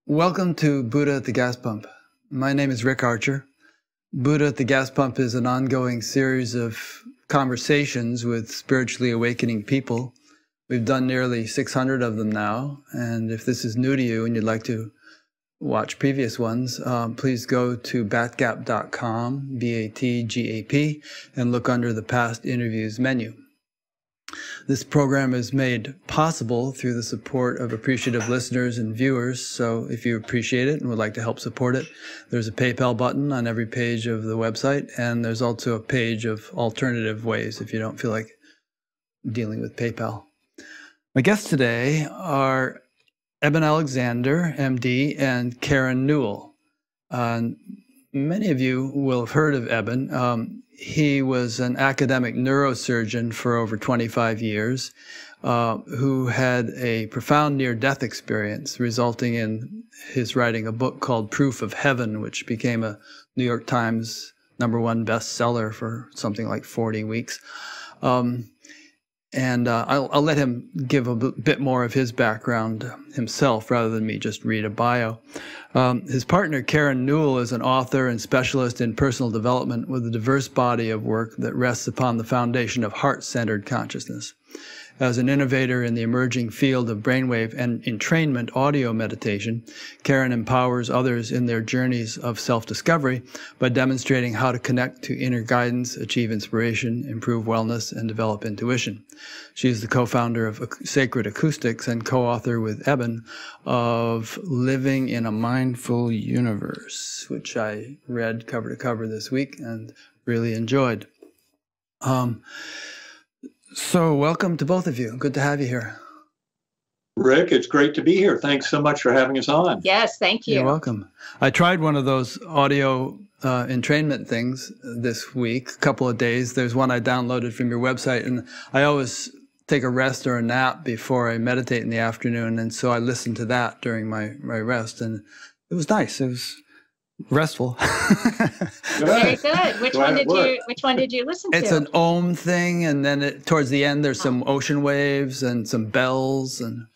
Welcome to Buddha at the Gas Pump. My name is Rick Archer. Buddha at the Gas Pump is an ongoing series of conversations with spiritually awakening people. We've done nearly 600 of them now, and if this is new to you and you'd like to watch previous ones, please go to batgap.com, B-A-T-G-A-P, and look under the past interviews menu. This program is made possible through the support of appreciative listeners and viewers, so if you appreciate it and would like to help support it, there's a PayPal button on every page of the website, and there's also a page of alternative ways if you don't feel like dealing with PayPal. My guests today are Eben Alexander, MD, and Karen Newell. Many of you will have heard of Eben. He was an academic neurosurgeon for over 25 years who had a profound near-death experience, resulting in his writing a book called Proof of Heaven, which became a New York Times #1 bestseller for something like 40 weeks. I'll let him give a bit more of his background himself rather than me just read a bio. His partner, Karen Newell, is an author and specialist in personal development with a diverse body of work that rests upon the foundation of heart-centered consciousness. As an innovator in the emerging field of brainwave and entrainment audio meditation, Karen empowers others in their journeys of self-discovery by demonstrating how to connect to inner guidance, achieve inspiration, improve wellness, and develop intuition. She is the co-founder of Sacred Acoustics and co-author with Eben of Living in a Mindful Universe, which I read cover to cover this week and really enjoyed. So welcome to both of you. Good to have you here. Rick, it's great to be here. Thanks so much for having us on. Yes, thank you. You're welcome. I tried one of those audio entrainment things this week, a couple of days. There's one I downloaded from your website, and I always take a rest or a nap before I meditate in the afternoon, and so I listened to that during my rest, and it was nice. It was restful. Very good. Which one did you listen to? It's an Om thing, and then towards the end there's some ocean waves and some bells, and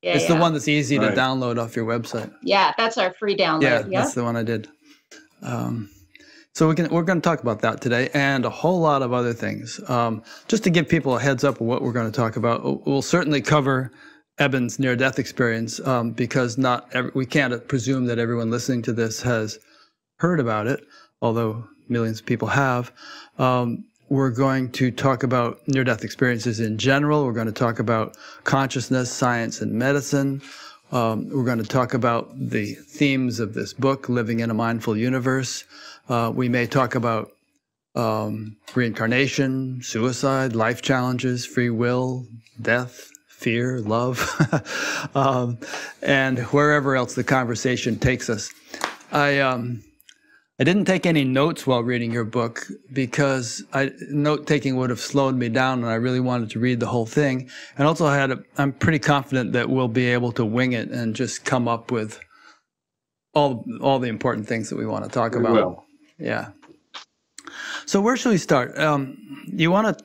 it's the one that's easy to download off your website. Yeah, that's our free download. Yeah, that's the one I did. So we're going to talk about that today and a whole lot of other things. Just to give people a heads up of what we're going to talk about, we'll certainly cover Eben's near-death experience because we can't presume that everyone listening to this has heard about it, although millions of people have. We're going to talk about near-death experiences in general. We're going to talk about consciousness, science, and medicine. We're going to talk about the themes of this book, Living in a Mindful Universe. We may talk about reincarnation, suicide, life challenges, free will, death, fear, love, and wherever else the conversation takes us. I didn't take any notes while reading your book because note-taking would have slowed me down, and I really wanted to read the whole thing. And also I'm pretty confident that we'll be able to wing it and just come up with all the important things that we want to talk about. We will. Yeah. So where should we start? You want to...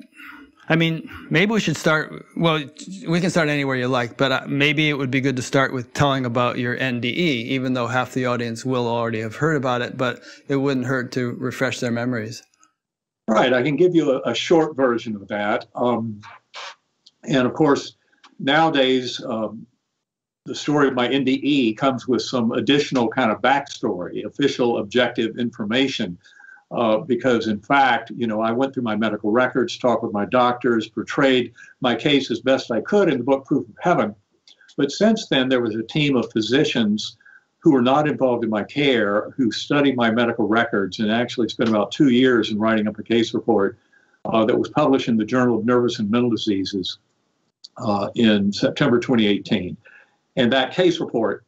maybe we should start, well, we can start anywhere you like, but maybe it would be good to start with telling about your NDE, even though half the audience will already have heard about it, but it wouldn't hurt to refresh their memories. Right, I can give you a short version of that. And of course, nowadays, the story of my NDE comes with some additional kind of backstory, official objective information. Because in fact, I went through my medical records, talked with my doctors, portrayed my case as best I could in the book Proof of Heaven. But since then, there was a team of physicians who were not involved in my care, who studied my medical records and actually spent about 2 years in writing up a case report that was published in the Journal of Nervous and Mental Diseases in September 2018. And that case report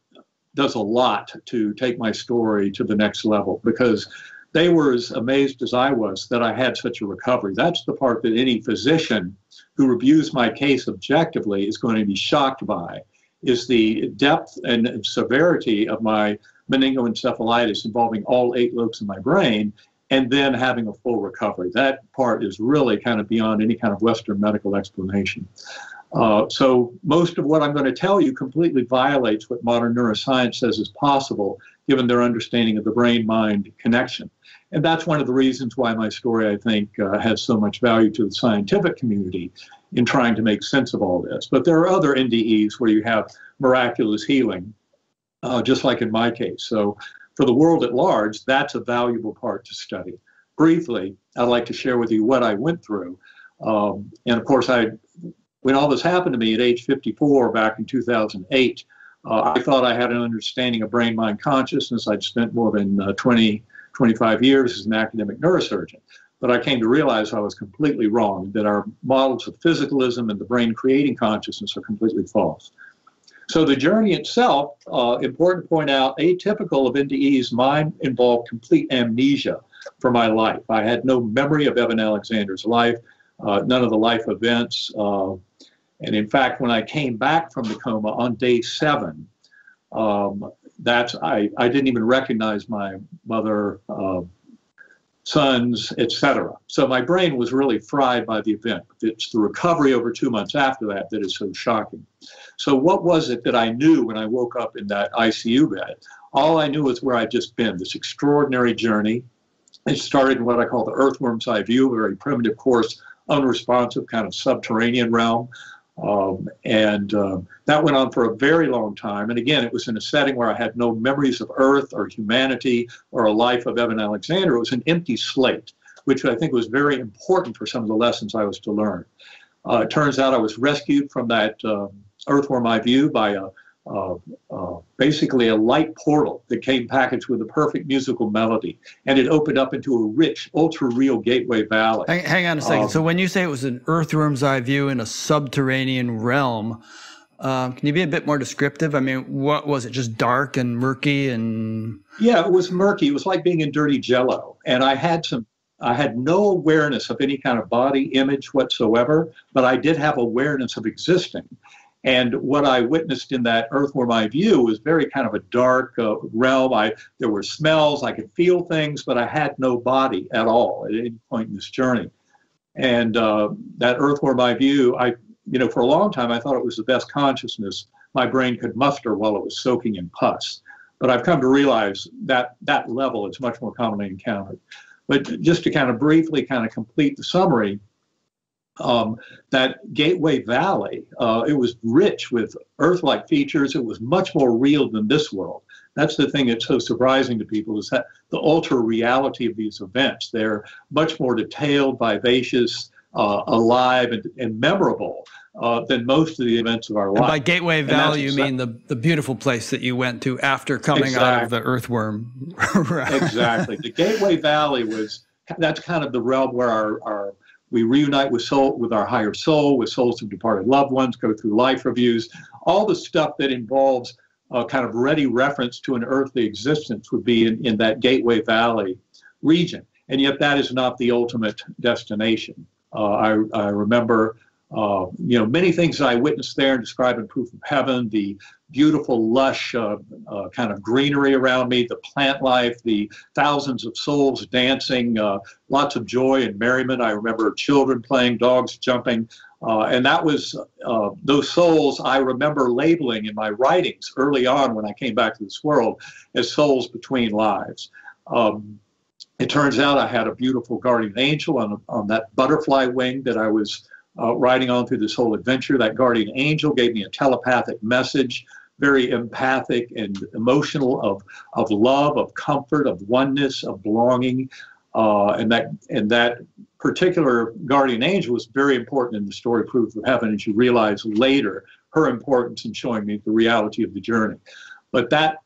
does a lot to take my story to the next level because they were as amazed as I was that I had such a recovery. That's the part that any physician who reviews my case objectively is going to be shocked by, is the depth and severity of my meningoencephalitis involving all 8 lobes of my brain, and then having a full recovery. That part is really kind of beyond any kind of Western medical explanation. So most of what I'm going to tell you completely violates what modern neuroscience says is possible, given their understanding of the brain-mind connection. And that's one of the reasons why my story, I think, has so much value to the scientific community in trying to make sense of all this. But there are other NDEs where you have miraculous healing, just like in my case. So for the world at large, that's a valuable part to study. Briefly, I'd like to share with you what I went through. And of course, when all this happened to me at age 54 back in 2008, I thought I had an understanding of brain-mind consciousness. I'd spent more than 25 years as an academic neurosurgeon. But I came to realize I was completely wrong, that our models of physicalism and the brain creating consciousness are completely false. So the journey itself, important to point out, atypical of NDEs, mine involved complete amnesia for my life. I had no memory of Evan Alexander's life, none of the life events. And in fact, when I came back from the coma on day 7, I didn't even recognize my mother, sons, etc. So my brain was really fried by the event. It's the recovery over 2 months after that that is so shocking. So what was it that I knew when I woke up in that ICU bed? All I knew was where I'd just been, this extraordinary journey. It started in what I call the earthworm's eye view, a very primitive, coarse, unresponsive kind of subterranean realm. That went on for a very long time. And again, it was in a setting where I had no memories of Earth or humanity or a life of Evan Alexander. It was an empty slate, which I think was very important for some of the lessons I was to learn. It turns out I was rescued from that earthworm eye view by basically a light portal that came packaged with a perfect musical melody, and it opened up into a rich, ultra-real Gateway Valley. Hang on a second. So when you say it was an earthworm's eye view in a subterranean realm, can you be a bit more descriptive? I mean, what was it? Just dark and murky and? Yeah, it was murky. It was like being in dirty Jello, and I had no awareness of any kind of body image whatsoever, but I did have awareness of existing. And what I witnessed in that earthworm eye view was very kind of a dark realm. There were smells, I could feel things, but I had no body at all at any point in this journey. And that earthworm eye view, for a long time, I thought it was the best consciousness my brain could muster while it was soaking in pus. But I've come to realize that that level is much more commonly encountered. But just to kind of briefly kind of complete the summary, that Gateway Valley, it was rich with Earth-like features. It was much more real than this world. That's the thing that's so surprising to people, is that the ultra reality of these events. They're much more detailed, vivacious, alive, and memorable than most of the events of our life. And by Gateway Valley, you mean the beautiful place that you went to after coming out of the earthworm. Exactly. The Gateway Valley that's kind of the realm where we reunite with our higher soul, with souls of departed loved ones, go through life reviews. All the stuff that involves kind of ready reference to an earthly existence would be in that Gateway Valley region. And yet that is not the ultimate destination. I remember, many things I witnessed there and described in Proof of Heaven, the beautiful, lush kind of greenery around me, the plant life, the thousands of souls dancing, lots of joy and merriment. I remember children playing, dogs jumping. And that was those souls I remember labeling in my writings early on when I came back to this world as souls between lives. It turns out I had a beautiful guardian angel on that butterfly wing that I was riding on through this whole adventure. That guardian angel gave me a telepathic message, very empathic and emotional, of love, of comfort, of oneness, of belonging. And that particular guardian angel was very important in the story Proof of Heaven, and you realize later her importance in showing me the reality of the journey. But that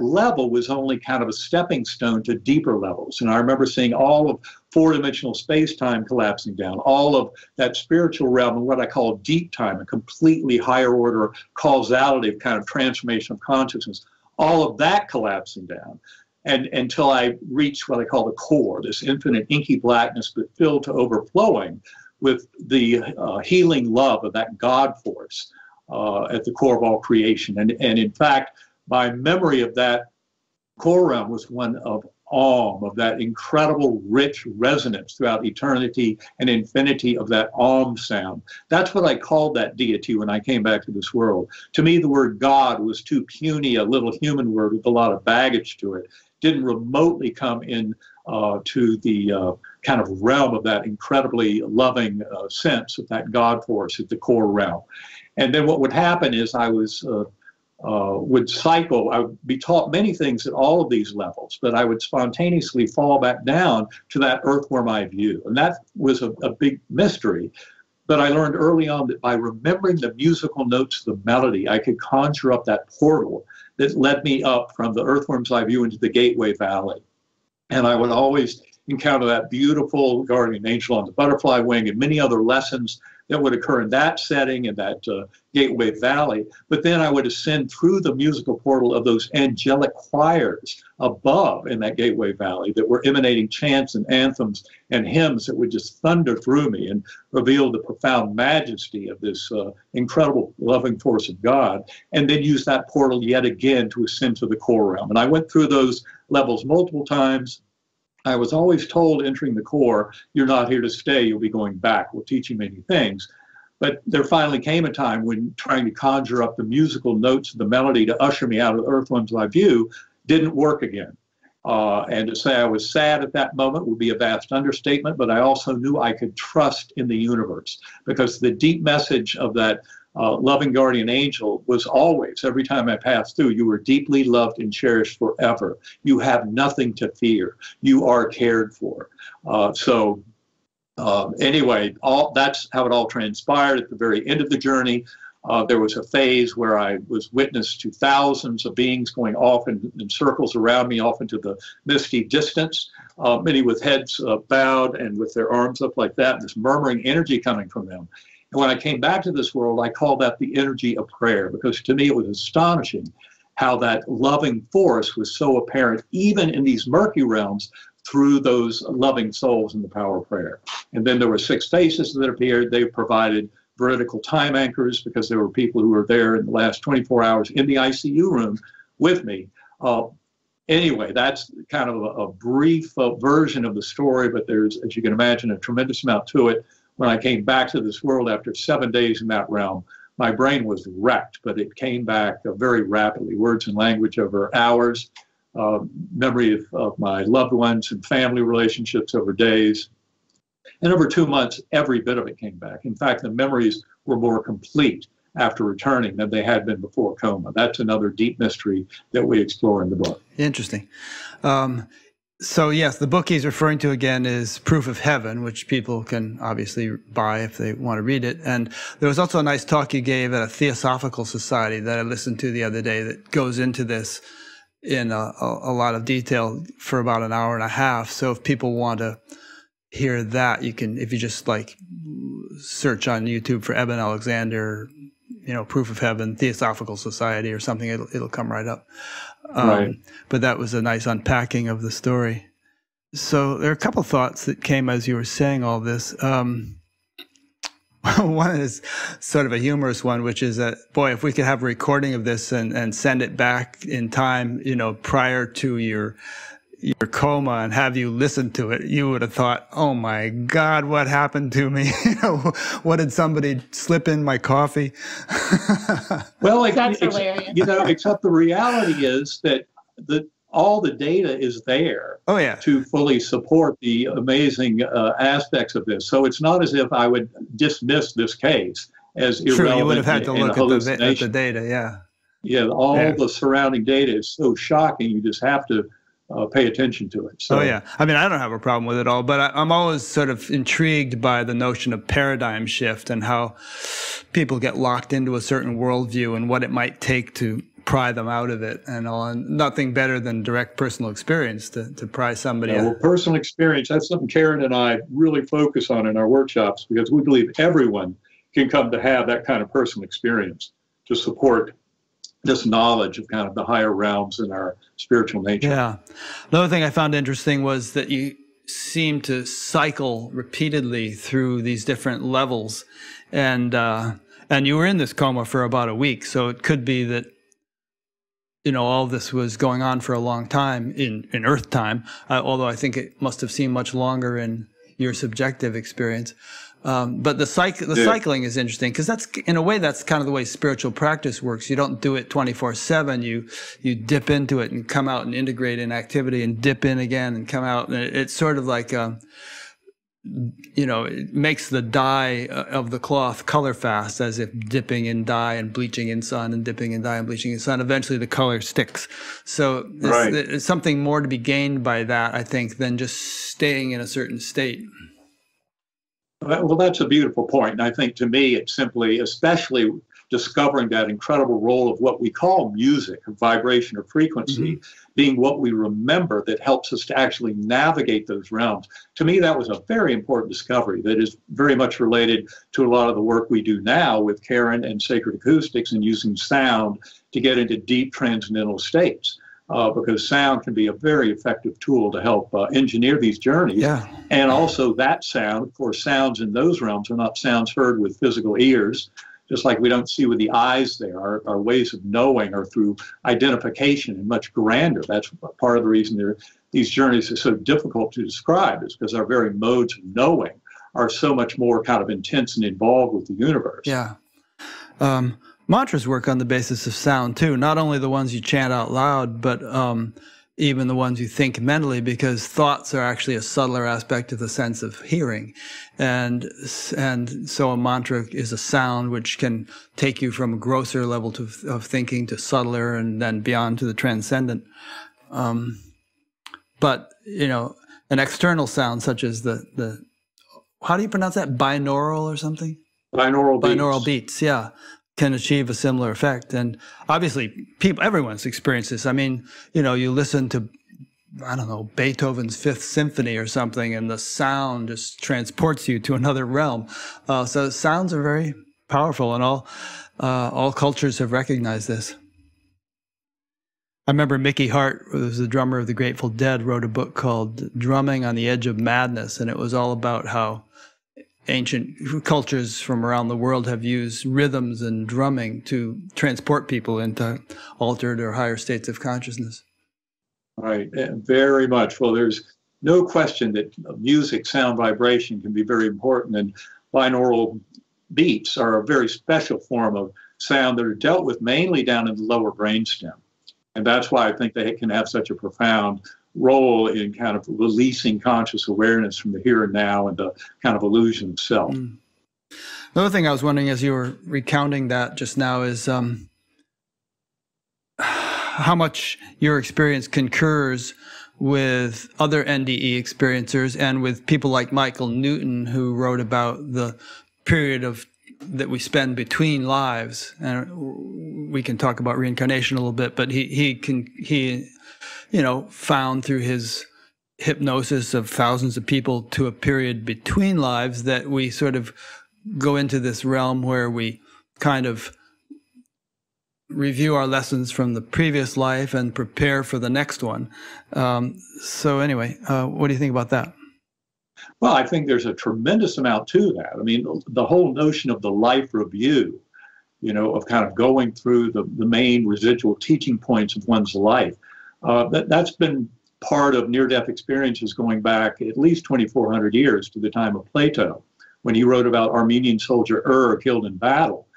level was only kind of a stepping stone to deeper levels. And I remember seeing all of four-dimensional space-time collapsing down, all of that spiritual realm and what I call deep time, a completely higher order causality of kind of transformation of consciousness, all of that collapsing down. And until I reached what I call the core, this infinite inky blackness, but filled to overflowing with the healing love of that God force at the core of all creation. And in fact, my memory of that core realm was one of Om, of that incredible rich resonance throughout eternity and infinity of that Om sound. That's what I called that deity when I came back to this world. To me, the word God was too puny, a little human word with a lot of baggage to it. Didn't remotely come in to the kind of realm of that incredibly loving sense of that God force at the core realm. And then what would happen is I would cycle. I would be taught many things at all of these levels, but I would spontaneously fall back down to that earthworm eye view. And that was a big mystery. But I learned early on that by remembering the musical notes of the melody, I could conjure up that portal that led me up from the earthworm's eye view into the Gateway Valley. And I would always encounter that beautiful guardian angel on the butterfly wing and many other lessons that would occur in that setting, in that Gateway Valley. But then I would ascend through the musical portal of those angelic choirs above in that Gateway Valley that were emanating chants and anthems and hymns that would just thunder through me and reveal the profound majesty of this incredible loving force of God, and then use that portal yet again to ascend to the core realm. And I went through those levels multiple times. I was always told entering the core, you're not here to stay, you'll be going back. We'll teach you many things. But there finally came a time when trying to conjure up the musical notes of the melody to usher me out of the earthworm's eye view didn't work again. And to say I was sad at that moment would be a vast understatement, but I also knew I could trust in the universe, because the deep message of that loving guardian angel was always, every time I passed through, you were deeply loved and cherished forever. You have nothing to fear. You are cared for. Anyway, that's how it all transpired. At the very end of the journey, there was a phase where I was witness to thousands of beings going off in circles around me, off into the misty distance, many with heads bowed and with their arms up like that, and this murmuring energy coming from them. And when I came back to this world, I called that the energy of prayer, because to me it was astonishing how that loving force was so apparent even in these murky realms through those loving souls in the power of prayer. And then there were 6 faces that appeared. They provided vertical time anchors, because there were people who were there in the last 24 hours in the ICU room with me. Anyway, that's kind of a brief version of the story, but there's, as you can imagine, a tremendous amount to it. When I came back to this world after 7 days in that realm, my brain was wrecked, but it came back very rapidly. Words and language over hours, memory of my loved ones and family relationships over days. And over 2 months, every bit of it came back. In fact, the memories were more complete after returning than they had been before coma. That's another deep mystery that we explore in the book. Interesting. So yes, the book he's referring to again is Proof of Heaven, which people can obviously buy if they want to read it. And there was also a nice talk you gave at a Theosophical Society that I listened to the other day that goes into this in a lot of detail for about an hour and a half. So if people want to hear that, you can, if you just like search on YouTube for Eben Alexander, Proof of Heaven, Theosophical Society or something, it'll come right up. Right. But that was a nice unpacking of the story. So there are a couple thoughts that came as you were saying all this. One is sort of a humorous one, which is that, boy, if we could have a recording of this and send it back in time, prior to your coma and have you listen to it, you would have thought, oh my God, what happened to me? What did somebody slip in my coffee? Well, that's hilarious. Except the reality is that all the data is there. Oh yeah, to fully support the amazing aspects of this. So it's not as if I would dismiss this case as irrelevant. True, you would have had to look at the data, yeah. Yeah, the surrounding data is so shocking, you just have to pay attention to it. So, oh yeah, I mean, I don't have a problem with it all, but I'm always sort of intrigued by the notion of paradigm shift and how people get locked into a certain worldview and what it might take to pry them out of it and all. And nothing better than direct personal experience to pry somebody out. Well, personal experience, that's something Karen and I really focus on in our workshops, because we believe everyone can come to have that kind of personal experience to support this knowledge of kind of the higher realms in our spiritual nature. Yeah. Another thing I found interesting was that you seem to cycle repeatedly through these different levels, and you were in this coma for about a week. So it could be that all this was going on for a long time in Earth time, although I think it must have seemed much longer in your subjective experience. But the cycling is interesting because that's, in a way, that's kind of the way spiritual practice works. You don't do it 24/7. You dip into it and come out and integrate in activity and dip in again and come out. And it's sort of like, it makes the dye of the cloth color fast, as if dipping in dye and bleaching in sun and dipping in dye and bleaching in sun. Eventually the color sticks. So there's something more to be gained by that, I think, than just staying in a certain state. Well, that's a beautiful point. And I think, to me, it's simply, especially discovering that incredible role of what we call music, or vibration or frequency, being what we remember that helps us to actually navigate those realms. To me, that was a very important discovery that is very much related to a lot of the work we do now with Karen and Sacred Acoustics and using sound to get into deep transcendental states. Because sound can be a very effective tool to help engineer these journeys. Yeah. And also that sound, of course, sounds in those realms are not sounds heard with physical ears, just like we don't see with the eyes there. Our ways of knowing are through identification and much grander. That's part of the reason these journeys are so difficult to describe, is because our very modes of knowing are so much more kind of intense and involved with the universe. Yeah. Mantras work on the basis of sound too, not only the ones you chant out loud, but even the ones you think mentally, because thoughts are actually a subtler aspect of the sense of hearing. And so a mantra is a sound which can take you from a grosser level of thinking to subtler and then beyond to the transcendent. But, an external sound such as the how do you pronounce that? Binaural or something? Binaural beats, yeah, can achieve a similar effect. And obviously, everyone's experienced this. I mean, you listen to, I don't know, Beethoven's Fifth Symphony or something, and the sound just transports you to another realm. So sounds are very powerful, and all cultures have recognized this. I remember Mickey Hart, who was the drummer of the Grateful Dead, wrote a book called Drumming on the Edge of Madness, and it was all about how ancient cultures from around the world have used rhythms and drumming to transport people into altered or higher states of consciousness. Right, very much. Well, there's no question that music, sound, vibration can be very important, and binaural beats are a very special form of sound that are dealt with mainly down in the lower brainstem. And that's why I think they can have such a profound role in kind of releasing conscious awareness from the here and now and the kind of illusion of self. Another thing I was wondering as you were recounting that just now is how much your experience concurs with other NDE experiencers and with people like Michael Newton, who wrote about the period that we spend between lives. And we can talk about reincarnation a little bit, but he found through his hypnosis of thousands of people to a period between lives that we sort of go into this realm where we kind of review our lessons from the previous life and prepare for the next one. So anyway, what do you think about that? Well, I think there's a tremendous amount to that. I mean, the whole notion of the life review, of kind of going through the main residual teaching points of one's life, that's been part of near-death experiences going back at least 2,400 years to the time of Plato, when he wrote about Armenian soldier killed in battle,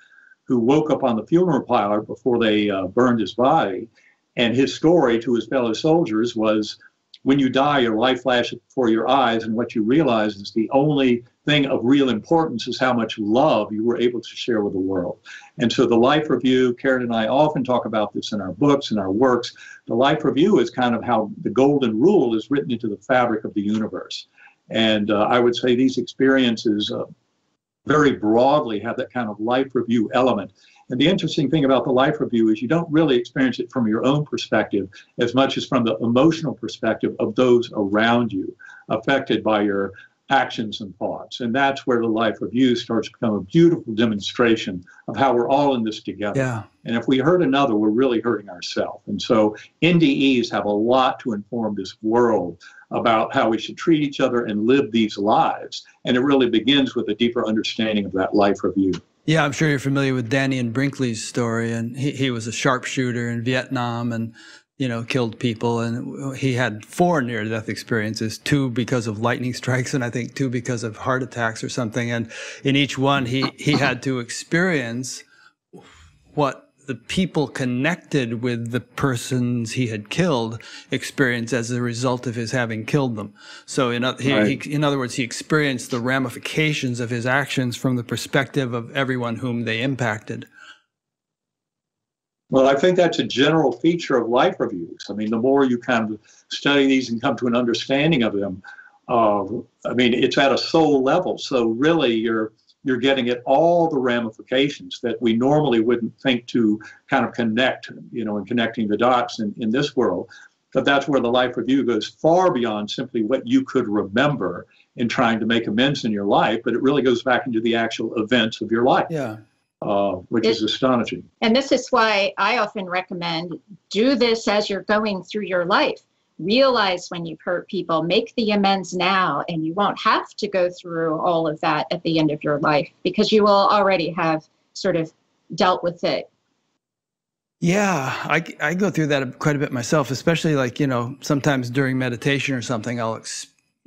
who woke up on the funeral pyre before they burned his body. And his story to his fellow soldiers was, when you die, your life flashes before your eyes, and what you realize is the only thing of real importance is how much love you were able to share with the world. And so the life review, Karen and I often talk about this in our books and our works. The life review is kind of how the golden rule is written into the fabric of the universe. And I would say these experiences very broadly have that kind of life review element. And the interesting thing about the life review is you don't really experience it from your own perspective as much as from the emotional perspective of those around you, affected by your actions and thoughts. And that's where the life review starts to become a beautiful demonstration of how we're all in this together. Yeah. And if we hurt another, we're really hurting ourselves. And so NDEs have a lot to inform this world about how we should treat each other and live these lives. And it really begins with a deeper understanding of that life review. Yeah, I'm sure you're familiar with Danny and Brinkley's story, and he was a sharpshooter in Vietnam and, killed people. And he had 4 near-death experiences, 2 because of lightning strikes, and I think 2 because of heart attacks or something. And in each one, he had to experience what the people connected with the persons he had killed experienced as a result of his having killed them. So in other words, he experienced the ramifications of his actions from the perspective of everyone whom they impacted. Well, I think that's a general feature of life reviews. I mean, the more you kind of study these and come to an understanding of them, it's at a soul level. So really, you're getting at all the ramifications that we normally wouldn't think to kind of connect, and connecting the dots in this world. But that's where the life review goes far beyond simply what you could remember in trying to make amends in your life, but it really goes back into the actual events of your life. Yeah. Which is astonishing. And this is why I often recommend do this as you're going through your life. Realize when you've hurt people, make the amends now, and you won't have to go through all of that at the end of your life because you will already have sort of dealt with it. Yeah, I go through that quite a bit myself, especially sometimes during meditation or something, I'll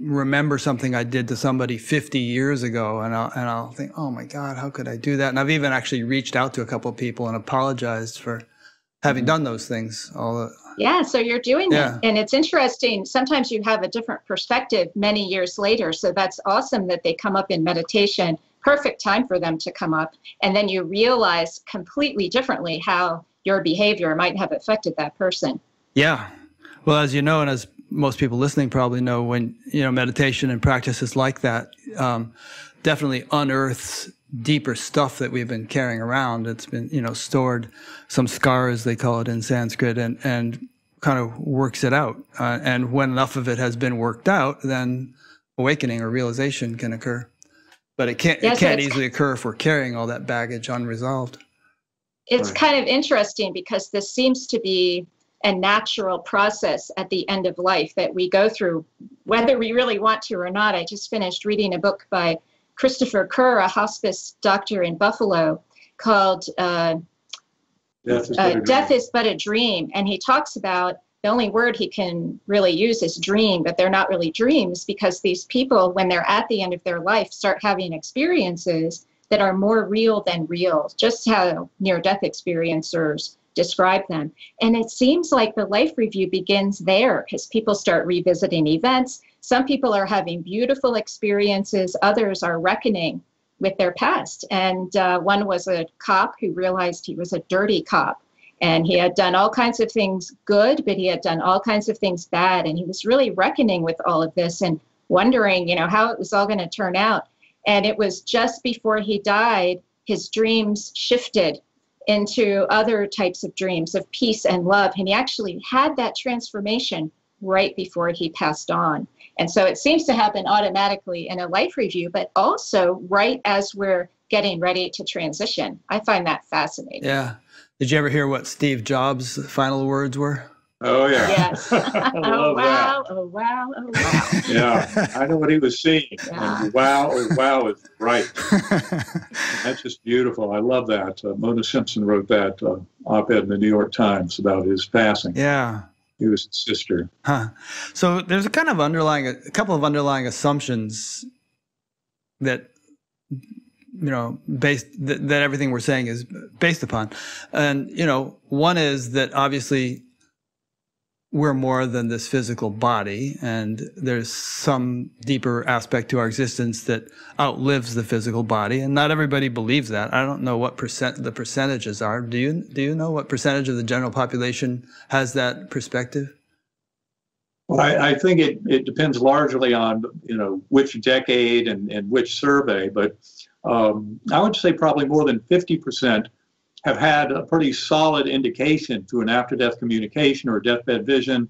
remember something I did to somebody 50 years ago, and I'll think, oh my God, how could I do that? And I've even actually reached out to a couple of people and apologized for having done those things. Yeah, so you're doing it. And it's interesting. Sometimes you have a different perspective many years later. So that's awesome that they come up in meditation. Perfect time for them to come up. And then you realize completely differently how your behavior might have affected that person. Yeah. Well, as you know, and as most people listening probably know, when, meditation and practices like that definitely unearths deeper stuff that we've been carrying around. It's been, stored, some scars, they call it in Sanskrit, and kind of works it out. And when enough of it has been worked out, then awakening or realization can occur. But it can't easily occur if we're carrying all that baggage unresolved. It's kind of interesting because this seems to be a natural process at the end of life that we go through, whether we really want to or not. I just finished reading a book by Christopher Kerr, a hospice doctor in Buffalo, called Death is But a Dream. And he talks about the only word he can really use is dream, but they're not really dreams because these people, when they're at the end of their life, start having experiences that are more real than real, just how near-death experiencers describe them. And it seems like the life review begins there because people start revisiting events. Some people are having beautiful experiences. Others are reckoning with their past. And one was a cop who realized he was a dirty cop. And he had done all kinds of things good, but he had done all kinds of things bad. And he was really reckoning with all of this and wondering, how it was all going to turn out. And it was just before he died, his dreams shifted into other types of dreams of peace and love. And he actually had that transformation right before he passed on. And so it seems to happen automatically in a life review, but also right as we're getting ready to transition. I find that fascinating. Yeah. Did you ever hear what Steve Jobs' final words were? Oh, yeah. Yes. Oh, wow. Oh, wow. Oh, wow. Yeah. I know what he was seeing. Yeah. And wow, oh, wow is right. That's just beautiful. I love that. Mona Simpson wrote that op-ed in the New York Times about his passing. Yeah. He was his sister. Huh. So there's a couple of underlying assumptions that, that everything we're saying is based upon. And, one is that obviously we're more than this physical body, and there's some deeper aspect to our existence that outlives the physical body, and not everybody believes that. I don't know what the percentages are. Do you know what percentage of the general population has that perspective? Well, I think it depends largely on which decade and which survey, but I would say probably more than 50% have had a pretty solid indication through an after-death communication or deathbed vision,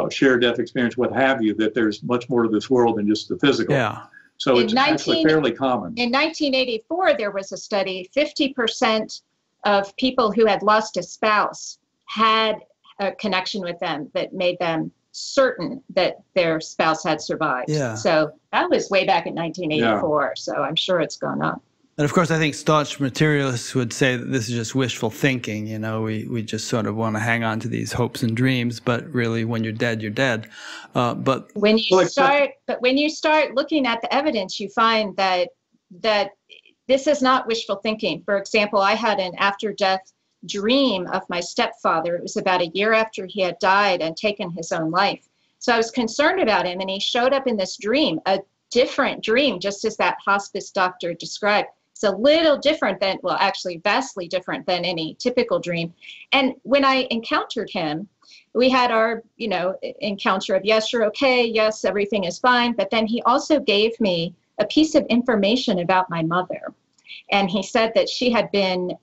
shared death experience, what have you, that there's much more to this world than just the physical. Yeah. So it's actually fairly common. In 1984, there was a study, 50% of people who had lost a spouse had a connection with them that made them certain that their spouse had survived. Yeah. So that was way back in 1984. Yeah. So I'm sure it's gone up. And of course, I think staunch materialists would say that this is just wishful thinking. You know, we just sort of want to hang on to these hopes and dreams, but really, when you're dead, you're dead. But when you start looking at the evidence, you find that this is not wishful thinking. For example, I had an after-death dream of my stepfather. It was about a year after he had died and taken his own life. So I was concerned about him, and he showed up in this dream, a different dream, just as that hospice doctor described. It's a little different than, well, actually vastly different than any typical dream. And when I encountered him, we had our, encounter of, yes, you're okay. Yes, everything is fine. But then he also gave me a piece of information about my mother. And he said that she had been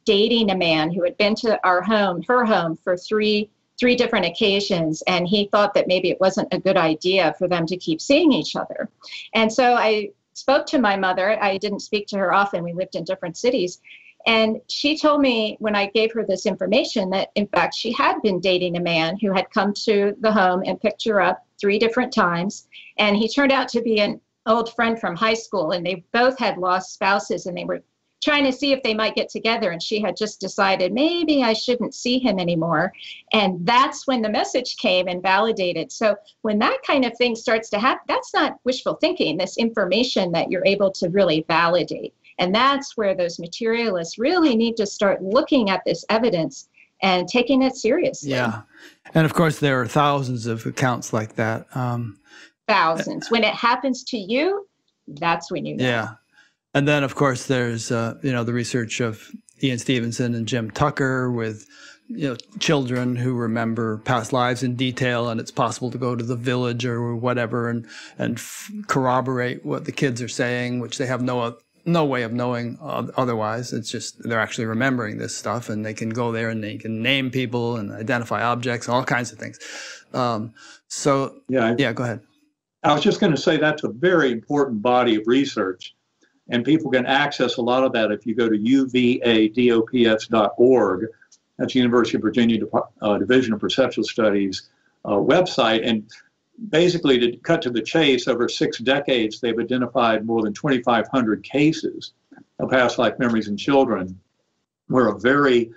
dating a man who had been to her home for three different occasions. And he thought that maybe it wasn't a good idea for them to keep seeing each other. And so I spoke to my mother. I didn't speak to her often. We lived in different cities. And she told me when I gave her this information that, in fact, she had been dating a man who had come to the home and picked her up 3 different times. And he turned out to be an old friend from high school. And they both had lost spouses, and they were trying to see if they might get together. And she had just decided, maybe I shouldn't see him anymore. And that's when the message came and validated. So when that kind of thing starts to happen, that's not wishful thinking, this information that you're able to really validate. And that's where those materialists really need to start looking at this evidence and taking it seriously. Yeah. And of course, there are thousands of accounts like that. Thousands. When it happens to you, that's when you know. Yeah. And then, of course, there's, the research of Ian Stevenson and Jim Tucker with, children who remember past lives in detail, and it's possible to go to the village or whatever and corroborate what the kids are saying, which they have no way of knowing otherwise. It's just they're actually remembering this stuff, and they can go there and they can name people and identify objects, all kinds of things. Go ahead. I was just going to say that's a very important body of research. And people can access a lot of that if you go to uvadops.org. That's the University of Virginia Division of Perceptual Studies website. And basically, to cut to the chase, over 6 decades, they've identified more than 2,500 cases of past life memories in children where the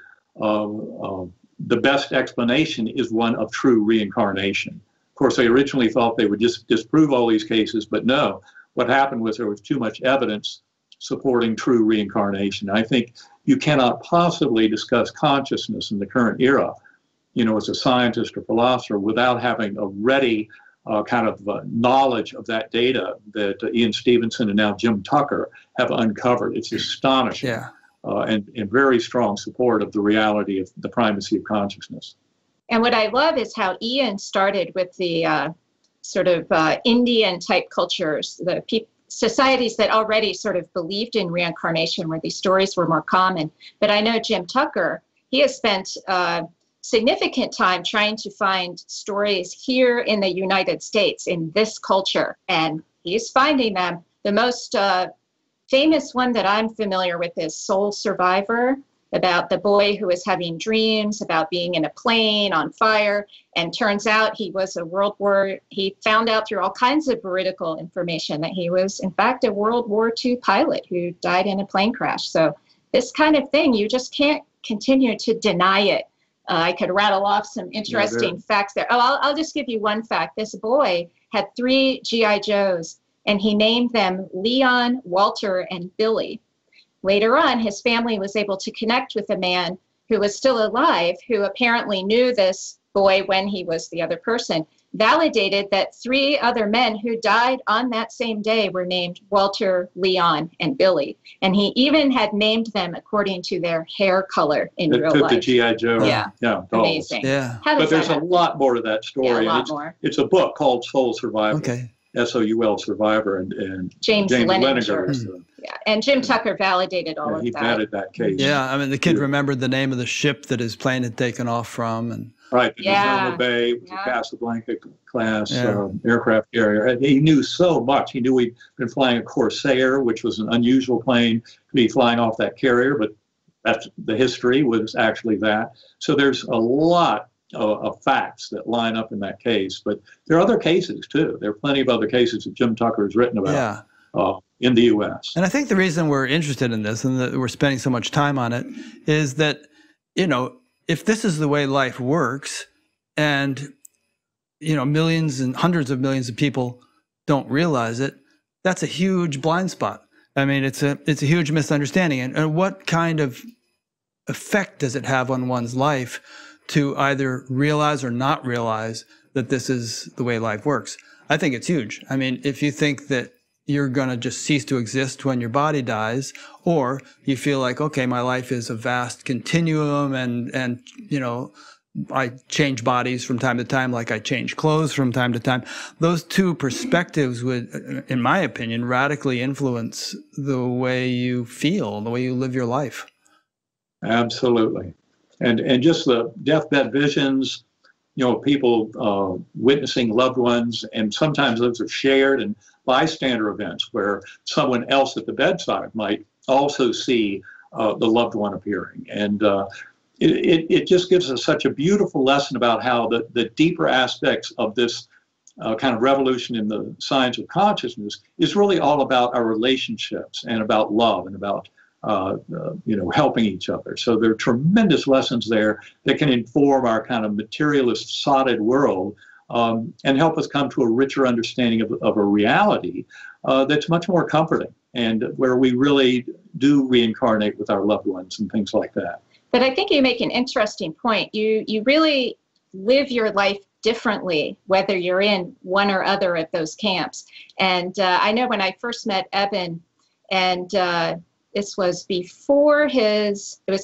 best explanation is one of true reincarnation. Of course, they originally thought they would just disprove all these cases, but no. What happened was there was too much evidence supporting true reincarnation. I think you cannot possibly discuss consciousness in the current era, as a scientist or philosopher, without having a ready knowledge of that data that Ian Stevenson and now Jim Tucker have uncovered. It's astonishing, and very strong support of the reality of the primacy of consciousness. And what I love is how Ian started with the Indian type cultures, the societies that already sort of believed in reincarnation, where these stories were more common. But I know Jim Tucker, he has spent significant time trying to find stories here in the United States in this culture, and he's finding them. The most famous one that I'm familiar with is Soul Survivor, about the boy who was having dreams about being in a plane on fire, and turns out he found out through all kinds of veridical information that he was in fact a World War II pilot who died in a plane crash. So this kind of thing, you just can't continue to deny it. I could rattle off some interesting facts there. I'll just give you one fact. This boy had 3 G.I. Joes, and he named them Leon, Walter, and Billy. Later on, his family was able to connect with a man who was still alive, who apparently knew this boy when he was the other person, validated that 3 other men who died on that same day were named Walter, Leon, and Billy. And he even had named them according to their hair color in real life. The G.I. Joe. Yeah. Amazing. Yeah. But there's a lot more to that story. Yeah, a lot more. It's a book called Soul Survivor. Okay. SOUL Survivor, and James Leninger. So, and Jim Tucker validated all of that. He vetted that case. Yeah, I mean, the kid remembered the name of the ship that his plane had taken off from, and right, the Zoma Bay, the Casablanca class aircraft carrier. He knew so much. He knew he'd been flying a Corsair, which was an unusual plane to be flying off that carrier, but that's the history was actually that. So there's a lot of facts that line up in that case, but there are other cases too. There are plenty of other cases that Jim Tucker has written about. in the U.S. And I think the reason we're interested in this and that we're spending so much time on it is that, if this is the way life works and, millions and hundreds of millions of people don't realize it, that's a huge blind spot. I mean, it's a huge misunderstanding. And what kind of effect does it have on one's life to either realize or not realize that this is the way life works? I think it's huge. I mean, if you think that you're going to just cease to exist when your body dies, or you feel like, okay, my life is a vast continuum and I change bodies from time to time like I change clothes from time to time. Those two perspectives would, in my opinion, radically influence the way you feel, the way you live your life. Absolutely. And just the deathbed visions, people witnessing loved ones, and sometimes those are shared, and bystander events where someone else at the bedside might also see the loved one appearing. And it just gives us such a beautiful lesson about how the deeper aspects of this kind of revolution in the science of consciousness is really all about our relationships and about love and about helping each other. So there are tremendous lessons there that can inform our kind of materialist, sodded world and help us come to a richer understanding of a reality that's much more comforting and where we really do reincarnate with our loved ones and things like that. But I think you make an interesting point. You really live your life differently, whether you're in one or other of those camps. And I know when I first met Eben, and this was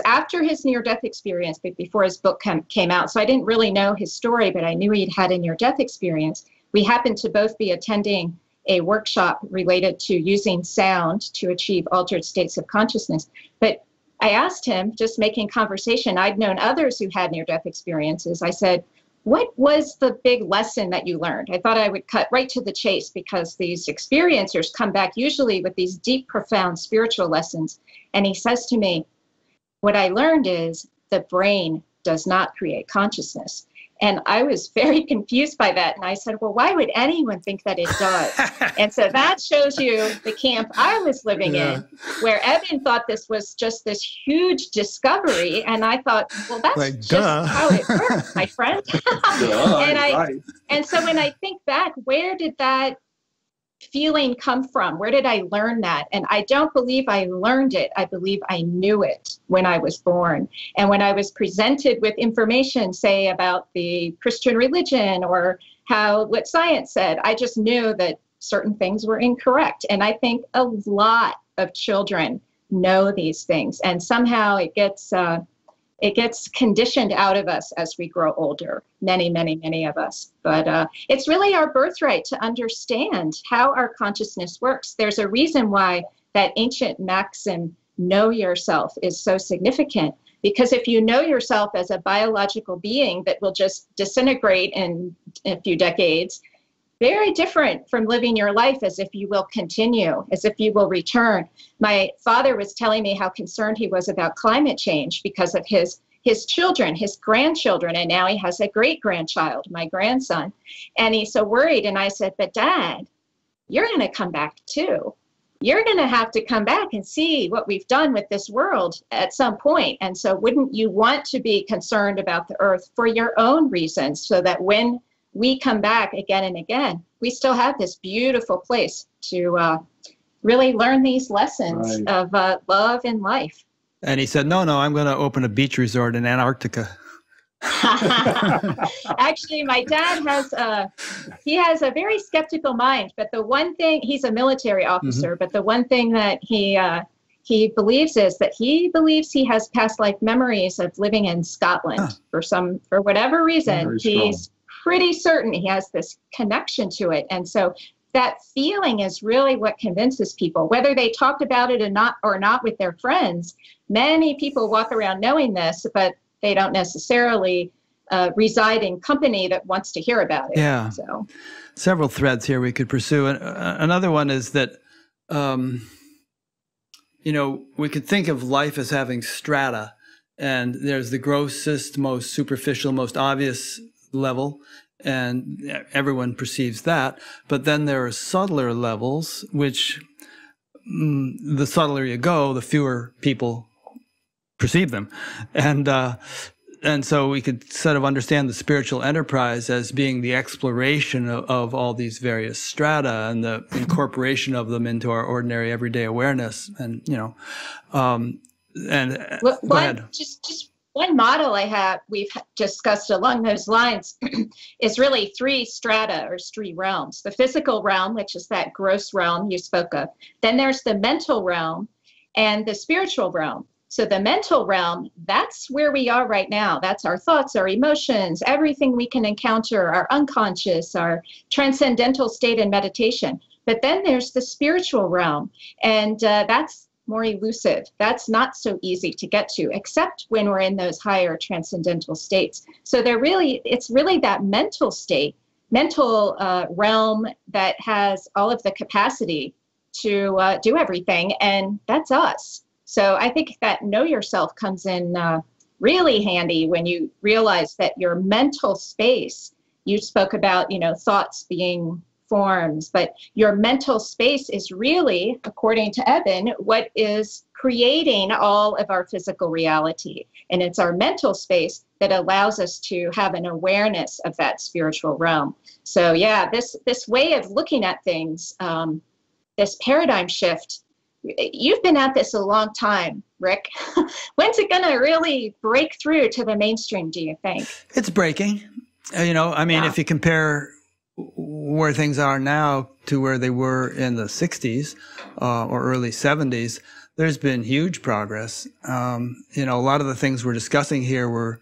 after his near-death experience, but before his book came out. So I didn't really know his story, but I knew he'd had a near-death experience. We happened to both be attending a workshop related to using sound to achieve altered states of consciousness. But I asked him, just making conversation, I'd known others who had near-death experiences. I said, what was the big lesson that you learned? I thought I would cut right to the chase because these experiencers come back usually with these deep, profound spiritual lessons. And he says to me, what I learned is the brain does not create consciousness. And I was very confused by that. And I said, well, why would anyone think that it does? And so that shows you the camp I was living in, where Eben thought this was just this huge discovery. And I thought, well, that's like, just how it works, my friend. And so when I think back, where did that feeling come from? Where did I learn that? And I don't believe I learned it. I believe I knew it when I was born. And when I was presented with information, say about the Christian religion or what science said, I just knew that certain things were incorrect. And I think a lot of children know these things, and somehow it gets conditioned out of us as we grow older, many, many, many of us. But it's really our birthright to understand how our consciousness works. There's a reason why that ancient maxim, know yourself, is so significant. Because if you know yourself as a biological being that will just disintegrate in a few decades, very different from living your life as if you will continue, as if you will return. My father was telling me how concerned he was about climate change because of his children, his grandchildren, and now he has a great-grandchild, my grandson. And he's so worried. And I said, but Dad, you're going to come back too. You're going to have to come back and see what we've done with this world at some point. And so wouldn't you want to be concerned about the earth for your own reasons, so that when we come back again and again, we still have this beautiful place to really learn these lessons of love and life. And he said, no, I'm going to open a beach resort in Antarctica. Actually, my dad has a very skeptical mind, but the one thing, he's a military officer, but the one thing that he believes is that he believes he has past life memories of living in Scotland for whatever reason. He's pretty certain he has this connection to it. And so that feeling is really what convinces people, whether they talked about it or not with their friends. Many people walk around knowing this, but they don't necessarily reside in company that wants to hear about it. Yeah. So several threads here we could pursue. Another one is that, we could think of life as having strata, and there's the grossest, most superficial, most obvious level, and everyone perceives that. But then there are subtler levels, which the subtler you go, the fewer people perceive them. And so we could sort of understand the spiritual enterprise as being the exploration of all these various strata and the incorporation of them into our ordinary everyday awareness. And, go ahead. Just one model we've discussed along those lines is really 3 strata or 3 realms. The physical realm, which is that gross realm you spoke of. Then there's the mental realm and the spiritual realm. So the mental realm, that's where we are right now. That's our thoughts, our emotions, everything we can encounter, our unconscious, our transcendental state in meditation. But then there's the spiritual realm, and that's more elusive. That's not so easy to get to, except when we're in those higher transcendental states. So it's really that mental state, mental realm that has all of the capacity to do everything, and that's us. So I think that know yourself comes in really handy when you realize that your mental space, you spoke about, thoughts being forms, but your mental space is really, according to Eben, what is creating all of our physical reality. And it's our mental space that allows us to have an awareness of that spiritual realm. So yeah, this way of looking at things, this paradigm shift, you've been at this a long time, Rick. When's it going to really break through to the mainstream, do you think? It's breaking. If you compare where things are now to where they were in the 60s or early 70s, there's been huge progress. A lot of the things we're discussing here were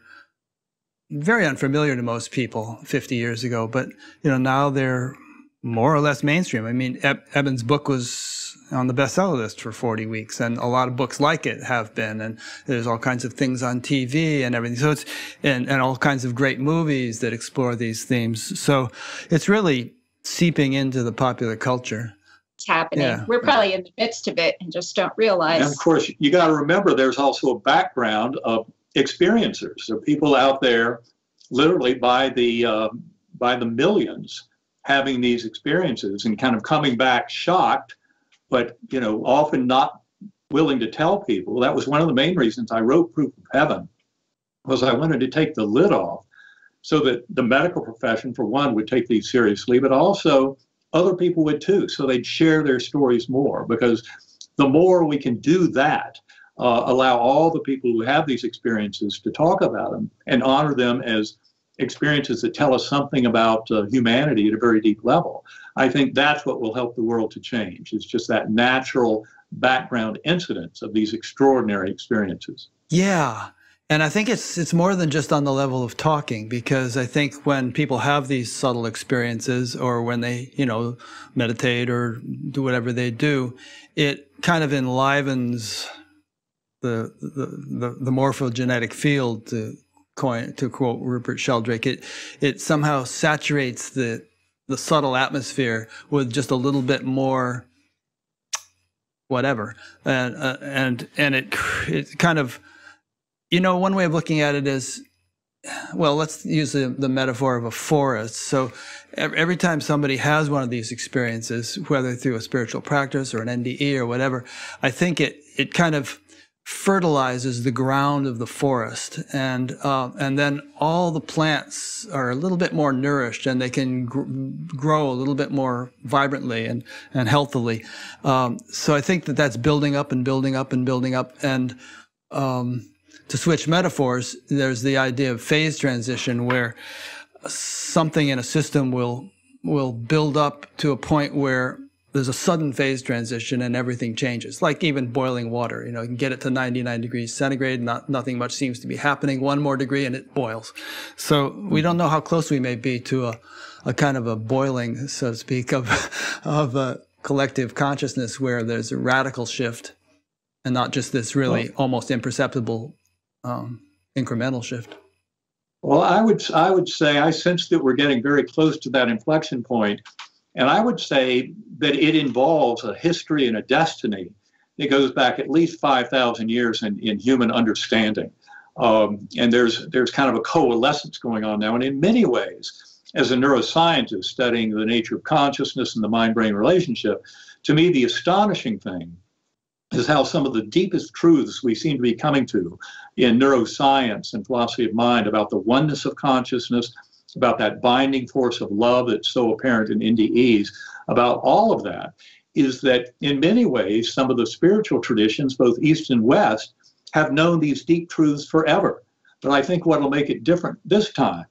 very unfamiliar to most people 50 years ago, but, now they're more or less mainstream. I mean, Eben's book was on the bestseller list for 40 weeks, and a lot of books like it have been, and there's all kinds of things on TV and everything. So it's, and all kinds of great movies that explore these themes. So it's really seeping into the popular culture. It's happening. Yeah. We're probably in the midst of it and just don't realize. And of course, you got to remember there's also a background of experiencers. So people out there literally by the millions having these experiences and kind of coming back shocked, but often not willing to tell people. That was one of the main reasons I wrote Proof of Heaven, was I wanted to take the lid off so that the medical profession, for one, would take these seriously, but also other people would too, so they'd share their stories more, because the more we can do that, allow all the people who have these experiences to talk about them and honor them as experiences that tell us something about humanity at a very deep level. I think that's what will help the world to change. It's just that natural background incidence of these extraordinary experiences. Yeah. And I think it's more than just on the level of talking, because I think when people have these subtle experiences, or when they, meditate or do whatever they do, it kind of enlivens the morphogenetic field, to quote Rupert Sheldrake. It somehow saturates the subtle atmosphere with just a little bit more whatever, and it kind of, one way of looking at it is, well, let's use the metaphor of a forest. So every time somebody has one of these experiences, whether through a spiritual practice or an NDE or whatever, I think it kind of fertilizes the ground of the forest, and then all the plants are a little bit more nourished, and they can grow a little bit more vibrantly and healthily. So I think that's building up and building up and building up. And to switch metaphors, there's the idea of phase transition, where something in a system will build up to a point where there's a sudden phase transition and everything changes. Like even boiling water, you can get it to 99 degrees centigrade, nothing much seems to be happening. One more degree and it boils. So we don't know how close we may be to a kind of a boiling, so to speak, of a collective consciousness, where there's a radical shift and not just this really almost imperceptible incremental shift. Well, I would say I sense that we're getting very close to that inflection point. And I would say that it involves a history and a destiny that goes back at least 5,000 years in human understanding. And there's kind of a coalescence going on now. And in many ways, as a neuroscientist studying the nature of consciousness and the mind-brain relationship, to me, the astonishing thing is how some of the deepest truths we seem to be coming to in neuroscience and philosophy of mind about the oneness of consciousness, about that binding force of love that's so apparent in NDEs, about all of that, is that in many ways, some of the spiritual traditions, both East and West, have known these deep truths forever. But I think what will make it different this time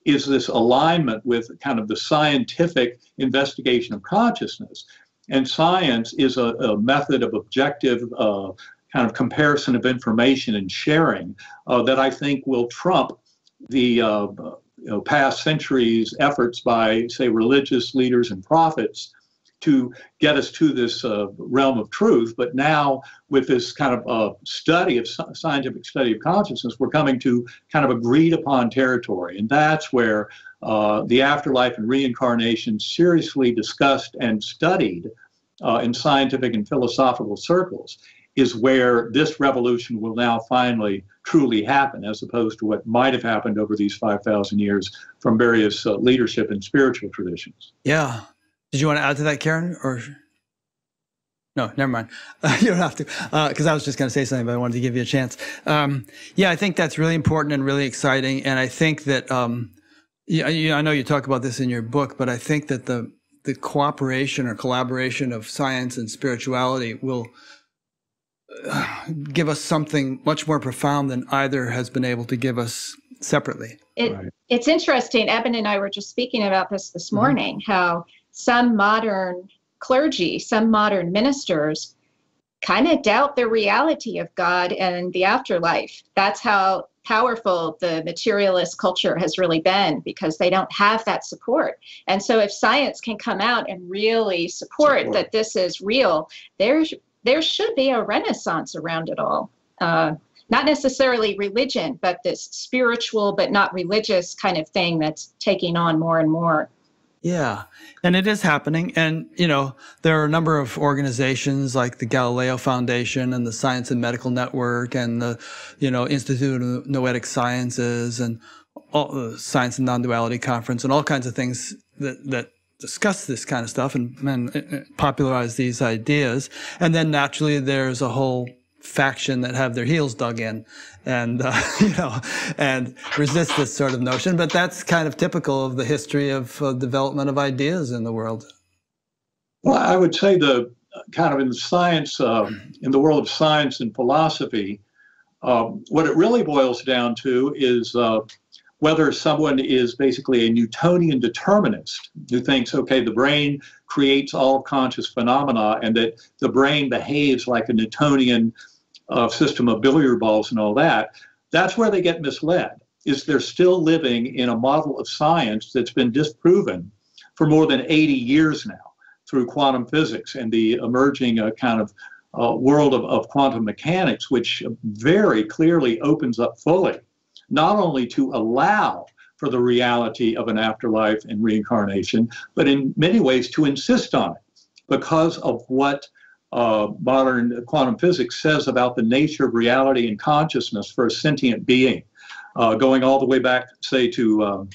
is this alignment with kind of the scientific investigation of consciousness. And science is a method of objective kind of comparison of information and sharing that I think will trump the past centuries' efforts by, say, religious leaders and prophets to get us to this realm of truth. But now with this kind of scientific study of consciousness, we're coming to kind of agreed upon territory. And that's where the afterlife and reincarnation seriously discussed and studied in scientific and philosophical circles is where this revolution will now finally truly happen, as opposed to what might have happened over these 5,000 years from various leadership and spiritual traditions. Yeah. Did you want to add to that, Karen? Or no, never mind. You don't have to, because I was just going to say something, but I wanted to give you a chance. Yeah, I think that's really important and really exciting. And I think that, I know you talk about this in your book, but I think that the cooperation or collaboration of science and spirituality will give us something much more profound than either has been able to give us separately. It's interesting. Eben and I were just speaking about this morning, how some modern clergy, some modern ministers kind of doubt the reality of God and the afterlife. That's how powerful the materialist culture has really been, because they don't have that support. And so if science can come out and really support that this is real, there should be a renaissance around it all. Not necessarily religion, but this spiritual but not religious kind of thing that's taking on more and more. Yeah, and it is happening. And, there are a number of organizations like the Galileo Foundation and the Science and Medical Network and the, Institute of Noetic Sciences and all the Science and Non-Duality Conference and all kinds of things that discuss this kind of stuff and popularize these ideas. And then naturally there's a whole faction that have their heels dug in and, and resist this sort of notion. But that's kind of typical of the history of development of ideas in the world. Well, I would say the kind of in science, in the world of science and philosophy, what it really boils down to is whether someone is basically a Newtonian determinist who thinks, okay, the brain creates all conscious phenomena and that the brain behaves like a Newtonian system of billiard balls and all that. That's where they get misled, is they're still living in a model of science that's been disproven for more than 80 years now through quantum physics and the emerging kind of world of quantum mechanics, which very clearly opens up fully, not only to allow for the reality of an afterlife and reincarnation, but in many ways to insist on it because of what modern quantum physics says about the nature of reality and consciousness for a sentient being, going all the way back, say, to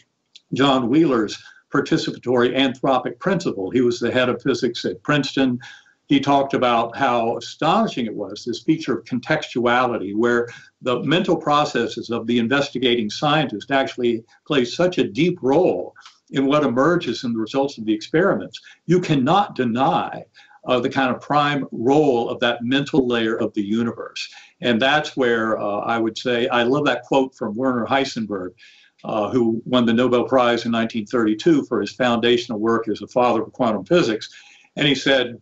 John Wheeler's participatory anthropic principle. He was the head of physics at Princeton. He talked about how astonishing it was, this feature of contextuality, where the mental processes of the investigating scientist actually play such a deep role in what emerges in the results of the experiments. You cannot deny the kind of prime role of that mental layer of the universe. And that's where I would say, I love that quote from Werner Heisenberg, who won the Nobel Prize in 1932 for his foundational work as a father of quantum physics. And he said,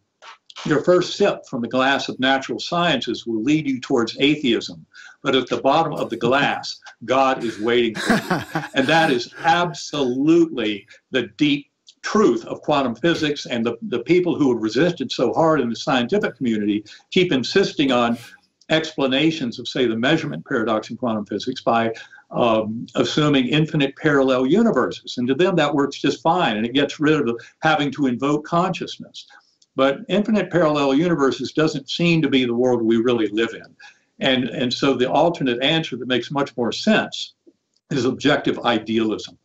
your first sip from the glass of natural sciences will lead you towards atheism, but at the bottom of the glass, God is waiting for you. And that is absolutely the deep truth of quantum physics, and the people who have resisted so hard in the scientific community keep insisting on explanations of, say, the measurement paradox in quantum physics by assuming infinite parallel universes. And to them, that works just fine, and it gets rid of having to invoke consciousness. But infinite parallel universes doesn't seem to be the world we really live in. And so the alternate answer that makes much more sense is objective idealism.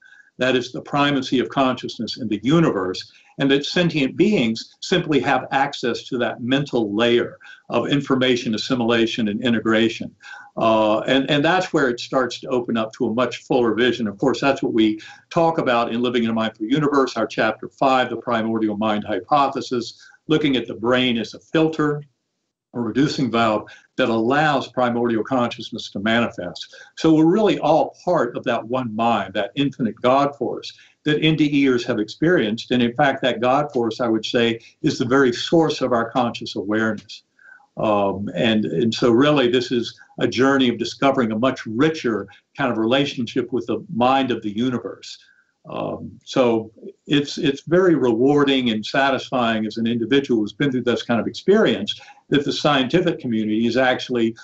that is the primacy of consciousness in the universe, and that sentient beings simply have access to that mental layer of information assimilation and integration. And that's where it starts to open up to a much fuller vision. Of course, that's what we talk about in Living in a Mindful Universe, our chapter 5, the primordial mind hypothesis, looking at the brain as a filter, a reducing valve that allows primordial consciousness to manifest. So we're really all part of that one mind, that infinite God force that NDEers have experienced. And in fact, that God force, I would say, is the very source of our conscious awareness. And so really this is a journey of discovering a much richer kind of relationship with the mind of the universe. So it's very rewarding and satisfying as an individual who's been through this kind of experience that the scientific community is actually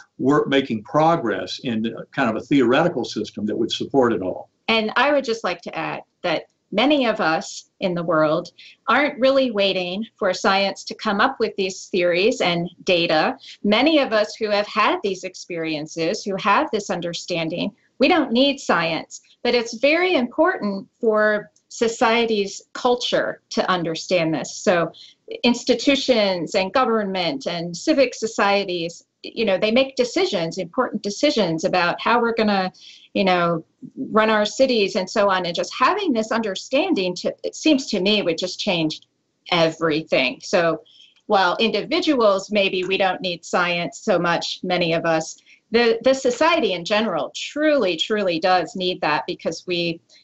making progress in kind of a theoretical system that would support it all. And I would just like to add that many of us in the world aren't really waiting for science to come up with these theories and data. Many of us who have had these experiences, who have this understanding, we don't need science, but it's very important for society's culture to understand this. So institutions and government and civic societies, you know, they make decisions, important decisions about how we're going to, you know, run our cities and so on. And just having this understanding, it seems to me, would just change everything. So while individuals, maybe we don't need science so much, many of us, the society in general truly does need that, because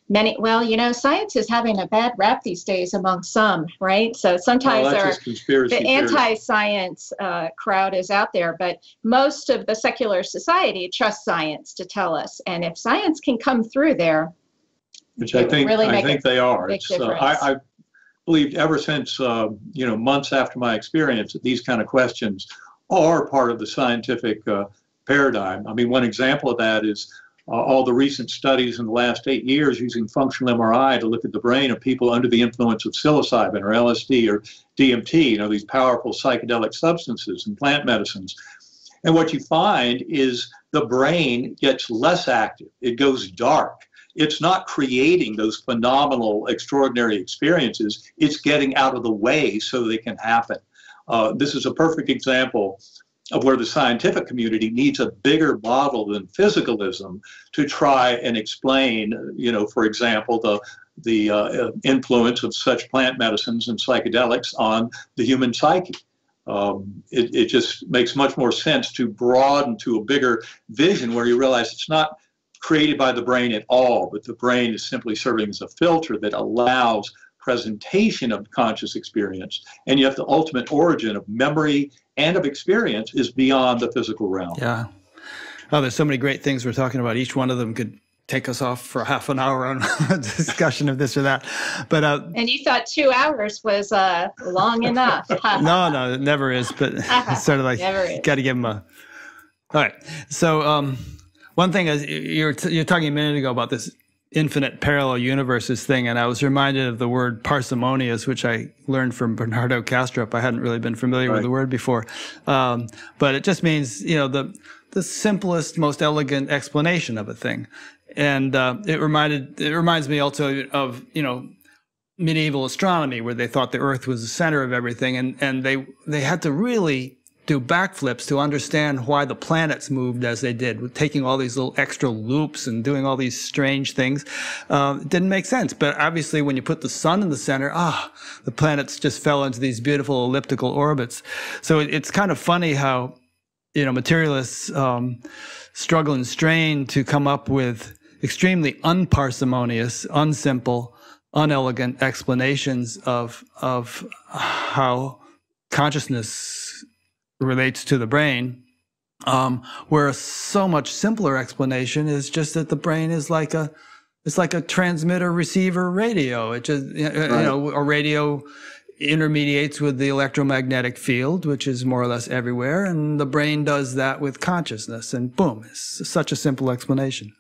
well, you know, science is having a bad rap these days among some, right? So sometimes the anti-science crowd is out there, but most of the secular society trusts science to tell us. And if science can come through there, which I think they are. I believed ever since, you know, months after my experience that these kind of questions are part of the scientific paradigm. I mean, one example of that is all the recent studies in the last 8 years using functional MRI to look at the brain of people under the influence of psilocybin or LSD or DMT, you know, these powerful psychedelic substances and plant medicines. And what you find is the brain gets less active. It goes dark. It's not creating those phenomenal, extraordinary experiences. It's getting out of the way so they can happen. This is a perfect example of where the scientific community needs a bigger model than physicalism to try and explain, you know, for example, the influence of such plant medicines and psychedelics on the human psyche. It just makes much more sense to broaden to a bigger vision where you realize it's not created by the brain at all, but the brain is simply serving as a filter that allows presentation of conscious experience, and yet the ultimate origin of memory and of experience is beyond the physical realm. Yeah. Oh, there's so many great things we're talking about. Each one of them could take us off for half an hour on a discussion of this or that. But and you thought 2 hours was long enough. No, it never is. But it's sort of like, got to give them a. All right. So one thing is you're talking a minute ago about this infinite parallel universes thing, and I was reminded of the word parsimonious, which I learned from Bernardo Kastrup. I hadn't really been familiar with the word before, but it just means, you know, the simplest, most elegant explanation of a thing. And it reminds me also of, you know, medieval astronomy, where they thought the Earth was the center of everything, and they had to really do backflips to understand why the planets moved as they did, with taking all these little extra loops and doing all these strange things. It didn't make sense. But obviously when you put the sun in the center, the planets just fell into these beautiful elliptical orbits. So it's kind of funny how, you know, materialists struggle and strain to come up with extremely unparsimonious, unsimple, unelegant explanations of how consciousness relates to the brain, where a so much simpler explanation is just that the brain is like a transmitter receiver radio. It just, you know, a radio intermediates with the electromagnetic field, which is more or less everywhere, and the brain does that with consciousness, and boom, it's such a simple explanation.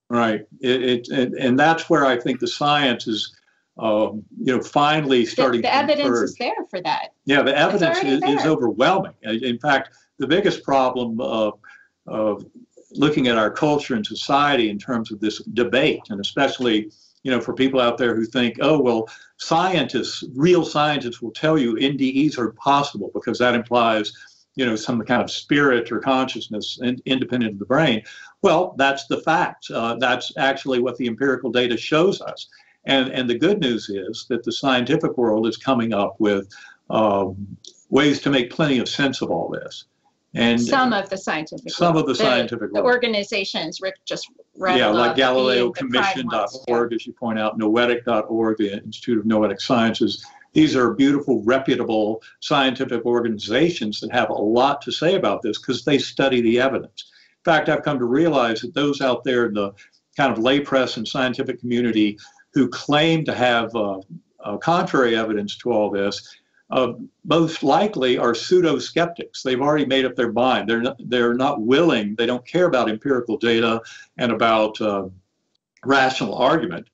Right. And that's where I think the science is, you know, finally starting the evidence is there for that. Yeah, the evidence is overwhelming. In fact, the biggest problem of looking at our culture and society in terms of this debate, and especially for people out there who think, oh, well, real scientists will tell you NDEs are possible because that implies, some kind of spirit or consciousness independent of the brain. Well, that's the fact. That's actually what the empirical data shows us. And the good news is that the scientific world is coming up with ways to make plenty of sense of all this. And some of the scientific world. The organizations Rick just read. Yeah, like GalileoCommission.org, as you point out, Noetic.org, the Institute of Noetic Sciences. These are beautiful, reputable scientific organizations that have a lot to say about this because they study the evidence. In fact, I've come to realize that those out there in the kind of lay press and scientific community who claim to have contrary evidence to all this, most likely are pseudo-skeptics. They've already made up their mind. They're not willing. They don't care about empirical data and about rational argument.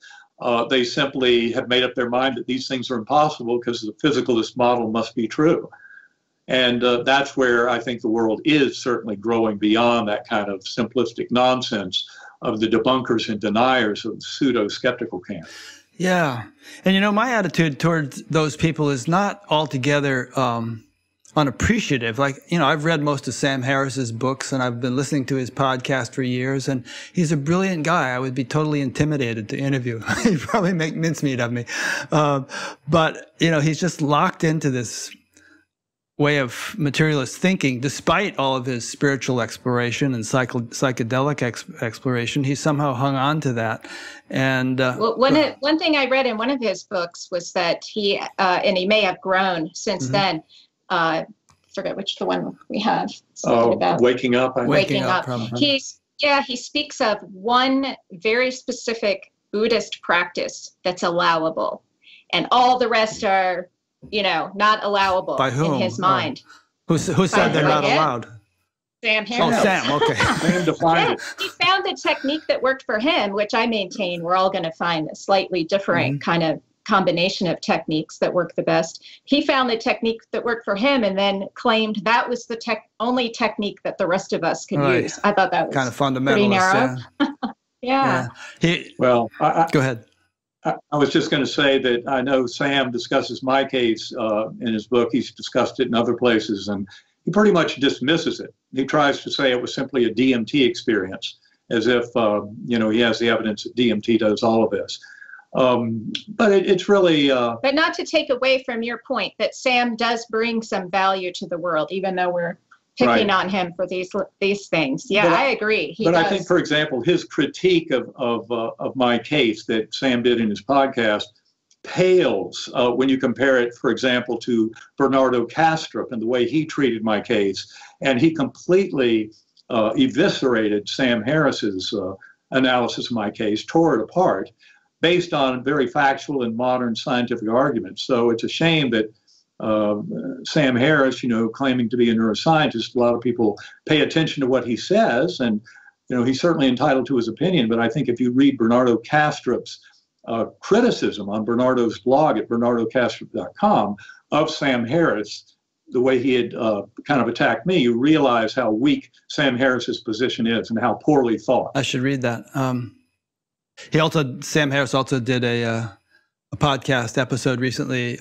They simply have made up their mind that these things are impossible because the physicalist model must be true. And that's where I think the world is certainly growing beyond that kind of simplistic nonsense of the debunkers and deniers of the pseudo-skeptical camp. Yeah. And, my attitude towards those people is not altogether unappreciative. Like, I've read most of Sam Harris's books and I've been listening to his podcast for years, and he's a brilliant guy. I would be totally intimidated to interview. He'd probably make mincemeat of me. But, he's just locked into this way of materialist thinking. Despite all of his spiritual exploration and psychedelic exploration, he somehow hung on to that. And one thing I read in one of his books was that he and he may have grown since then. Forget which the one we have. About Waking Up. Waking Up. He speaks of one very specific Buddhist practice that's allowable, and all the rest are not allowable. By whom? In his mind. Who said they're not allowed? Sam Harris. Oh, Sam, okay. Sam defined it. He found the technique that worked for him, which I maintain we're all going to find a slightly different kind of combination of techniques that work the best. He found the technique that worked for him and then claimed that was the only technique that the rest of us could use. I thought that was kind of fundamentalist. Pretty narrow. Yeah. Go ahead. I was just going to say that I know Sam discusses my case in his book. He's discussed it in other places, and he pretty much dismisses it. He tries to say it was simply a DMT experience, as if, he has the evidence that DMT does all of this. But it's really... But not to take away from your point that Sam does bring some value to the world, even though we're picking on him for these things. Yeah, I agree. He does. I think, for example, his critique of my case that Sam did in his podcast pales when you compare it, for example, to Bernardo Kastrup and the way he treated my case. And he completely eviscerated Sam Harris's analysis of my case, tore it apart, based on very factual and modern scientific arguments. So it's a shame that Sam Harris, claiming to be a neuroscientist, a lot of people pay attention to what he says, and he's certainly entitled to his opinion. But I think if you read Bernardo Kastrup's criticism on Bernardo's blog at bernardokastrup.com of Sam Harris, the way he had kind of attacked me, you realize how weak Sam Harris's position is and how poorly thought. I should read that. Sam Harris also did a podcast episode recently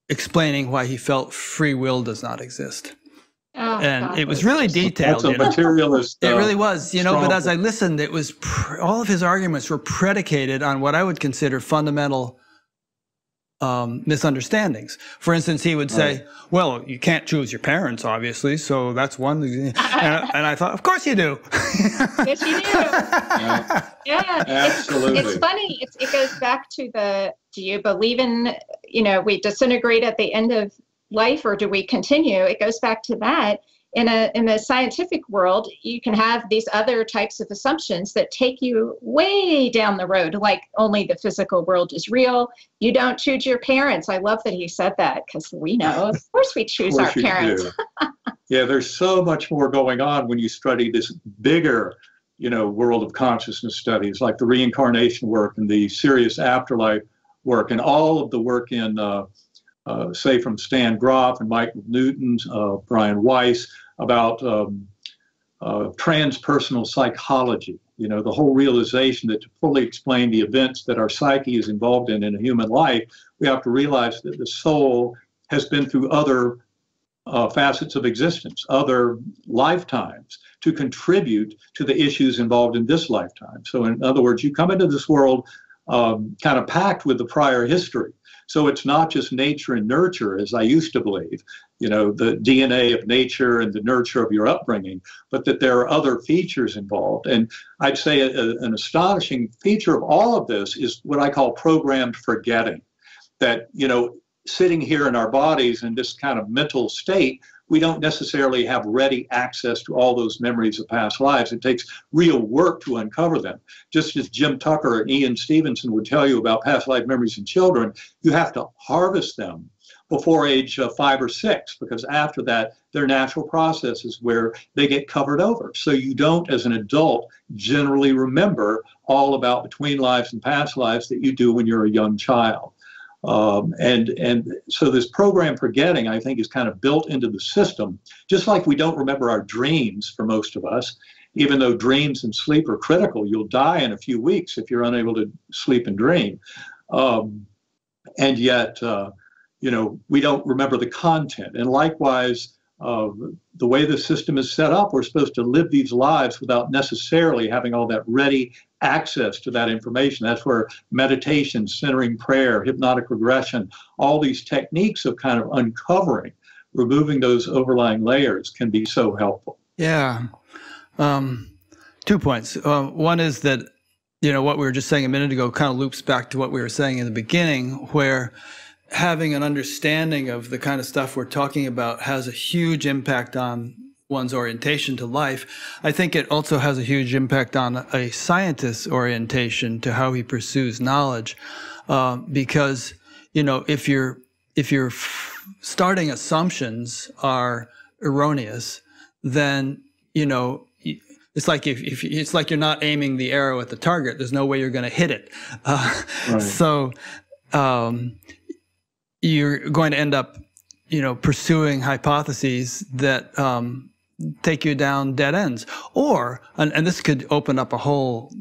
explaining why he felt free will does not exist. It was really detailed. That's a materialist. It really was, but as I listened, it was all of his arguments were predicated on what I would consider fundamental misunderstandings. For instance, he would say, well, you can't choose your parents, obviously, so that's one. And I thought, of course you do. Yes, you do. Yeah, absolutely. It's funny. It goes back to do you believe in, we disintegrate at the end of life, or do we continue? It goes back to that. In the scientific world, you can have these other types of assumptions that take you way down the road, like only the physical world is real. You don't choose your parents. I love that he said that, because we know, of course we choose our parents. Yeah, there's so much more going on when you study this bigger, world of consciousness studies, like the reincarnation work and the serious afterlife work, and all of the work in say from Stan Grof and Michael Newton, Brian Weiss, about transpersonal psychology, You know, the whole realization that to fully explain the events that our psyche is involved in a human life, we have to realize that the soul has been through other facets of existence, other lifetimes, to contribute to the issues involved in this lifetime. So in other words, you come into this world kind of packed with the prior history. So it's not just nature and nurture, as I used to believe, you know, the DNA of nature and the nurture of your upbringing, but that there are other features involved. And I'd say an astonishing feature of all of this is what I call programmed forgetting. That, you know, sitting here in our bodies in this kind of mental state, we don't necessarily have ready access to all those memories of past lives. It takes real work to uncover them. Just as Jim Tucker and Ian Stevenson would tell you about past life memories in children, you have to harvest them before age 5 or 6, because after that, they're natural processes where they get covered over. So you don't, as an adult, generally remember all about between lives and past lives that you do when you're a young child. And so this program forgetting, I think, is kind of built into the system, just like we don't remember our dreams for most of us, even though dreams and sleep are critical. You'll die in a few weeks if you're unable to sleep and dream. And yet, you know, we don't remember the content. And likewise, the way the system is set up, we're supposed to live these lives without necessarily having all that ready access to that information. That's where meditation, centering prayer, hypnotic regression, all these techniques of kind of uncovering, removing those overlying layers can be so helpful. Yeah. 2 points. One is that, you know, what we were just saying a minute ago kind of loops back to what we were saying in the beginning, where having an understanding of the kind of stuff we're talking about has a huge impact on one's orientation to life. I think it also has a huge impact on a scientist's orientation to how he pursues knowledge, because, you know, if your starting assumptions are erroneous, then, you know, it's like if it's like you're not aiming the arrow at the target. There's no way you're going to hit it. Right. So you're going to end up, you know, pursuing hypotheses that take you down dead ends. Or, and this could open up a whole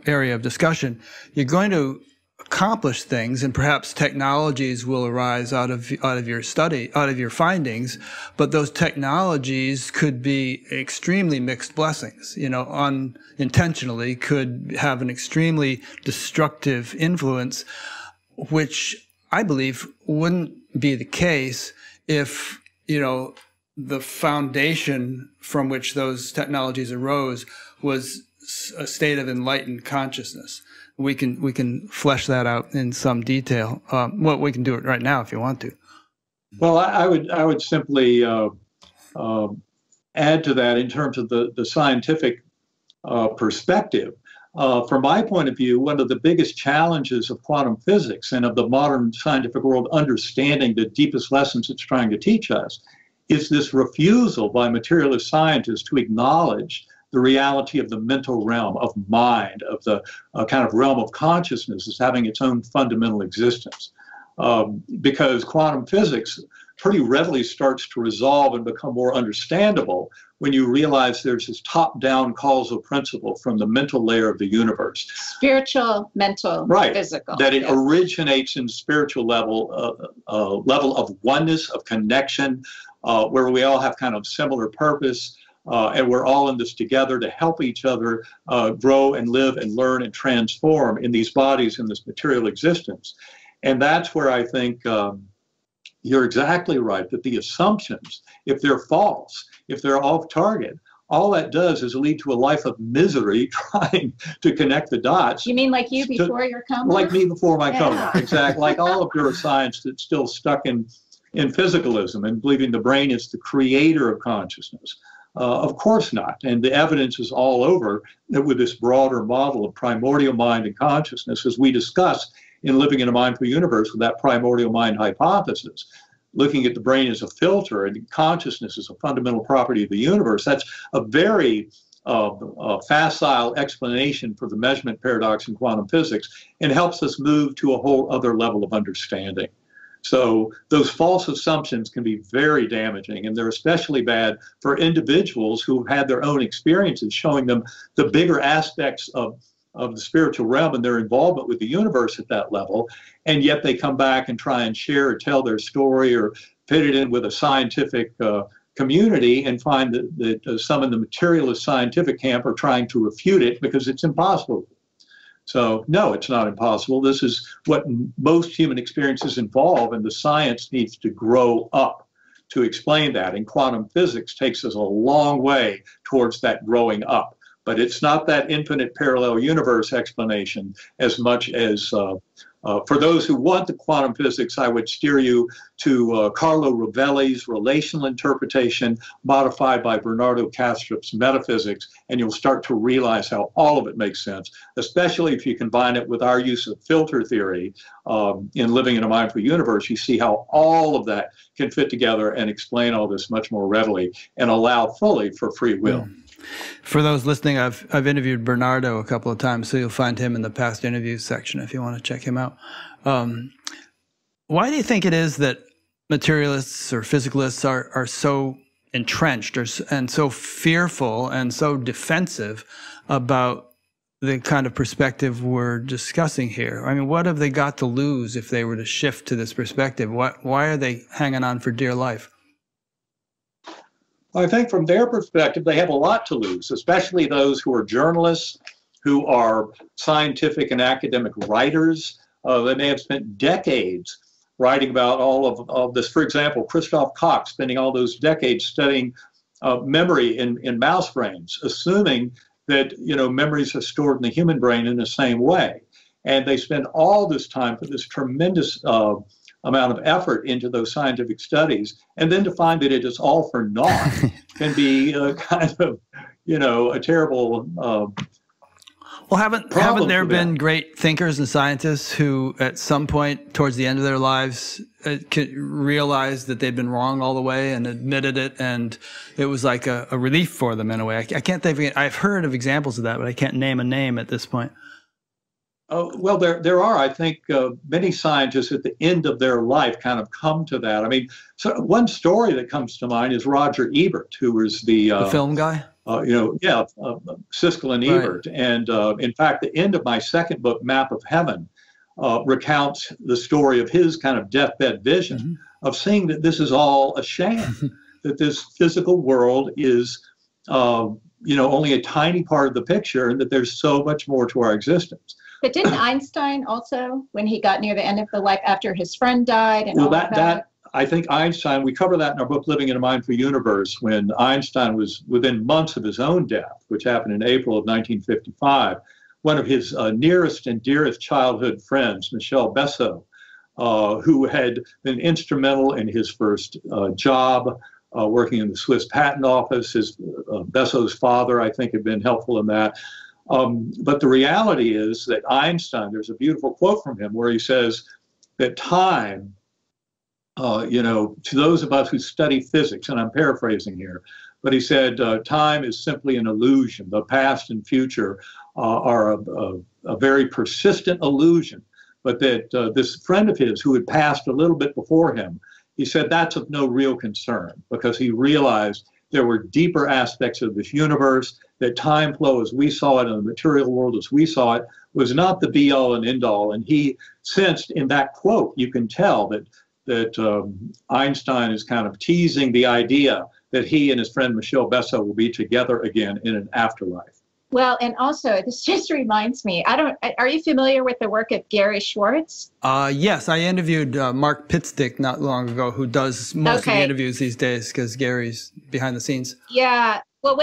area of discussion, you're going to accomplish things, and perhaps technologies will arise out of your study, out of your findings, but those technologies could be extremely mixed blessings, you know, unintentionally could have an extremely destructive influence, which I believe wouldn't be the case if, you know, the foundation from which those technologies arose was a state of enlightened consciousness. We can flesh that out in some detail. Well, we can do it right now if you want to. Well, I would simply add to that in terms of the scientific perspective. From my point of view, one of the biggest challenges of quantum physics and of the modern scientific world understanding the deepest lessons it's trying to teach us is this refusal by materialist scientists to acknowledge the reality of the mental realm, of mind, of the kind of realm of consciousness as having its own fundamental existence. Because quantum physics pretty readily starts to resolve and become more understandable when you realize there's this top-down causal principle from the mental layer of the universe. Spiritual, mental, right. Physical. That it originates in the spiritual level of oneness, of connection, where we all have kind of similar purpose, and we're all in this together to help each other grow and live and learn and transform in these bodies in this material existence. And that's where I think you're exactly right, that the assumptions, if they're false, if they're off target, all that does is lead to a life of misery trying to connect the dots. You mean like you before your coma? Like me before my coma, exactly. Like all of neuroscience that's still stuck in physicalism and believing the brain is the creator of consciousness. Of course not. And the evidence is all over that with this broader model of primordial mind and consciousness, as we discussed in Living in a Mindful Universe with that primordial mind hypothesis, looking at the brain as a filter and consciousness as a fundamental property of the universe, that's a very facile explanation for the measurement paradox in quantum physics and helps us move to a whole other level of understanding. So those false assumptions can be very damaging, and they're especially bad for individuals who have had their own experiences showing them the bigger aspects of the spiritual realm and their involvement with the universe at that level, and yet they come back and try and share or tell their story or fit it in with a scientific community and find that some in the materialist scientific camp are trying to refute it because it's impossible. So no, it's not impossible. This is what most human experiences involve, and the science needs to grow up to explain that. And quantum physics takes us a long way towards that growing up. But it's not that infinite parallel universe explanation as much as, for those who want the quantum physics, I would steer you to Carlo Rovelli's relational interpretation modified by Bernardo Kastrup's metaphysics, and you'll start to realize how all of it makes sense, especially if you combine it with our use of filter theory in Living in a Mindful Universe. You see how all of that can fit together and explain all this much more readily and allow fully for free will. For those listening, I've interviewed Bernardo a couple of times, so you'll find him in the past interviews section if you want to check him out. Why do you think it is that materialists or physicalists are so entrenched and so fearful and so defensive about the kind of perspective we're discussing here? I mean, what have they got to lose if they were to shift to this perspective? Why are they hanging on for dear life? I think from their perspective, they have a lot to lose, especially those who are journalists, who are scientific and academic writers. They may have spent decades writing about all of this. For example, Christoph Koch spending all those decades studying memory in mouse brains, assuming that memories are stored in the human brain in the same way. And they spend all this time for this tremendous amount of effort into those scientific studies, and then to find that it is all for naught can be kind of, a terrible well, haven't there been great thinkers and scientists who at some point towards the end of their lives realized that they'd been wrong all the way and admitted it, and it was like a relief for them in a way? I can't think of it. I've heard of examples of that, but I can't name a name at this point. Well, there are, I think, many scientists at the end of their life kind of come to that. I mean, so one story that comes to mind is Roger Ebert, who was the film guy. Siskel and Ebert. Right. And in fact, the end of my second book, Map of Heaven, recounts the story of his kind of deathbed vision of seeing that this is all a sham, that this physical world is, only a tiny part of the picture, and that there's so much more to our existence. But didn't Einstein also, when he got near the end of the life after his friend died? And I think Einstein, we cover that in our book, Living in a Mindful Universe, when Einstein was within months of his own death, which happened in April of 1955. One of his nearest and dearest childhood friends, Michel Besso, who had been instrumental in his first job, working in the Swiss Patent Office. Besso's father, I think, had been helpful in that. But the reality is that Einstein, there's a beautiful quote from him where he says that time, to those of us who study physics, and I'm paraphrasing here, but he said time is simply an illusion. The past and future are a very persistent illusion, but that this friend of his who had passed a little bit before him, he said that's of no real concern, because he realized there were deeper aspects of this universe, that time flow as we saw it in the material world as we saw it was not the be-all and end-all. And he sensed in that quote, you can tell that Einstein is kind of teasing the idea that he and his friend Michel Besso will be together again in an afterlife. Well, and also, this just reminds me, are you familiar with the work of Gary Schwartz? Yes, I interviewed Mark Pitstick not long ago, who does most of the interviews these days because Gary's behind the scenes. Yeah. Well,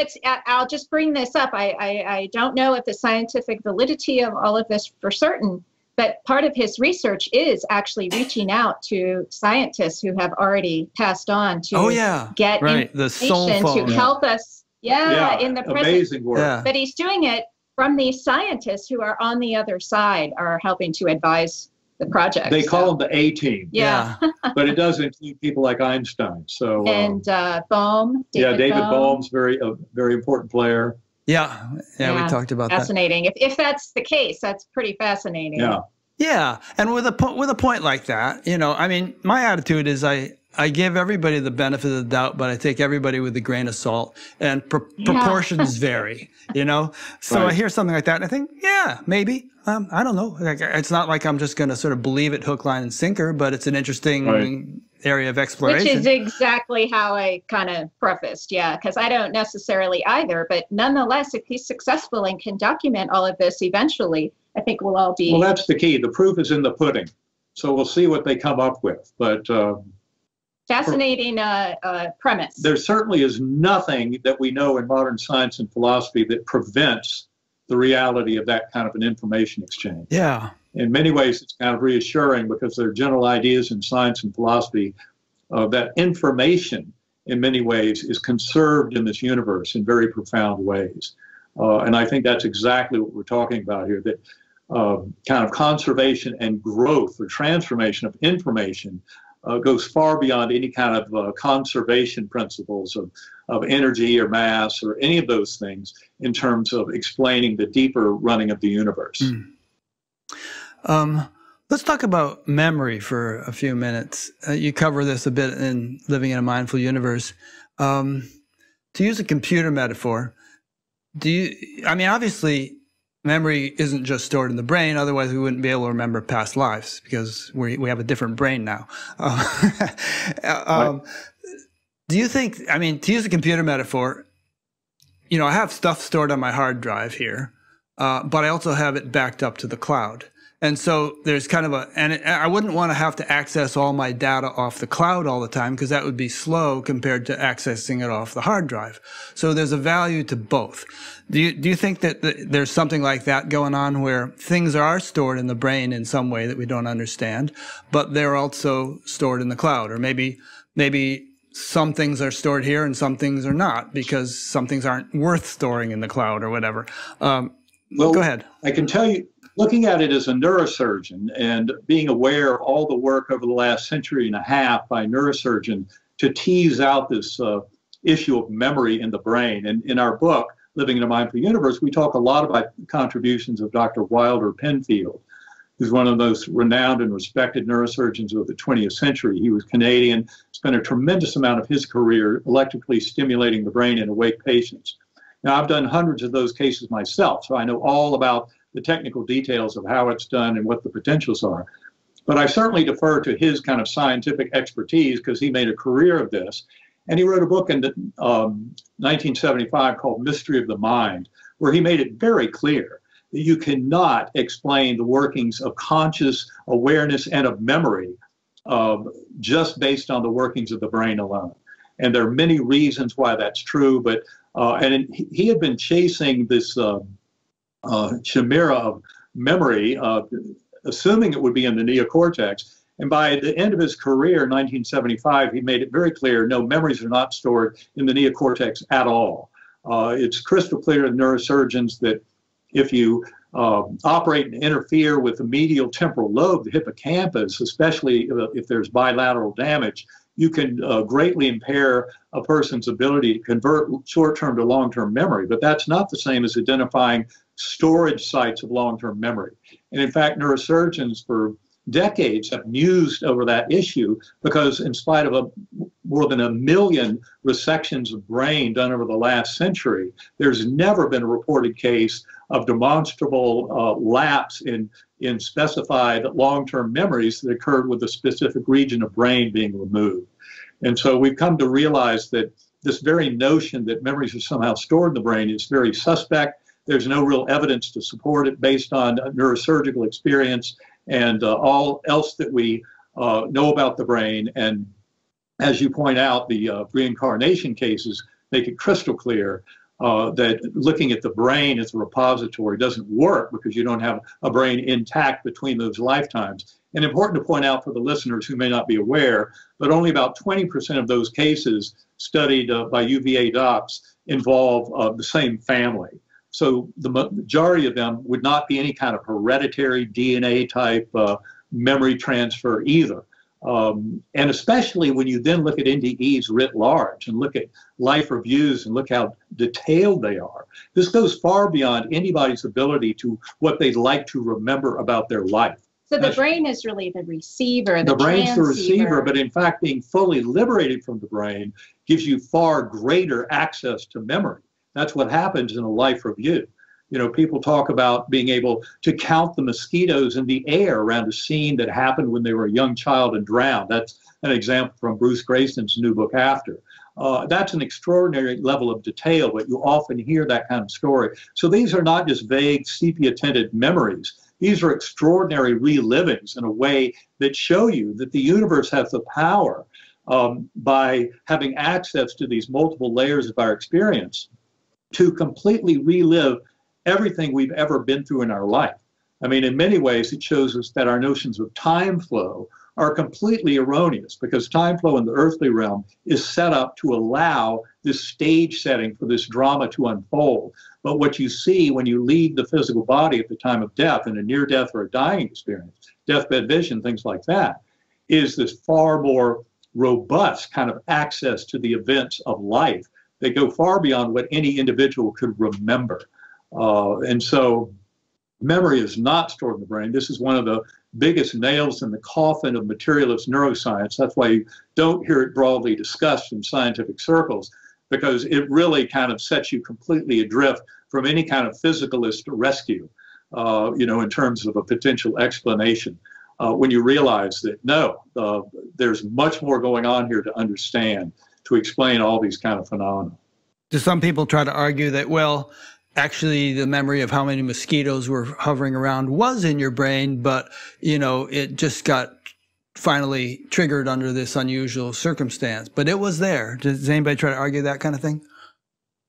I'll just bring this up. I don't know if the scientific validity of all of this for certain, but part of his research is actually reaching out to scientists who have already passed on to get information to help us. In the present. Amazing work. Yeah. But he's doing it from these scientists who are on the other side, are helping to advise the project. They call them the A-team. Yeah. But it does include people like Einstein. So and Bohm. David Bohm's a very important player. Yeah, we talked about fascinating. If that's the case, that's pretty fascinating. Yeah. Yeah, and with a point like that, I mean, my attitude is I give everybody the benefit of the doubt, but I take everybody with a grain of salt, and proportions vary, So Right. I hear something like that, and I think, yeah, maybe. I don't know. Like, it's not like I'm just going to sort of believe it hook, line, and sinker, but it's an interesting Right. area of Which exploration. is exactly how I kind of prefaced, yeah, because I don't necessarily either. But nonetheless, if he's successful and can document all of this eventually, I think we'll all be. Well, that's the key. The proof is in the pudding. So we'll see what they come up with. But Fascinating premise. there certainly is nothing that we know in modern science and philosophy that prevents the reality of that kind of an information exchange. Yeah. In many ways, it's kind of reassuring because there are general ideas in science and philosophy that information, in many ways, is conserved in this universe in very profound ways. And I think that's exactly what we're talking about here, that kind of conservation and growth or transformation of information goes far beyond any kind of conservation principles of energy or mass or any of those things in terms of explaining the deeper running of the universe. Let's talk about memory for a few minutes. You cover this a bit in Living in a Mindful Universe. To use a computer metaphor, obviously, memory isn't just stored in the brain, otherwise we wouldn't be able to remember past lives because we have a different brain now. Right. Do you think, to use a computer metaphor, I have stuff stored on my hard drive here, but I also have it backed up to the cloud. And so there's kind of I wouldn't want to have to access all my data off the cloud all the time because that would be slow compared to accessing it off the hard drive. So there's a value to both. Do you think that there's something like that going on where things are stored in the brain in some way that we don't understand, but they're also stored in the cloud? Or maybe some things are stored here and some things are not because some things aren't worth storing in the cloud or whatever. Well, go ahead. I can tell you, looking at it as a neurosurgeon and being aware of all the work over the last century and a half by neurosurgeons to tease out this issue of memory in the brain. And in our book, Living in a Mindful Universe, we talk a lot about the contributions of Dr. Wilder Penfield, who's one of the most renowned and respected neurosurgeons of the 20th century. He was Canadian, spent a tremendous amount of his career electrically stimulating the brain in awake patients. Now, I've done hundreds of those cases myself, so I know all about the technical details of how it's done and what the potentials are. But I certainly defer to his kind of scientific expertise because he made a career of this. And he wrote a book in 1975 called Mystery of the Mind, where he made it very clear that you cannot explain the workings of conscious awareness and of memory just based on the workings of the brain alone. And there are many reasons why that's true, but he had been chasing this chimera of memory, assuming it would be in the neocortex. And by the end of his career in 1975, he made it very clear, no, memories are not stored in the neocortex at all. It's crystal clear to neurosurgeons that if you operate and interfere with the medial temporal lobe, the hippocampus, especially if there's bilateral damage, you can greatly impair a person's ability to convert short-term to long-term memory. But that's not the same as identifying storage sites of long-term memory. And in fact, neurosurgeons for decades have mused over that issue because in spite of more than 1 million resections of brain done over the last century, there's never been a reported case of demonstrable lapse in specified long-term memories that occurred with a specific region of brain being removed. And so we've come to realize that this very notion that memories are somehow stored in the brain is very suspect. There's no real evidence to support it based on neurosurgical experience and all else that we know about the brain. And as you point out, the reincarnation cases make it crystal clear that looking at the brain as a repository doesn't work because you don't have a brain intact between those lifetimes. And important to point out for the listeners who may not be aware, but only about 20% of those cases studied by UVA docs involve the same family. So the majority of them would not be any kind of hereditary DNA type memory transfer either. And especially when you then look at NDEs writ large and look at life reviews and look how detailed they are. This goes far beyond anybody's ability to what they'd like to remember about their life. So the brain is really the receiver, the brain's the receiver, transceiver. but in fact, being fully liberated from the brain gives you far greater access to memory. That's what happens in a life review. You know, people talk about being able to count the mosquitoes in the air around a scene that happened when they were a young child and drowned. That's an example from Bruce Grayson's new book, After. That's an extraordinary level of detail, but you often hear that kind of story. So these are not just vague sepia-tinted memories. These are extraordinary relivings in a way that show you that the universe has the power by having access to these multiple layers of our experience to completely relive everything we've ever been through in our life. I mean, in many ways, it shows us that our notions of time flow are completely erroneous, because time flow in the earthly realm is set up to allow this stage setting for this drama to unfold. But what you see when you leave the physical body at the time of death, in a near death or a dying experience, deathbed vision, things like that, is this far more robust kind of access to the events of life that go far beyond what any individual could remember. And so memory is not stored in the brain. This is one of the biggest nails in the coffin of materialist neuroscience. That's why you don't hear it broadly discussed in scientific circles, because it really kind of sets you completely adrift from any kind of physicalist rescue, in terms of a potential explanation. When you realize that, no, there's much more going on here to understand, to explain all these kind of phenomena. Do some people try to argue that, well, actually the memory of how many mosquitoes were hovering around was in your brain, but, it just got finally triggered under this unusual circumstance, but it was there. Does anybody try to argue that kind of thing?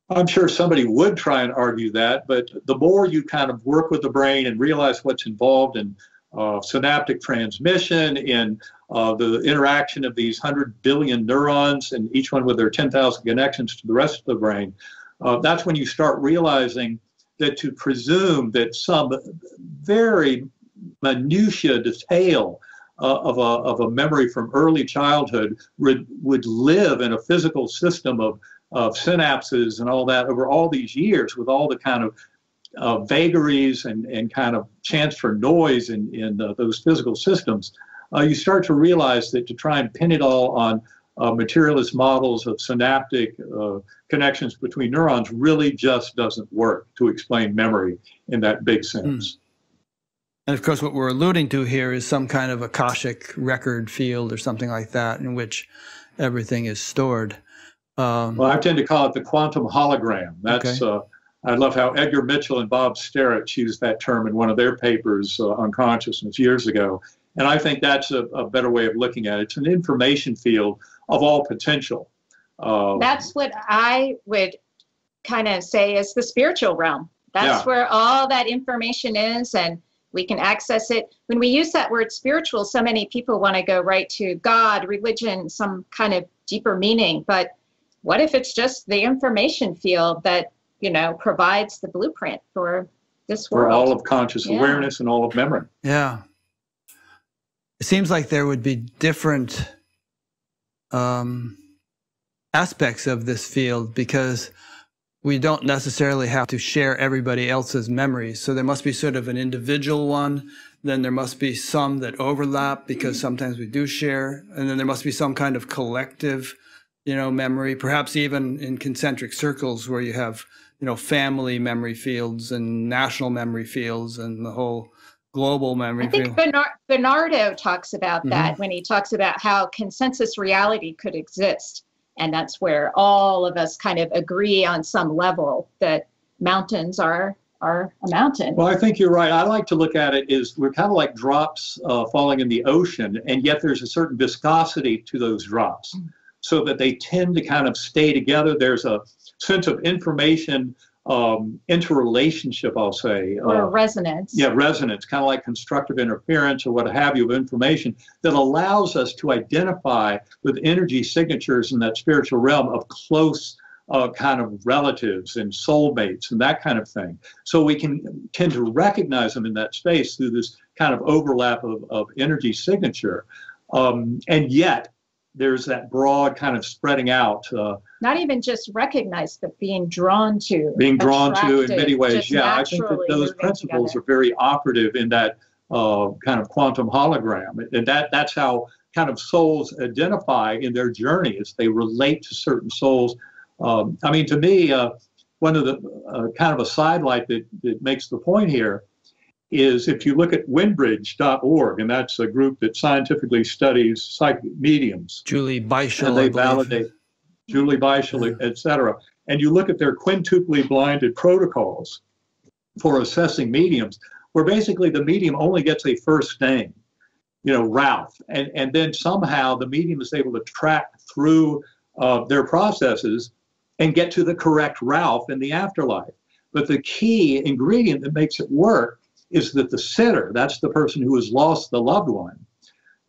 I'm sure somebody would try and argue that, but the more you kind of work with the brain and realize what's involved in synaptic transmission, in the interaction of these 100 billion neurons, and each one with their 10,000 connections to the rest of the brain, that's when you start realizing that to presume that some very minutiae detail of a memory from early childhood would live in a physical system of synapses and all that over all these years, with all the kind of vagaries and kind of chance for noise in those physical systems, you start to realize that to try and pin it all on materialist models of synaptic connections between neurons really just doesn't work to explain memory in that big sense. And of course, what we're alluding to here is some kind of Akashic record field or something like that, in which everything is stored. Well, I tend to call it the quantum hologram. That's okay. I love how Edgar Mitchell and Bob Starrett used that term in one of their papers on consciousness years ago. And I think that's a better way of looking at it. It's an information field of all potential. That's what I would kind of say is the spiritual realm. That's where all that information is, and we can access it. When we use that word spiritual, so many people want to go right to God, religion, some kind of deeper meaning. But what if it's just the information field that, provides the blueprint for this world? For all of conscious awareness and all of memory. Yeah. It seems like there would be different aspects of this field, because we don't necessarily have to share everybody else's memories. So there must be sort of an individual one. Then there must be some that overlap, because sometimes we do share. And then there must be some kind of collective, memory, perhaps even in concentric circles where you have, family memory fields and national memory fields and the whole global memory field. I think Bernardo talks about that when he talks about how consensus reality could exist. And that's where all of us kind of agree on some level that mountains are a mountain. Well, I think you're right. I like to look at it as we're kind of like drops falling in the ocean, and yet there's a certain viscosity to those drops, so that they tend to kind of stay together. There's a sense of information interrelationship, I'll say. Or resonance. Yeah, resonance, kind of like constructive interference or what have you of information that allows us to identify with energy signatures in that spiritual realm of close kind of relatives and soulmates and that kind of thing. So we can tend to recognize them in that space through this kind of overlap of energy signature. And yet, there's that broad kind of spreading out. Not even just recognized, but being drawn to. Being drawn to in many ways. Yeah, I think that those principles are very operative in that kind of quantum hologram. And that's how kind of souls identify in their journey as they relate to certain souls. I mean, to me, one of the kind of a sidelight that makes the point here is if you look at Windbridge.org, and that's a group that scientifically studies psychic mediums. Julie Beischel, and they validate Julie Beischel, et cetera. And you look at their quintuply blinded protocols for assessing mediums, where basically the medium only gets a first name, Ralph. And then somehow the medium is able to track through their processes and get to the correct Ralph in the afterlife. But the key ingredient that makes it work is that the sitter, that's the person who has lost the loved one,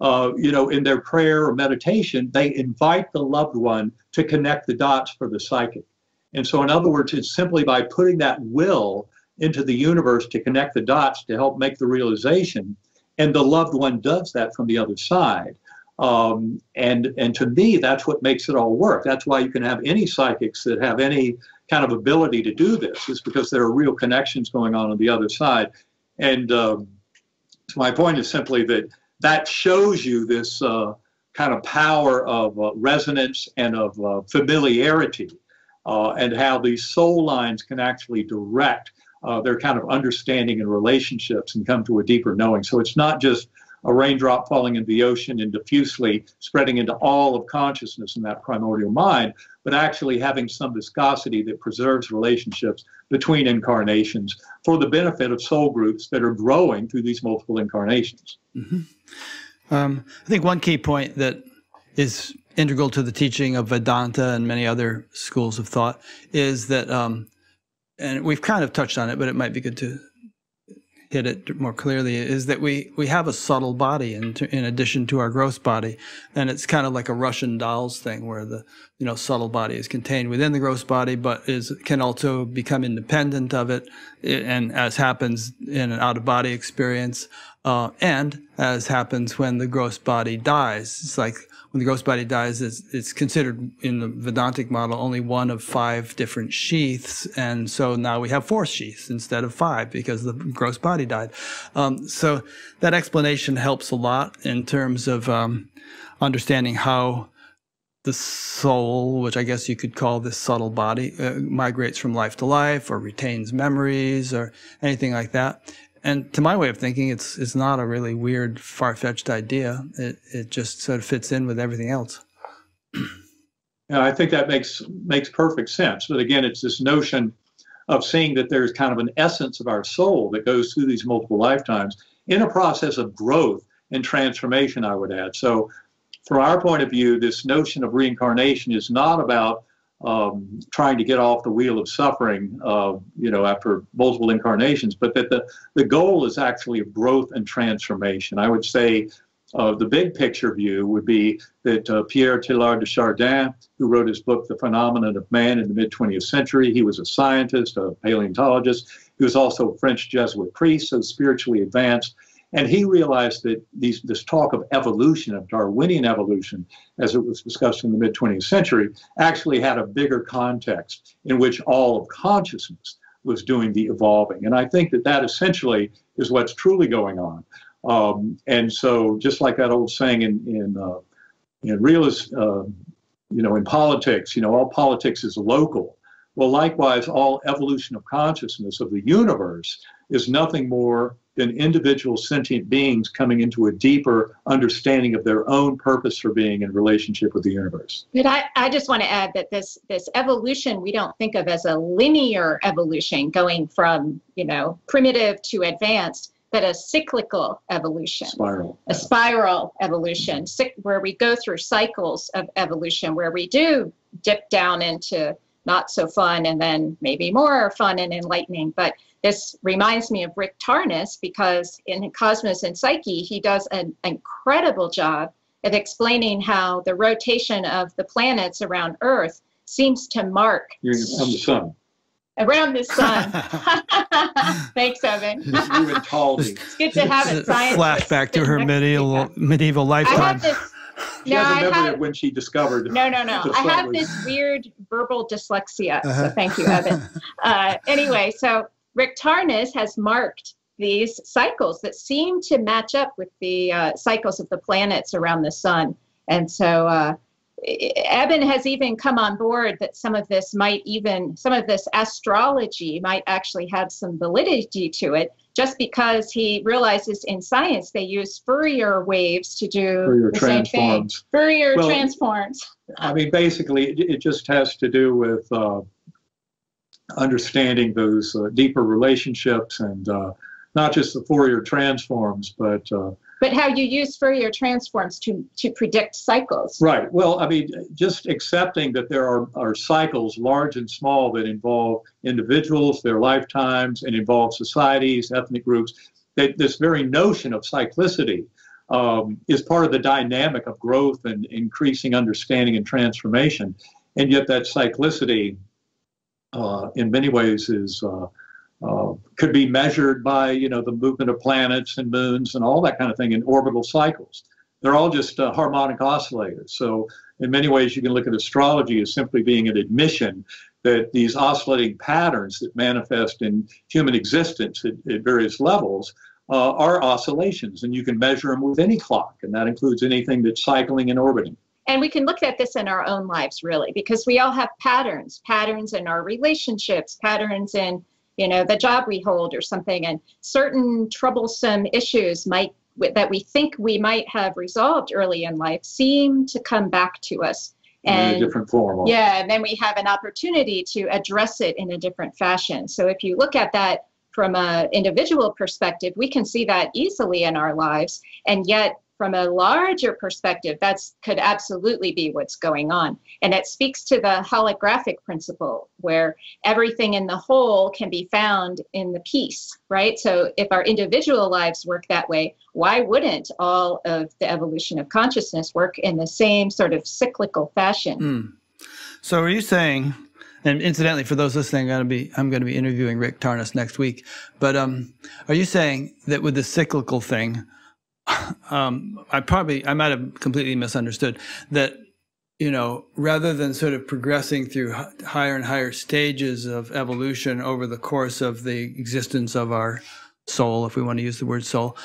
in their prayer or meditation, they invite the loved one to connect the dots for the psychic. And so, in other words, it's simply by putting that will into the universe to connect the dots to help make the realization, and the loved one does that from the other side. And to me, that's what makes it all work. That's why you can have any psychics that have any kind of ability to do this, is because there are real connections going on the other side. And so my point is simply that shows you this kind of power of resonance and of familiarity, and how these soul lines can actually direct their kind of understanding and relationships and come to a deeper knowing. So it's not just a raindrop falling into the ocean and diffusely spreading into all of consciousness in that primordial mind, but actually having some viscosity that preserves relationships between incarnations for the benefit of soul groups that are growing through these multiple incarnations. Mm-hmm. I think one key point that is integral to the teaching of Vedanta and many other schools of thought is that, and we've kind of touched on it, but it might be good to hit it more clearly, is that we have a subtle body in addition to our gross body. And it's kind of like a Russian dolls thing where the subtle body is contained within the gross body, but can also become independent of it, and as happens in an out-of-body experience, and as happens when the gross body dies. It's like when the gross body dies, it's considered in the Vedantic model only one of 5 different sheaths, and so now we have 4 sheaths instead of 5 because the gross body died. So that explanation helps a lot in terms of understanding how the soul, which I guess you could call this subtle body, migrates from life to life or retains memories or anything like that. And to my way of thinking, it's not a really weird, far-fetched idea. It just sort of fits in with everything else. Yeah, I think that makes perfect sense. But again, it's this notion of seeing that there's kind of an essence of our soul that goes through these multiple lifetimes in a process of growth and transformation, I would add. So from our point of view, this notion of reincarnation is not about trying to get off the wheel of suffering, after multiple incarnations, but that the goal is actually of growth and transformation. I would say the big picture view would be that Pierre Teilhard de Chardin, who wrote his book, The Phenomenon of Man in the mid-20th century, he was a scientist, a paleontologist. He was also a French Jesuit priest, so spiritually advanced. And he realized that this talk of evolution, of Darwinian evolution, as it was discussed in the mid-20th century, actually had a bigger context in which all of consciousness was doing the evolving. And I think that essentially is what's truly going on. And so just like that old saying in realist, in politics, all politics is local. Well, likewise, all evolution of consciousness of the universe is nothing more than individual sentient beings coming into a deeper understanding of their own purpose for being in relationship with the universe. But I just want to add that this evolution we don't think of as a linear evolution going from primitive to advanced, but a cyclical evolution. A spiral evolution, where we go through cycles of evolution, where we do dip down into not so fun and then maybe more fun and enlightening. But this reminds me of Rick Tarnas, because in Cosmos and Psyche, he does an incredible job of explaining how the rotation of the planets around Earth seems to mark on the sun. Around the sun. Thanks, Evan. It's good to have it. Flashback to her medieval lifetime. She has a memory of when she discovered. No. I have this weird verbal dyslexia. So thank you, Evan. Anyway, so Rick Tarnas has marked these cycles that seem to match up with the cycles of the planets around the sun. And so Eben has even come on board that some of this astrology might actually have some validity to it, just because he realizes in science they use Fourier waves to do the same thing. Fourier transforms. I mean, basically, it just has to do with understanding those deeper relationships, and not just the Fourier transforms, but how you use Fourier transforms to predict cycles. Right. Well, I mean, just accepting that there are cycles, large and small, that involve individuals, their lifetimes, and involve societies, ethnic groups. This very notion of cyclicity is part of the dynamic of growth and increasing understanding and transformation. And yet that cyclicity, in many ways, is could be measured by, the movement of planets and moons and all that kind of thing in orbital cycles. They're all just harmonic oscillators. So in many ways, you can look at astrology as simply being an admission that these oscillating patterns that manifest in human existence at various levels are oscillations, and you can measure them with any clock, and that includes anything that's cycling and orbiting. And we can look at this in our own lives, really, because we all have patterns in our relationships, patterns in the job we hold or something, and certain troublesome issues that we think we might have resolved early in life seem to come back to us. And in a different form. Yeah, and then we have an opportunity to address it in a different fashion. So if you look at that from an individual perspective, we can see that easily in our lives, and yet from a larger perspective, that could absolutely be what's going on. And it speaks to the holographic principle, where everything in the whole can be found in the piece, right? So if our individual lives work that way, why wouldn't all of the evolution of consciousness work in the same sort of cyclical fashion? So are you saying, and incidentally, for those listening, I'm going to be interviewing Rick Tarnas next week, but are you saying that with the cyclical thing, I might have completely misunderstood that, rather than sort of progressing through higher and higher stages of evolution over the course of the existence of our soul, if we want to use the word soul,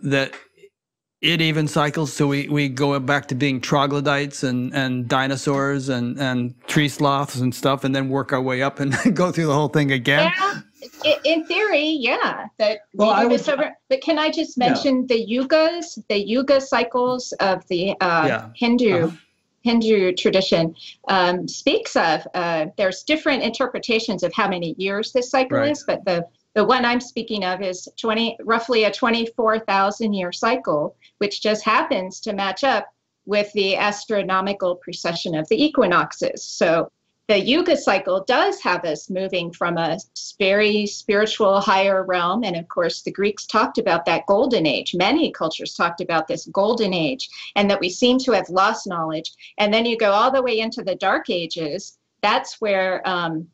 that it even cycles. So we go back to being troglodytes and dinosaurs and tree sloths and stuff, and then work our way up and go through the whole thing again. Yeah. In theory, yeah. But can I just mention the yuga cycles of the Hindu tradition speaks of, there's different interpretations of how many years this cycle is, but the one I'm speaking of is roughly a 24,000 year cycle, which just happens to match up with the astronomical precession of the equinoxes. So the Yuga cycle does have us moving from a very spiritual higher realm. And of course, the Greeks talked about that golden age. Many cultures talked about this golden age, and that we seem to have lost knowledge. And then you go all the way into the dark ages. That's where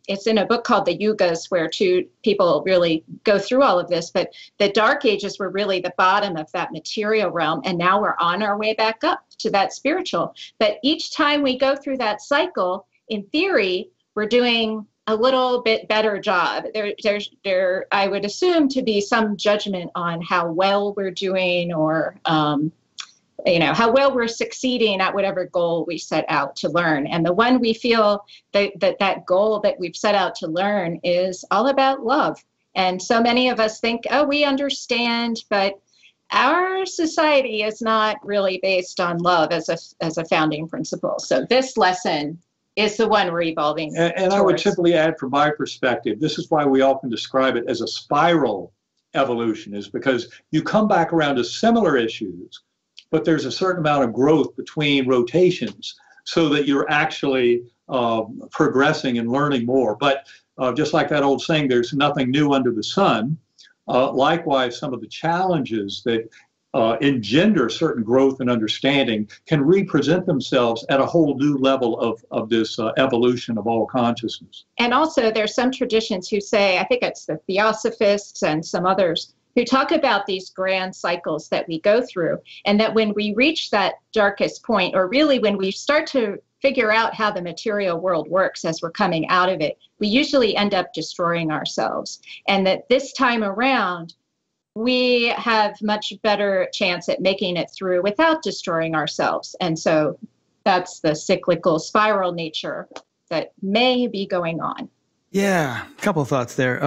it's in a book called The Yugas, where two people really go through all of this. But the dark ages were really the bottom of that material realm. And now we're on our way back up to that spiritual. But each time we go through that cycle, in theory, we're doing a little bit better job. There, I would assume, to be some judgment on how well we're doing, or how well we're succeeding at whatever goal we set out to learn. And the one we feel that goal that we've set out to learn is all about love. And so many of us think, oh, we understand, but our society is not really based on love as a founding principle. So this lesson is the one we're evolving. And I would simply add, from my perspective, this is why we often describe it as a spiral evolution, is because you come back around to similar issues, but there's a certain amount of growth between rotations, so that you're actually progressing and learning more. But just like that old saying, there's nothing new under the sun. Likewise, some of the challenges that engender certain growth and understanding can represent themselves at a whole new level of this evolution of all consciousness. And also, there's some traditions who say, I think it's the Theosophists and some others, who talk about these grand cycles that we go through, and that when we reach that darkest point, or really when we start to figure out how the material world works as we're coming out of it, we usually end up destroying ourselves. And that this time around, we have much better chance at making it through without destroying ourselves. And so that's the cyclical spiral nature that may be going on. Yeah, a couple of thoughts there.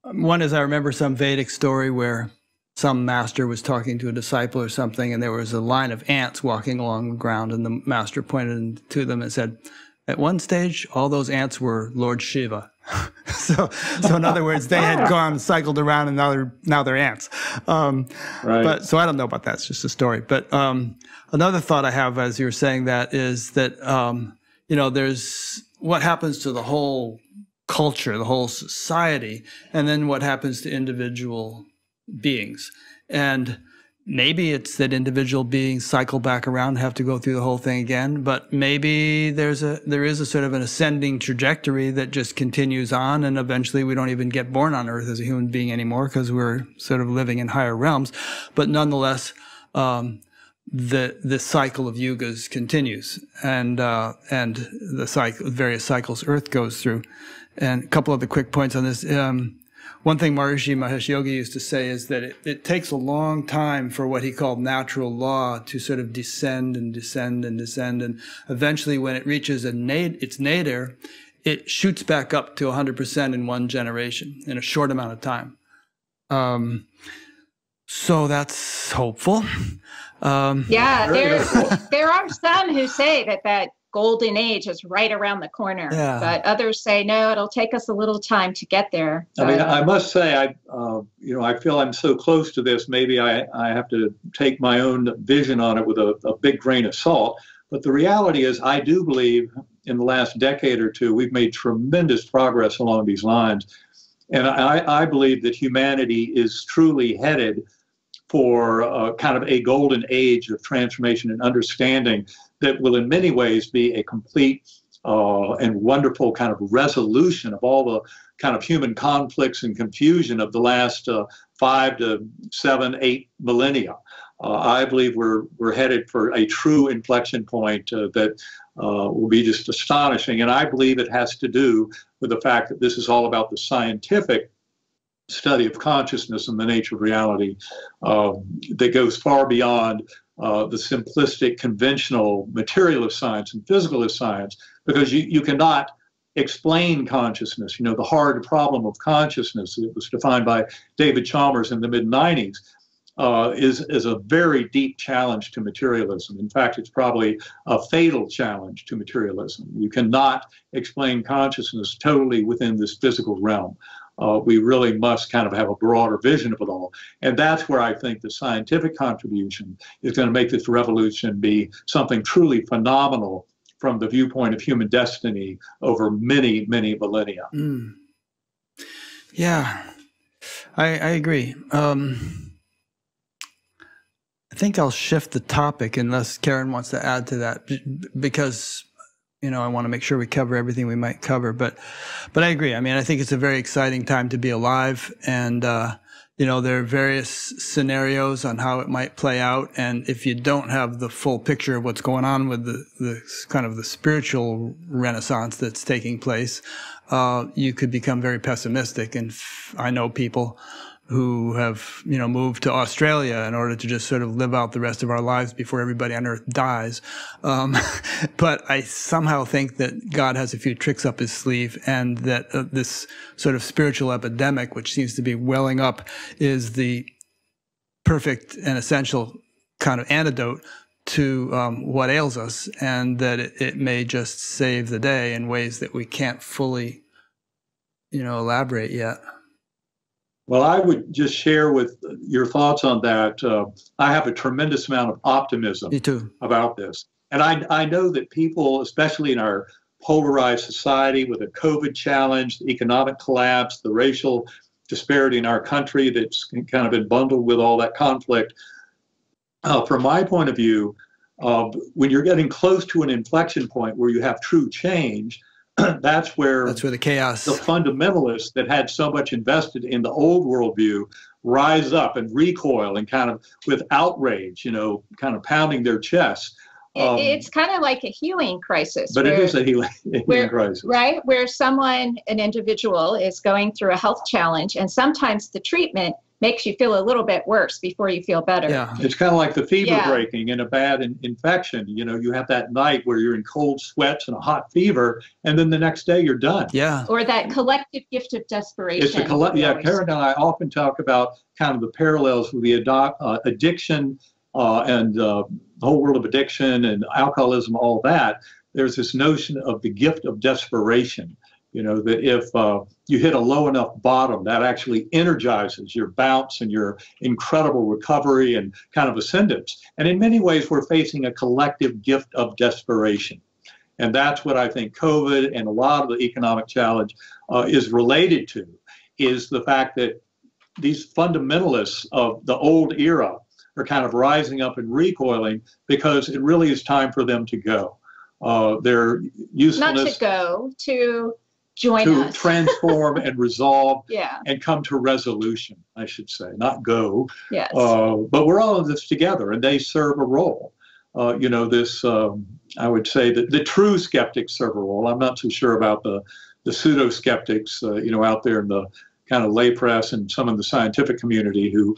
One is I remember some Vedic story where some master was talking to a disciple or something, and there was a line of ants walking along the ground, and the master pointed to them and said, at one stage, all those ants were Lord Shiva. So in other words, they had gone, cycled around, and now they're ants. Right. But so I don't know about that. It's just a story. But another thought I have as you're saying that is that, there's what happens to the whole culture, the whole society, and then what happens to individual beings. And maybe it's that individual beings cycle back around and have to go through the whole thing again, but maybe there is a sort of an ascending trajectory that just continues on, and eventually we don't even get born on Earth as a human being anymore because we're sort of living in higher realms. But nonetheless, the cycle of yugas continues, and the various cycles Earth goes through. And a couple other quick points on this. One thing Maharishi Mahesh Yogi used to say is that it takes a long time for what he called natural law to sort of descend and descend and descend. And eventually when it reaches its nadir, it shoots back up to 100% in one generation in a short amount of time. So that's hopeful. There are some who say that golden age is right around the corner, but others say no, it'll take us a little time to get there. I mean, I must say, I feel I'm so close to this. Maybe I have to take my own vision on it with a big grain of salt. But the reality is, I do believe in the last decade or two, we've made tremendous progress along these lines. And I believe that humanity is truly headed for kind of a golden age of transformation and understanding that will in many ways be a complete and wonderful kind of resolution of all the kind of human conflicts and confusion of the last 5 to 7, 8 millennia. I believe we're headed for a true inflection point that will be just astonishing. And I believe it has to do with the fact that this is all about the scientific study of consciousness and the nature of reality that goes far beyond the simplistic, conventional materialist science and physicalist science, because you cannot explain consciousness. The hard problem of consciousness that was defined by David Chalmers in the mid-90s is a very deep challenge to materialism. In fact, it's probably a fatal challenge to materialism. You cannot explain consciousness totally within this physical realm. We really must kind of have a broader vision of it all. And that's where I think the scientific contribution is going to make this revolution be something truly phenomenal from the viewpoint of human destiny over many, many millennia. Yeah, I agree. I think I'll shift the topic unless Karen wants to add to that, because I want to make sure we cover everything we might cover, but I agree. I mean, I think it's a very exciting time to be alive, and there are various scenarios on how it might play out. And if you don't have the full picture of what's going on with the kind of the spiritual renaissance that's taking place, you could become very pessimistic. And I know people who have, moved to Australia in order to just sort of live out the rest of our lives before everybody on Earth dies. But I somehow think that God has a few tricks up his sleeve, and that this sort of spiritual epidemic, which seems to be welling up, is the perfect and essential kind of antidote to what ails us, and that it may just save the day in ways that we can't fully, elaborate yet. Well, I would just share with your thoughts on that. I have a tremendous amount of optimism about this. And I know that people, especially in our polarized society with the COVID challenge, the economic collapse, the racial disparity in our country that's kind of been bundled with all that conflict, from my point of view, when you're getting close to an inflection point where you have true change, that's where the chaos, the fundamentalists that had so much invested in the old worldview rise up and recoil and kind of with outrage, kind of pounding their chests. It's kind of like a healing crisis. But it is a healing crisis. Right? Where an individual is going through a health challenge, and sometimes the treatment makes you feel a little bit worse before you feel better. Yeah. It's kind of like the fever Yeah. breaking in a bad infection. You know, you have that night where you're in cold sweats and a hot fever, and then the next day you're done. Yeah. Or that collective gift of desperation. It's Karen and I often talk about kind of the parallels with the addiction and the whole world of addiction and alcoholism, all that. There's this notion of the gift of desperation. You know, that if you hit a low enough bottom, that actually energizes your bounce and your incredible recovery and kind of ascendance. And in many ways, we're facing a collective gift of desperation. And that's what I think COVID and a lot of the economic challenge is related to, is the fact that these fundamentalists of the old era are kind of rising up and recoiling because it really is time for them to go. Their usefulness. Not to go, to join to us. transform and resolve Yeah. and come to resolution, I should say, not go. Yes. But we're all in this together, and they serve a role. You know, this, I would say that the true skeptics serve a role. I'm not so sure about the pseudo skeptics, you know, out there in the kind of lay press and some in the scientific community who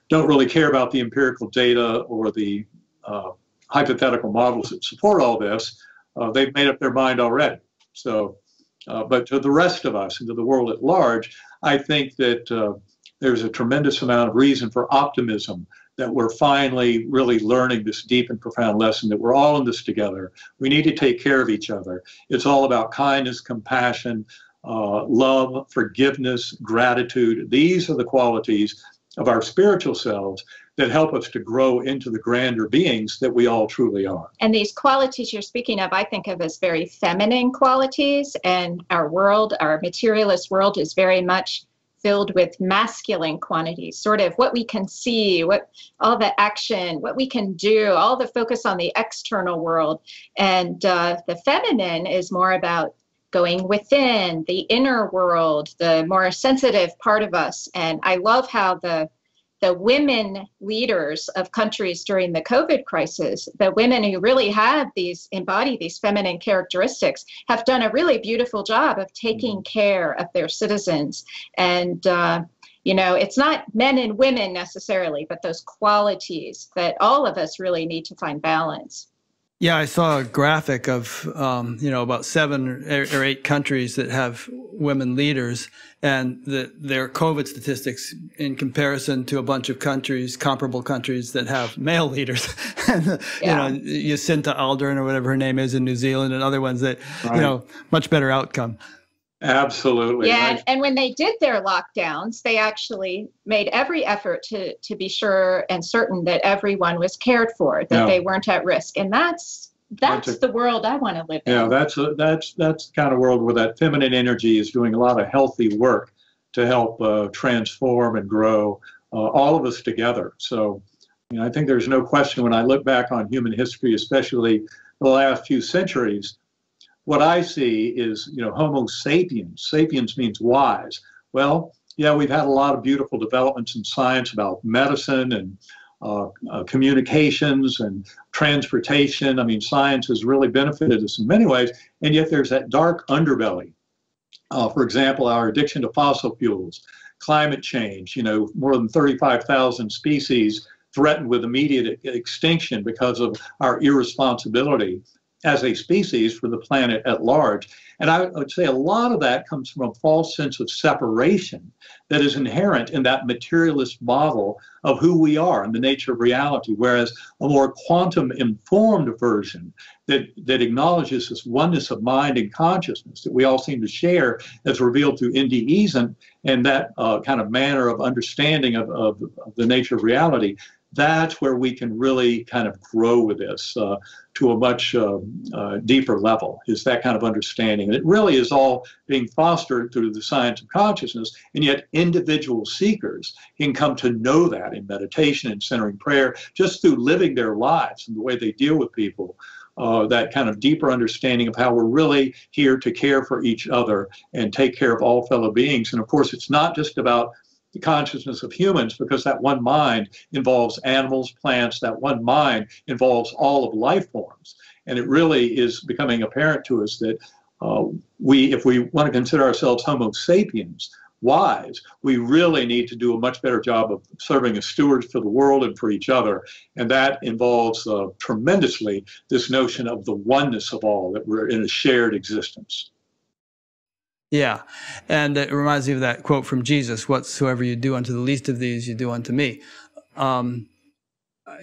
don't really care about the empirical data or the hypothetical models that support all this. They've made up their mind already. So, but to the rest of us and to the world at large, I think that there's a tremendous amount of reason for optimism that we're finally really learning this deep and profound lesson that we're all in this together. We need to take care of each other. It's all about kindness, compassion, love, forgiveness, gratitude. These are the qualities of our spiritual selves that help us to grow into the grander beings that we all truly are. And these qualities you're speaking of, I think of as very feminine qualities. And our world, our materialist world, is very much filled with masculine quantities, sort of what we can see, what all the action, what we can do, all the focus on the external world. And the feminine is more about going within, the inner world, the more sensitive part of us. And I love how the women leaders of countries during the COVID crisis, the women who really have embody these feminine characteristics, have done a really beautiful job of taking care of their citizens. And, you know, it's not men and women necessarily, but those qualities that all of us really need to find balance. Yeah, I saw a graphic of, you know, about 7 or 8 countries that have women leaders, and their COVID statistics in comparison to a bunch of countries, comparable countries that have male leaders. And, Yeah. You know, Jacinda Ardern or whatever her name is in New Zealand, and other ones that, Right. you know, much better outcome. Absolutely. Yeah, Right. and when they did their lockdowns, they actually made every effort to be sure and certain that everyone was cared for, that Yeah. they weren't at risk. And that's the world I want to live in. Yeah, that's the kind of world where that feminine energy is doing a lot of healthy work to help transform and grow all of us together. So, you know, I think there's no question when I look back on human history, especially the last few centuries, what I see is, you know, Homo sapiens. Sapiens means wise. Well, yeah, we've had a lot of beautiful developments in science about medicine and communications and transportation. I mean, science has really benefited us in many ways, and yet there's that dark underbelly. For example, our addiction to fossil fuels, climate change, you know, more than 35,000 species threatened with immediate extinction because of our irresponsibility as a species for the planet at large. And I would say a lot of that comes from a false sense of separation that is inherent in that materialist model of who we are and the nature of reality, whereas a more quantum-informed version that acknowledges this oneness of mind and consciousness that we all seem to share as revealed through NDE and that kind of manner of understanding of the nature of reality. That's where we can really kind of grow with this to a much deeper level, is that kind of understanding. And it really is all being fostered through the science of consciousness, and yet individual seekers can come to know that in meditation and centering prayer, just through living their lives and the way they deal with people. That kind of deeper understanding of how we're really here to care for each other and take care of all fellow beings. And of course, it's not just about the consciousness of humans, because that one mind involves animals, plants, that one mind involves all of life forms. And it really is becoming apparent to us that if we want to consider ourselves Homo sapiens, wise, we really need to do a much better job of serving as stewards for the world and for each other. And that involves tremendously this notion of the oneness of all, that we're in a shared existence. Yeah. And it reminds me of that quote from Jesus, whatsoever you do unto the least of these, you do unto me.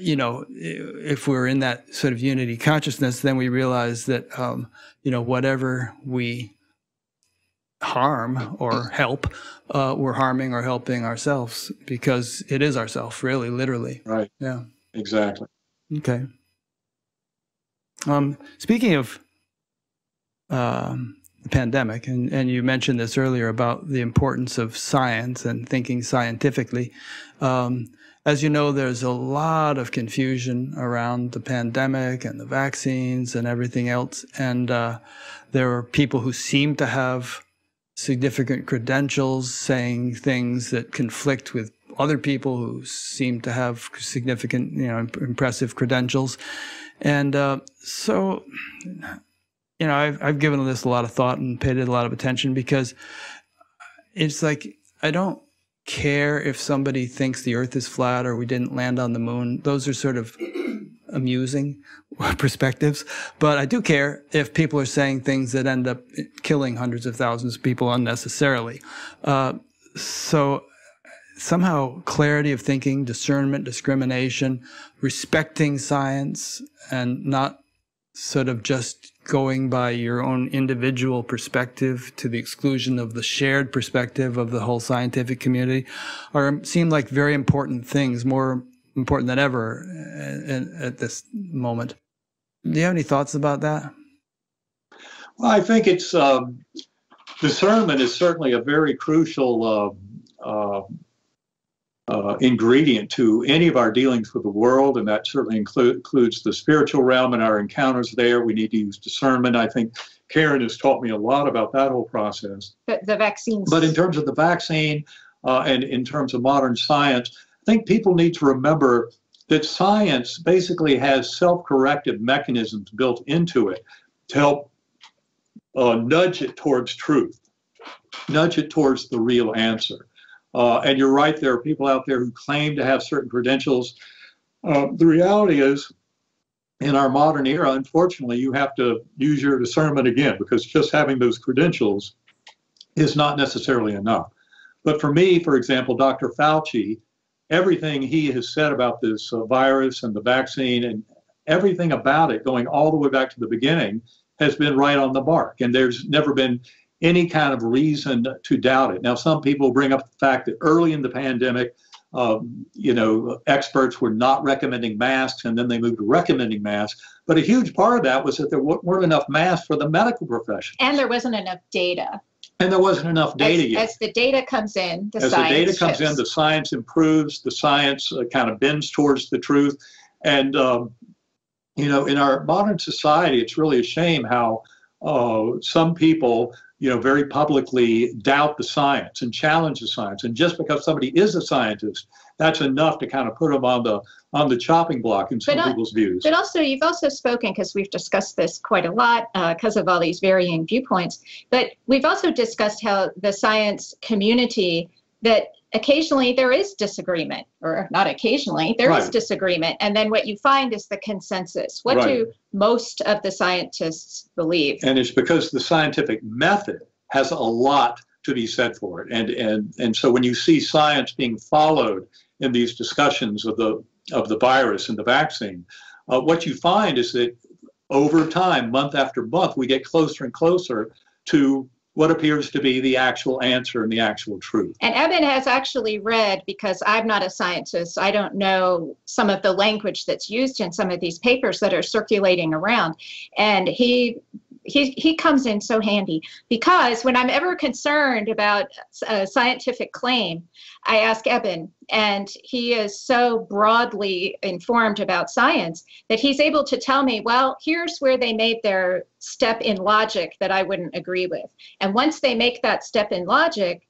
You know, if we're in that sort of unity consciousness, then we realize that, you know, whatever we harm or help, we're harming or helping ourselves, because it is ourself, really, literally. Right. Yeah. Exactly. Okay. Speaking of the pandemic, and you mentioned this earlier about the importance of science and thinking scientifically. As you know, there's a lot of confusion around the pandemic and the vaccines and everything else. And there are people who seem to have significant credentials saying things that conflict with other people who seem to have significant, you know, impressive credentials. And so, you know, I've given this a lot of thought and paid it a lot of attention, because it's like, I don't care if somebody thinks the earth is flat or we didn't land on the moon. Those are sort of amusing perspectives. But I do care if people are saying things that end up killing hundreds of thousands of people unnecessarily. So somehow clarity of thinking, discernment, discrimination, respecting science, and not sort of just going by your own individual perspective to the exclusion of the shared perspective of the whole scientific community, seem like very important things, more important than ever at this moment. Do you have any thoughts about that? Well, I think it's discernment is certainly a very crucial ingredient to any of our dealings with the world, and that certainly includes the spiritual realm and our encounters there. We need to use discernment. I think Karen has taught me a lot about that whole process. The vaccines. But in terms of the vaccine and in terms of modern science, I think people need to remember that science basically has self-corrective mechanisms built into it to help nudge it towards truth, nudge it towards the real answer. And you're right, there are people out there who claim to have certain credentials. The reality is, in our modern era, unfortunately, you have to use your discernment again, because just having those credentials is not necessarily enough. But for me, for example, Dr. Fauci, everything he has said about this virus and the vaccine and everything about it, going all the way back to the beginning, has been right on the mark. And there's never been any kind of reason to doubt it. Now, some people bring up the fact that early in the pandemic, you know, experts were not recommending masks, and then they moved to recommending masks. But a huge part of that was that there weren't enough masks for the medical profession. And there wasn't enough data. And there wasn't enough data yet. As the data comes in, the science shifts. As the data comes in, the science improves, the science kind of bends towards the truth. And, you know, in our modern society, it's really a shame how some people, you know, very publicly doubt the science and challenge the science. And just because somebody is a scientist, that's enough to kind of put them on the chopping block in some people's views. But also, you've also spoken, because we've discussed this quite a lot because of all these varying viewpoints, but we've also discussed how the science community, that occasionally there is disagreement, or not occasionally, there is disagreement. And then what you find is the consensus. What do most of the scientists believe? And it's because the scientific method has a lot to be said for it. And so when you see science being followed in these discussions of the virus and the vaccine, what you find is that over time, month after month, we get closer and closer to what appears to be the actual answer and the actual truth. And Eben has actually read, because I'm not a scientist, I don't know some of the language that's used in some of these papers that are circulating around. And he comes in so handy, because when I'm ever concerned about a scientific claim, I ask Eben, and he is so broadly informed about science that he's able to tell me, well, here's where they made their step in logic that I wouldn't agree with. And once they make that step in logic,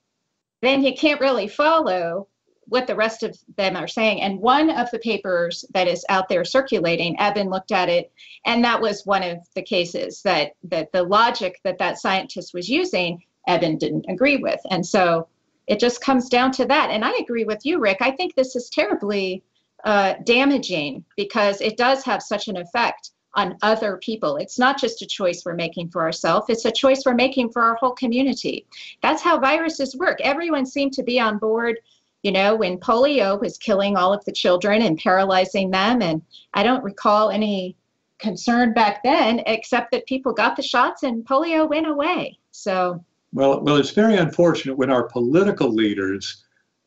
then he can't really follow what the rest of them are saying. And one of the papers that is out there circulating, Eben looked at it, and that was one of the cases that the logic that scientist was using, Eben didn't agree with. And so it just comes down to that. And I agree with you, Rick. I think this is terribly damaging because it does have such an effect on other people. It's not just a choice we're making for ourselves, it's a choice we're making for our whole community. That's how viruses work. Everyone seemed to be on board, you know, when polio was killing all of the children and paralyzing them. And I don't recall any concern back then, except that people got the shots and polio went away. So, well, it's very unfortunate when our political leaders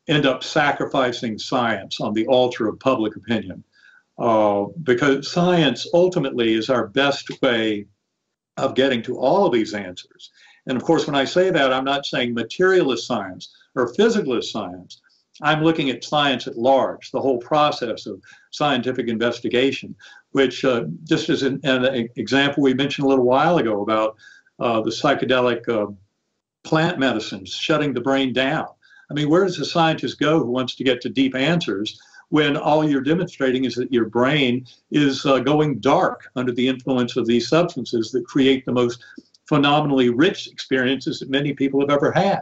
end up sacrificing science on the altar of public opinion. Because science ultimately is our best way of getting to all of these answers. And of course, when I say that, I'm not saying materialist science or physicalist science. I'm looking at science at large, the whole process of scientific investigation, which just as an example we mentioned a little while ago about the psychedelic plant medicines shutting the brain down. I mean, where does a scientist go who wants to get to deep answers when all you're demonstrating is that your brain is going dark under the influence of these substances that create the most phenomenally rich experiences that many people have ever had?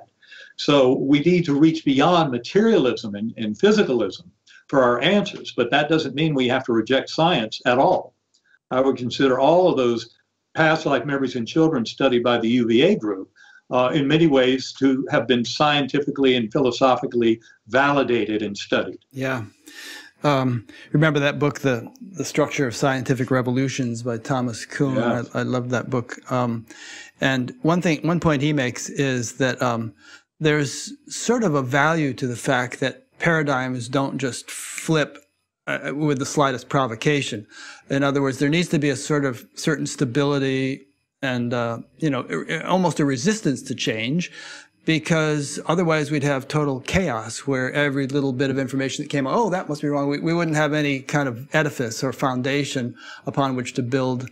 So we need to reach beyond materialism and physicalism for our answers, but that doesn't mean we have to reject science at all. I would consider all of those past life memories in children studied by the UVA group in many ways to have been scientifically and philosophically validated and studied. Yeah. Remember that book, The Structure of Scientific Revolutions by Thomas Kuhn? Yeah. I love that book. And one point he makes is that there's sort of a value to the fact that paradigms don't just flip with the slightest provocation. In other words, there needs to be a sort of certain stability and, almost a resistance to change, because otherwise we'd have total chaos where every little bit of information that came, oh, that must be wrong. We wouldn't have any kind of edifice or foundation upon which to build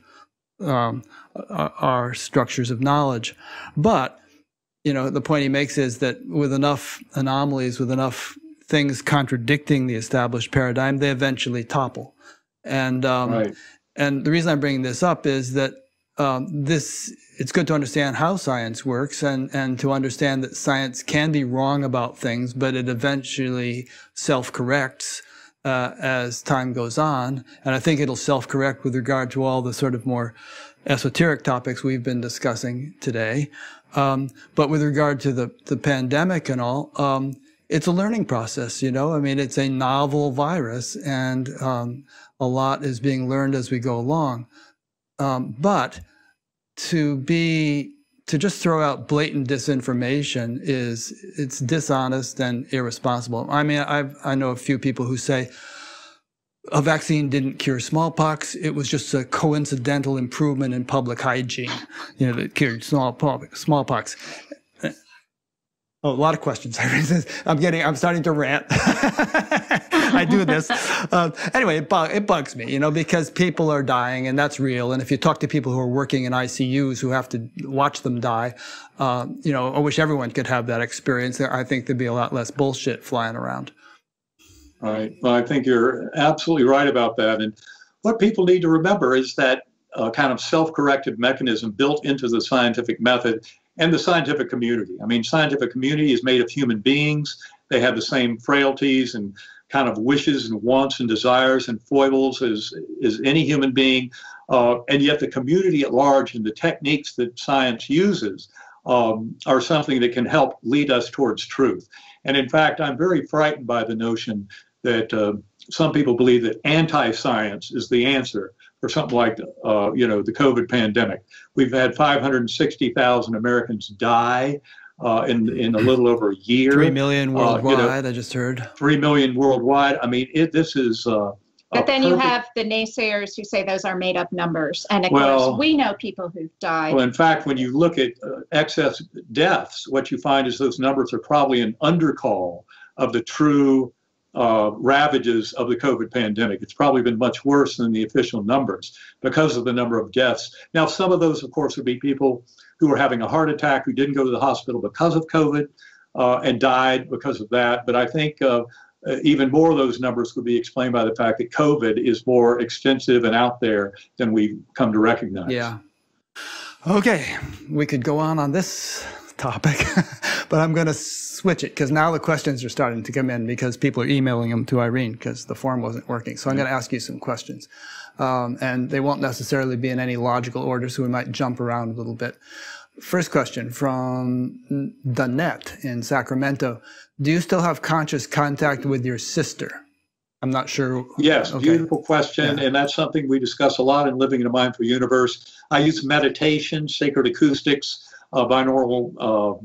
our structures of knowledge. But, the point he makes is that with enough anomalies, with enough things contradicting the established paradigm, they eventually topple. And right. And the reason I'm bringing this up is that it's good to understand how science works and to understand that science can be wrong about things, but it eventually self-corrects as time goes on. And I think it'll self-correct with regard to all the sort of more esoteric topics we've been discussing today. But with regard to the pandemic and all, it's a learning process, I mean, it's a novel virus and a lot is being learned as we go along. But to just throw out blatant disinformation it's dishonest and irresponsible. I mean, I know a few people who say a vaccine didn't cure smallpox. It was just a coincidental improvement in public hygiene, that cured smallpox. Oh, a lot of questions. I'm starting to rant. I do this. Anyway, it bugs me, because people are dying and that's real. And if you talk to people who are working in ICUs who have to watch them die, I wish everyone could have that experience. I think there'd be a lot less bullshit flying around. All right. Well, I think you're absolutely right about that. And what people need to remember is that kind of self-corrective mechanism built into the scientific method and the scientific community. I mean, scientific community is made of human beings. They have the same frailties and kind of wishes and wants and desires and foibles as any human being. And yet the community at large and the techniques that science uses are something that can help lead us towards truth. And in fact, I'm very frightened by the notion that some people believe that anti-science is the answer for something like, the COVID pandemic. We've had 560,000 Americans die in a little over a year. 3 million worldwide, I just heard. 3 million worldwide. I mean, this is... But then you have the naysayers who say those are made up numbers. And of course, we know people who've died. Well, in fact, when you look at excess deaths, what you find is those numbers are probably an undercall of the true ravages of the COVID pandemic. It's probably been much worse than the official numbers because of the number of deaths. Now, some of those, of course, would be people who were having a heart attack, who didn't go to the hospital because of COVID and died because of that. But I think even more of those numbers would be explained by the fact that COVID is more extensive and out there than we've come to recognize. Yeah. Okay, we could go on this topic, But I'm going to switch it because now the questions are starting to come in because people are emailing them to Irene because the form wasn't working. So I'm going to ask you some questions. And they won't necessarily be in any logical order, so we might jump around a little bit. First question from Danette in Sacramento. Do you still have conscious contact with your sister? I'm not sure. Yes, okay. Beautiful question. Yeah. And that's something we discuss a lot in Living in a Mindful Universe. I use meditation, sacred acoustics, binaural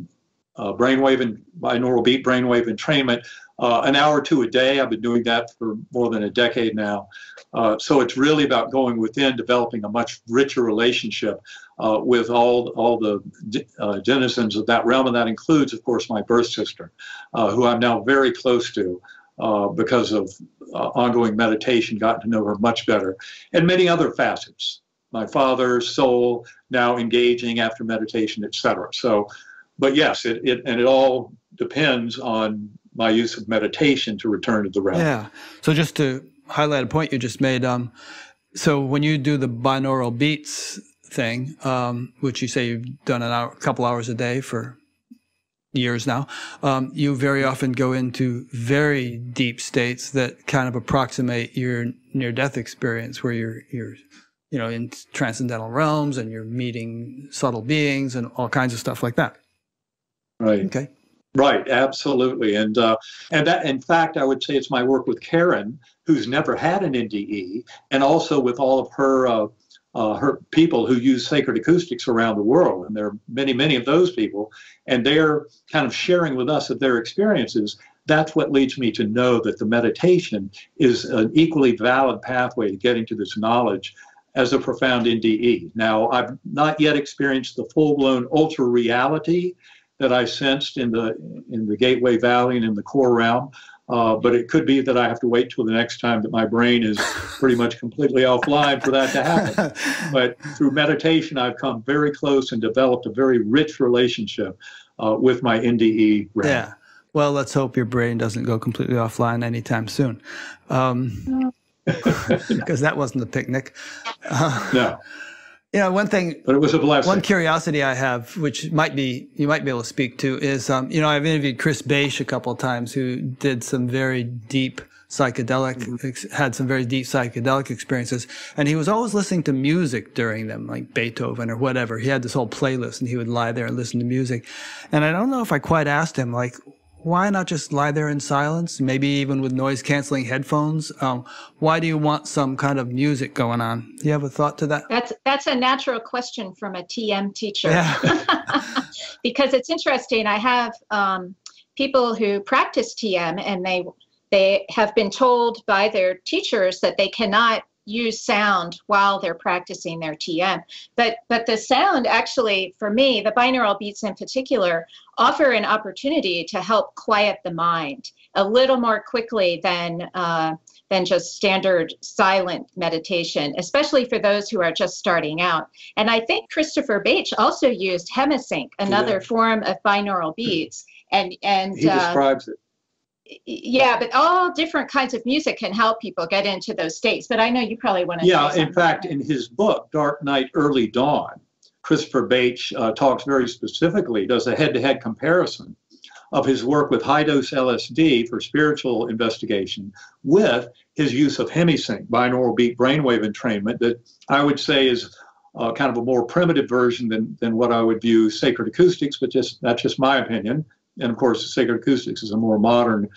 brainwave and binaural beat brainwave entrainment, an hour or two a day. I've been doing that for more than a decade now. So it's really about going within, developing a much richer relationship with all the denizens of that realm. And that includes, of course, my birth sister, who I'm now very close to because of ongoing meditation, gotten to know her much better, and many other facets. My father's soul now engaging after meditation, etc. So, but yes, it all depends on my use of meditation to return to the realm. Yeah. So just to highlight a point you just made, so when you do the binaural beats thing, which you say you've done a couple hours a day for years now, you very often go into very deep states that kind of approximate your near-death experience, where you're in transcendental realms and you're meeting subtle beings and all kinds of stuff like that. Right. Okay. Right. Absolutely. And that, in fact, I would say it's my work with Karen, who's never had an NDE, and also with all of her people who use sacred acoustics around the world. And there are many, many of those people, and they're kind of sharing with us of their experiences. That's what leads me to know that the meditation is an equally valid pathway to getting to this knowledge as a profound NDE. Now, I've not yet experienced the full-blown ultra reality that I sensed in the Gateway Valley and in the core realm. But it could be that I have to wait till the next time that my brain is pretty much completely offline for that to happen. But through meditation, I've come very close and developed a very rich relationship with my NDE realm. Yeah. Well, let's hope your brain doesn't go completely offline anytime soon. Because that wasn't a picnic. No. One thing, but it was a blessing. One curiosity I have, which you might be able to speak to, is I've interviewed Chris Bache a couple of times, who did some very deep had some very deep psychedelic experiences, and he was always listening to music during them, like Beethoven or whatever. He had this whole playlist, and he would lie there and listen to music. And I don't know if I quite asked him, like, why not just lie there in silence, maybe even with noise-canceling headphones? Why do you want some kind of music going on? Do you have a thought to that? That's a natural question from a TM teacher. Yeah. Because it's interesting. I have people who practice TM, and they have been told by their teachers that they cannot use sound while they're practicing their TM. But the sound actually, for me, the binaural beats in particular, offer an opportunity to help quiet the mind a little more quickly than just standard silent meditation, especially for those who are just starting out. And I think Christopher Bache also used Hemisync, another form of binaural beats. And he describes it. Yeah, but all different kinds of music can help people get into those states. But I know you probably want to. Yeah, in fact, in his book, Dark Night, Early Dawn, Christopher Bache talks very specifically, does a head-to-head comparison of his work with high-dose LSD for spiritual investigation with his use of Hemisync, binaural beat brainwave entrainment, that I would say is kind of a more primitive version than what I would view sacred acoustics, but that's just my opinion. And of course, sacred acoustics is a more modern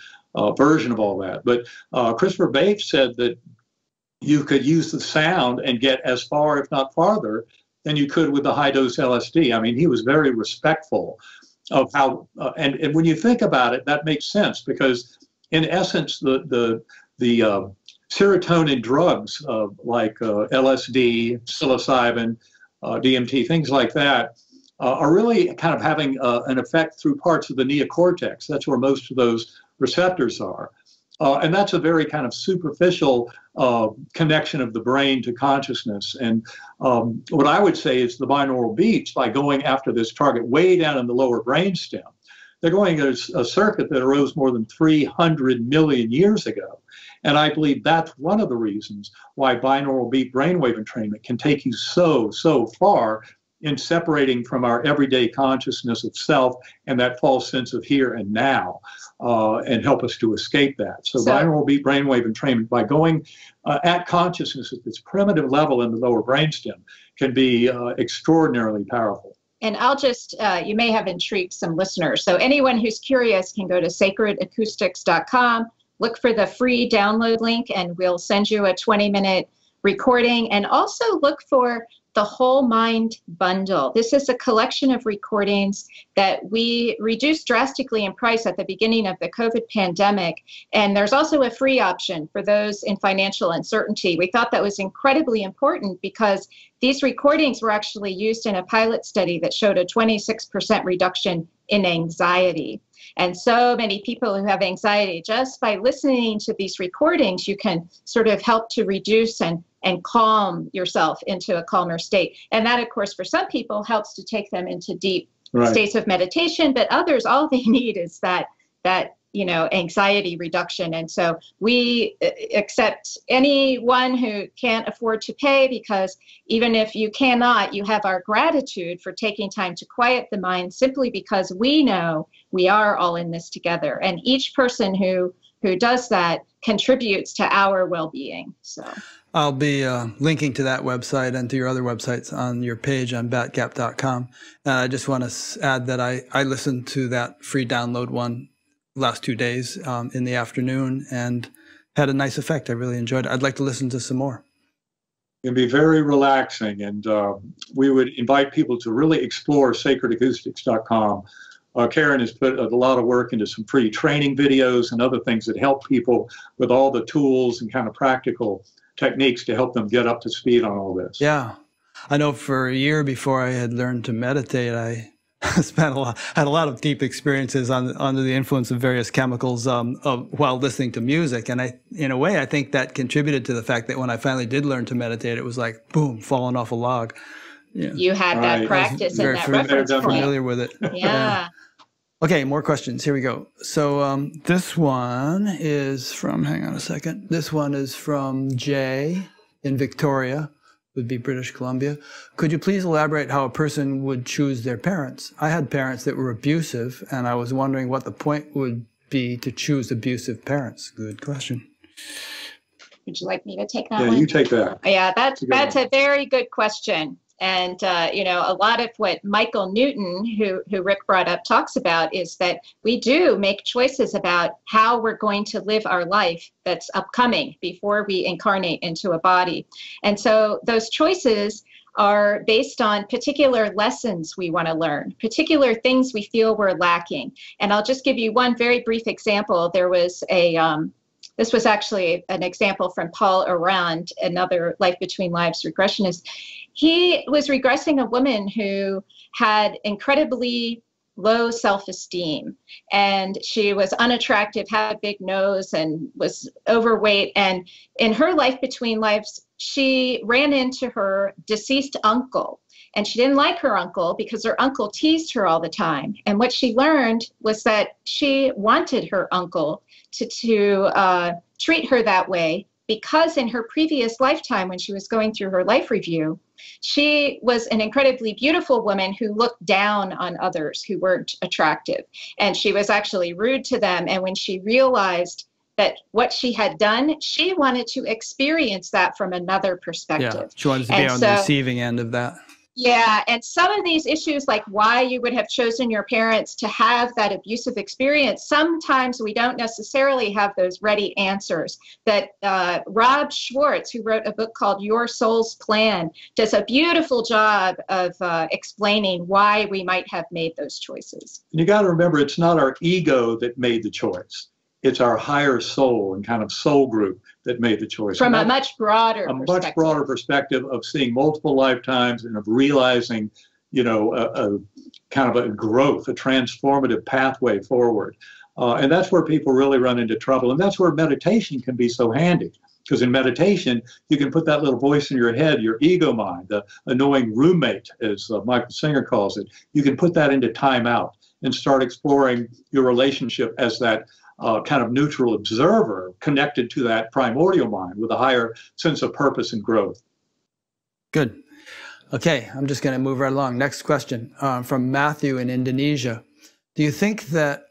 version of all that. But Christopher Bache said that you could use the sound and get as far, if not farther, than you could with the high-dose LSD. I mean, he was very respectful of how, and when you think about it, that makes sense, because in essence, the serotonin drugs like LSD, psilocybin, DMT, things like that, are really kind of having an effect through parts of the neocortex. That's where most of those receptors are. And that's a very kind of superficial connection of the brain to consciousness. And what I would say is the binaural beats, by going after this target way down in the lower brainstem, they're going at a circuit that arose more than 300 million years ago. And I believe that's one of the reasons why binaural beat brainwave entrainment can take you so far in separating from our everyday consciousness of self and that false sense of here and now, and help us to escape that. So binaural beat brainwave entrainment, by going at consciousness at this primitive level in the lower brainstem, can be extraordinarily powerful. And I'll just, you may have intrigued some listeners. So anyone who's curious can go to sacredacoustics.com, look for the free download link, and we'll send you a 20-minute recording. And also look for the Whole Mind Bundle. This is a collection of recordings that we reduced drastically in price at the beginning of the COVID pandemic. And there's also a free option for those in financial uncertainty. We thought that was incredibly important because these recordings were actually used in a pilot study that showed a 26% reduction in anxiety. And so many people who have anxiety, just by listening to these recordings, you can sort of help to reduce and calm yourself into a calmer state. And that, of course, for some people helps to take them into deep states of meditation, but others, all they need is that anxiety reduction. And so we accept anyone who can't afford to pay, because even if you cannot, you have our gratitude for taking time to quiet the mind, simply because we know we are all in this together. And each person who does that contributes to our well-being. So I'll be linking to that website and to your other websites on your page on batgap.com. And I just want to add that I listened to that free download one last 2 days in the afternoon and had a nice effect. I really enjoyed it. I'd like to listen to some more. It can be very relaxing, and we would invite people to really explore sacredacoustics.com. Karen has put a lot of work into some free training videos and other things that help people with all the tools and kind of practical techniques to help them get up to speed on all this. Yeah. I know for a year before I had learned to meditate, I had a lot of deep experiences under the influence of various chemicals while listening to music. And in a way, I think that contributed to the fact that when I finally did learn to meditate, it was like, boom, falling off a log. Yeah. You had that practice and that reference point. Familiar with it. Yeah. Okay, more questions. Here we go. So this one is from, hang on a second. This one is from Jay in Victoria, would be British Columbia. Could you please elaborate how a person would choose their parents? I had parents that were abusive, and I was wondering what the point would be to choose abusive parents. Good question. Would you like me to take that one? Yeah, you take that. Yeah, that's a very good question. And, a lot of what Michael Newton, who Rick brought up, talks about is that we do make choices about how we're going to live our life that's upcoming before we incarnate into a body. And so those choices are based on particular lessons we want to learn, particular things we feel we're lacking. And I'll just give you one very brief example. There was this was actually an example from Paul Arand, another Life Between Lives regressionist. He was regressing a woman who had incredibly low self-esteem, and she was unattractive, had a big nose, and was overweight. And in her Life Between Lives, she ran into her deceased uncle. And she didn't like her uncle because her uncle teased her all the time. And what she learned was that she wanted her uncle to treat her that way, because in her previous lifetime, when she was going through her life review, she was an incredibly beautiful woman who looked down on others who weren't attractive. And she was actually rude to them. And when she realized that what she had done, she wanted to experience that from another perspective. Yeah, she wanted to be on the receiving end of that. Yeah, and some of these issues, like why you would have chosen your parents to have that abusive experience, sometimes we don't necessarily have those ready answers. That Rob Schwartz, who wrote a book called Your Soul's Plan, does a beautiful job of explaining why we might have made those choices. And you got to remember, it's not our ego that made the choice. It's our higher soul and kind of soul group that made the choice. From a much broader perspective of seeing multiple lifetimes and of realizing, a kind of a growth, a transformative pathway forward. And that's where people really run into trouble. And that's where meditation can be so handy. Because in meditation, you can put that little voice in your head, your ego mind, the annoying roommate, as Michael Singer calls it. You can put that into timeout and start exploring your relationship as that kind of neutral observer connected to that primordial mind with a higher sense of purpose and growth. Good. Okay, I'm just going to move right along. Next question from Matthew in Indonesia. Do you think that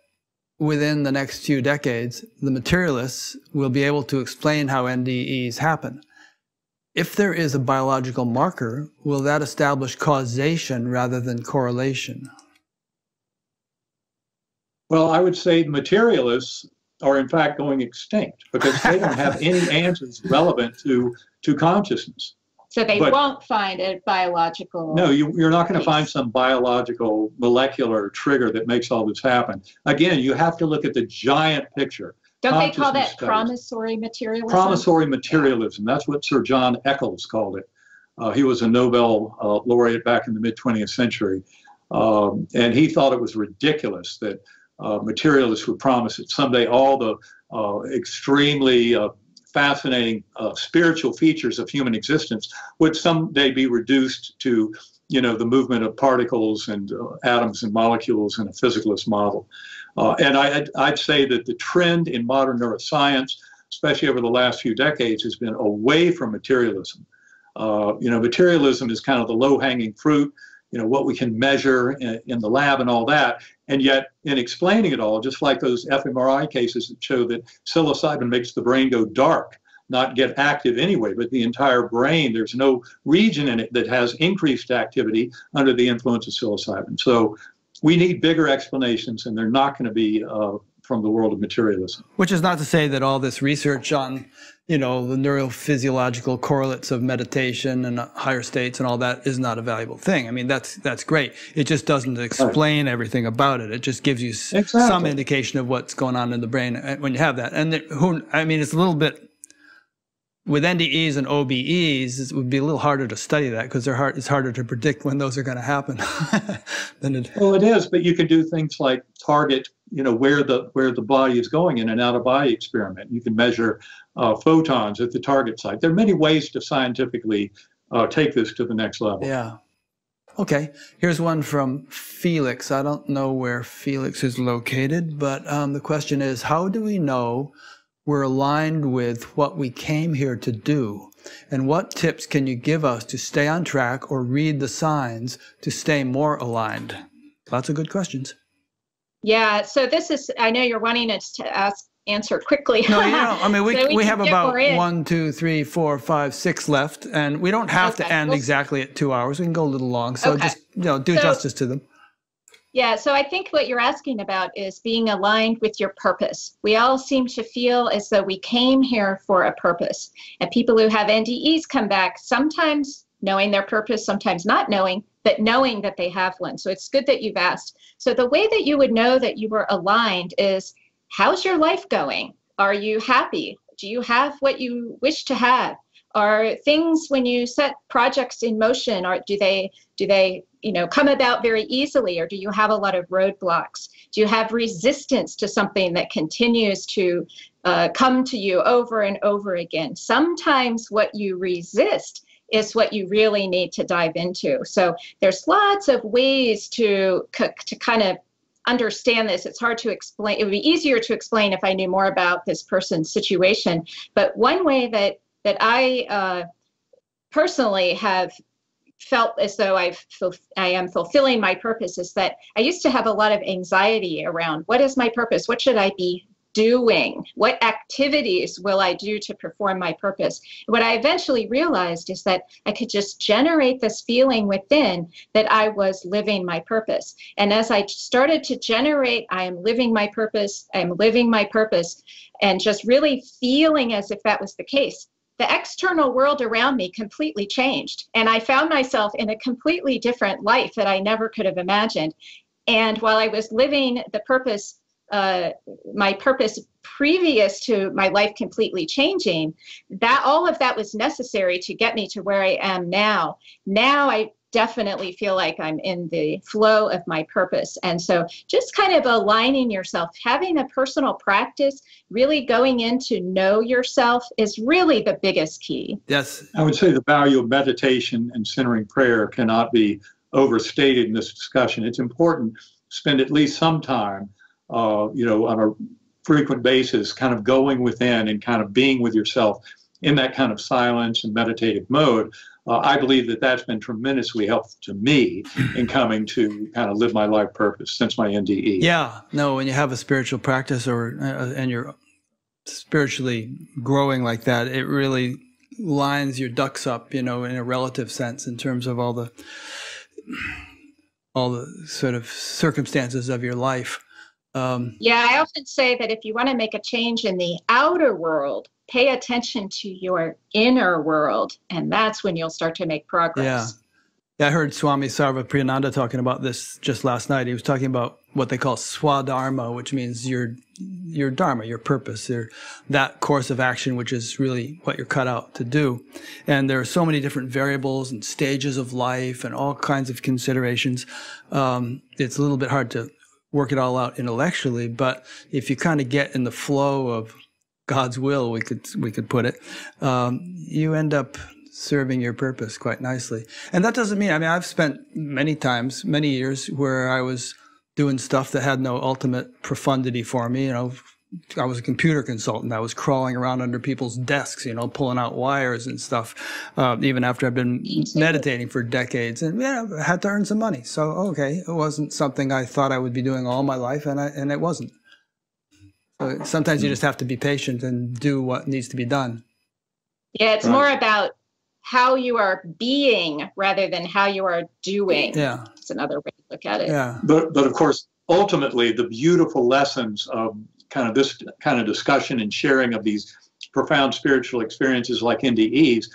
within the next few decades, the materialists will be able to explain how NDEs happen? If there is a biological marker, will that establish causation rather than correlation? Well, I would say materialists are in fact going extinct because they don't have any answers relevant to consciousness. So they won't find a biological. No, you're not going to find some biological molecular trigger that makes all this happen. Again, you have to look at the giant picture. Don't they call that promissory materialism? Promissory materialism. That's what Sir John Eccles called it. He was a Nobel laureate back in the mid-20th century. And he thought it was ridiculous that materialists would promise that someday all the extremely fascinating spiritual features of human existence would someday be reduced to, the movement of particles and atoms and molecules in a physicalist model. And I'd say that the trend in modern neuroscience, especially over the last few decades, has been away from materialism. Materialism is kind of the low-hanging fruit, what we can measure in the lab and all that. And yet, in explaining it all, just like those fMRI cases that show that psilocybin makes the brain go dark, not get active anyway, but the entire brain, there's no region in it that has increased activity under the influence of psilocybin. So we need bigger explanations, and they're not going to be from the world of materialism. Which is not to say that all this research on, the neurophysiological correlates of meditation and higher states and all that is not a valuable thing. I mean, that's great. It just doesn't explain everything about it. It just gives you some indication of what's going on in the brain when you have that. And it's a little bit, with NDEs and OBEs, it would be a little harder to study that because it's harder to predict when those are going to happen. Well, it is, but you can do things like target, where the body is going in an out-of-body experiment. You can measure photons at the target site. There are many ways to scientifically take this to the next level. Yeah. Okay. Here's one from Felix. I don't know where Felix is located, but the question is, how do we know we're aligned with what we came here to do? And what tips can you give us to stay on track or read the signs to stay more aligned? Lots of good questions. Yeah, so this is, I know you're wanting us to answer quickly. No, I mean, we have about 1, 2, 3, 4, 5, 6 left, and we don't have to end exactly at 2 hours. We can go a little long, so just do justice to them. Yeah, so I think what you're asking about is being aligned with your purpose. We all seem to feel as though we came here for a purpose. And people who have NDEs come back, sometimes knowing their purpose, sometimes not knowing, but knowing that they have one. So it's good that you've asked. So the way that you would know that you were aligned is, how's your life going? Are you happy? Do you have what you wish to have? Are things, when you set projects in motion, do they come about very easily, or do you have a lot of roadblocks? Do you have resistance to something that continues to come to you over and over again? Sometimes what you resist is what you really need to dive into. So there's lots of ways to kind of understand this. It's hard to explain. It would be easier to explain if I knew more about this person's situation. But one way that I personally have felt as though I am fulfilling my purpose is that I used to have a lot of anxiety around, what is my purpose? What should I be doing? What activities will I do to perform my purpose? What I eventually realized is that I could just generate this feeling within that I was living my purpose. And as I started to generate, I am living my purpose, I'm living my purpose, and just really feeling as if that was the case, the external world around me completely changed. And I found myself in a completely different life that I never could have imagined. And while I was living the purpose, my purpose previous to my life completely changing, that all of that was necessary to get me to where I am now. Now I definitely feel like I'm in the flow of my purpose. And so just kind of aligning yourself, having a personal practice, really going in to know yourself is really the biggest key. Yes. I would say the value of meditation and centering prayer cannot be overstated in this discussion. It's important to spend at least some time on a frequent basis, kind of going within and kind of being with yourself in that kind of silence and meditative mode. I believe that that's been tremendously helpful to me in coming to kind of live my life purpose since my NDE. Yeah, no, when you have a spiritual practice and you're spiritually growing like that, it really lines your ducks up, in a relative sense in terms of all the sort of circumstances of your life. Yeah, I often say that if you want to make a change in the outer world, pay attention to your inner world, and that's when you'll start to make progress. Yeah, I heard Swami Sarva Priyananda talking about this just last night. He was talking about what they call swadharma, which means your dharma, your purpose, that course of action, which is really what you're cut out to do. And there are so many different variables and stages of life and all kinds of considerations. It's a little bit hard to work it all out intellectually, but if you kind of get in the flow of God's will, we could put it, you end up serving your purpose quite nicely. And that doesn't mean, I've spent many years where I was doing stuff that had no ultimate profundity for me. I was a computer consultant. I was crawling around under people's desks, pulling out wires and stuff, even after I've been meditating for decades. And I had to earn some money. So, okay, it wasn't something I thought I would be doing all my life, and it wasn't. So sometimes you just have to be patient and do what needs to be done. Yeah, it's more about how you are being rather than how you are doing. Yeah. It's another way to look at it. Yeah. But of course, ultimately, the beautiful lessons of kind of this kind of discussion and sharing of these profound spiritual experiences like NDEs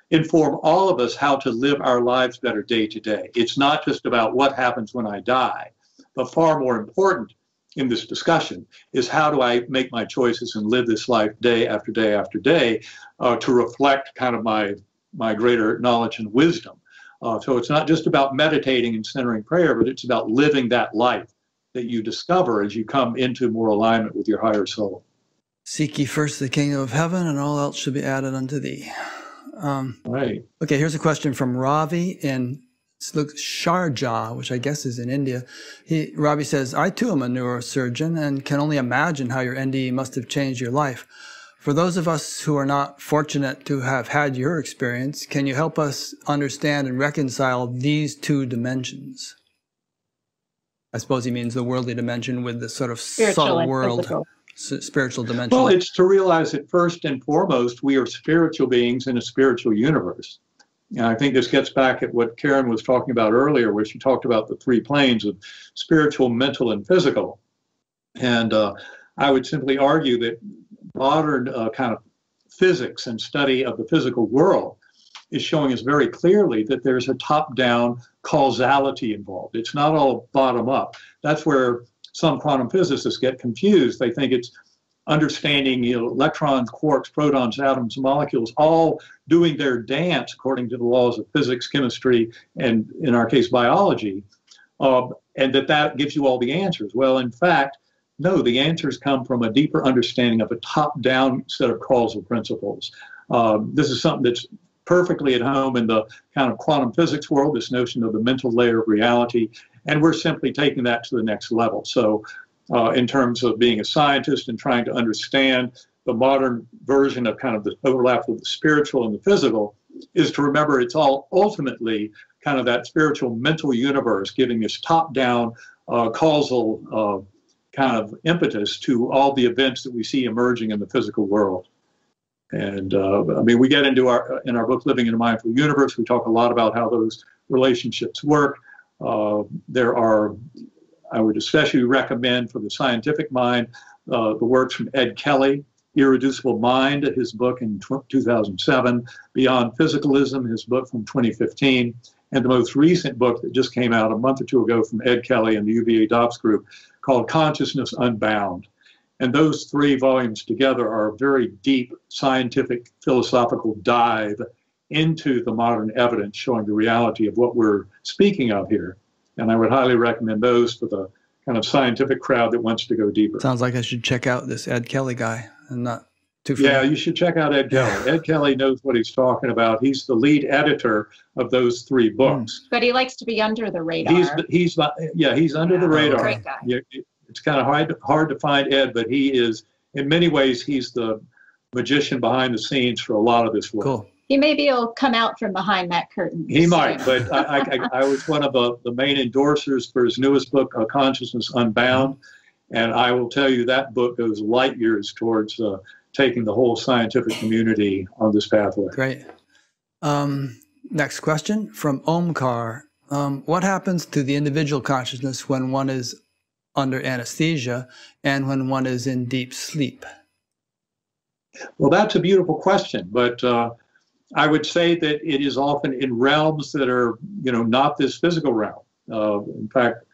inform all of us how to live our lives better day to day. It's not just about what happens when I die, but far more important in this discussion is how do I make my choices and live this life day after day after day to reflect kind of my greater knowledge and wisdom. So it's not just about meditating and centering prayer, but it's about living that life that you discover as you come into more alignment with your higher soul. Seek ye first the kingdom of heaven, and all else shall be added unto thee. Right. Okay, here's a question from Ravi in Sharjah, which I guess is in India. Ravi says, I too am a neurosurgeon and can only imagine how your NDE must have changed your life. For those of us who are not fortunate to have had your experience, can you help us understand and reconcile these two dimensions? I suppose he means the worldly dimension with the sort of subtle world, spiritual dimension. Well, it's to realize that first and foremost, we are spiritual beings in a spiritual universe. And I think this gets back at what Karen was talking about earlier, where she talked about the three planes of spiritual, mental, and physical. And I would simply argue that modern kind of physics and study of the physical world is showing us very clearly that there's a top-down causality involved. It's not all bottom-up. That's where some quantum physicists get confused. They think it's understanding electrons, quarks, protons, atoms, molecules, all doing their dance according to the laws of physics, chemistry, and in our case, biology, and that gives you all the answers. Well, in fact, no, the answers come from a deeper understanding of a top-down set of causal principles. This is something that's perfectly at home in the kind of quantum physics world, this notion of the mental layer of reality, and we're simply taking that to the next level. So in terms of being a scientist and trying to understand the modern version of kind of the overlap of the spiritual and the physical, is to remember it's all ultimately kind of that spiritual mental universe giving this top-down causal kind of impetus to all the events that we see emerging in the physical world. And I mean, we get into in our book, Living in a Mindful Universe, we talk a lot about how those relationships work. There are, I would especially recommend for the scientific mind, the works from Ed Kelly, Irreducible Mind, his book in 2007, Beyond Physicalism, his book from 2015, and the most recent book that just came out a month or two ago from Ed Kelly and the UVA Dops group called Consciousness Unbound. And those three volumes together are a very deep scientific philosophical dive into the modern evidence showing the reality of what we're speaking of here. And I would highly recommend those for the kind of scientific crowd that wants to go deeper. Sounds like I should check out this Ed Kelly guy and not too familiar. Yeah, you should check out Ed Kelly. Ed Kelly knows what he's talking about. He's the lead editor of those three books. But he likes to be under the radar. He's under the radar. Great guy. It's kind of hard to find Ed, but he is, in many ways, he's the magician behind the scenes for a lot of this work. Cool. he maybe will come out from behind that curtain. He might, but I was one of the main endorsers for his newest book, Consciousness Unbound. And I will tell you that book goes light years towards taking the whole scientific community on this pathway. Great. Next question from Omkar. What happens to the individual consciousness when one is under anesthesia and when one is in deep sleep? Well, that's a beautiful question, but I would say that it is often in realms that are, not this physical realm. In fact,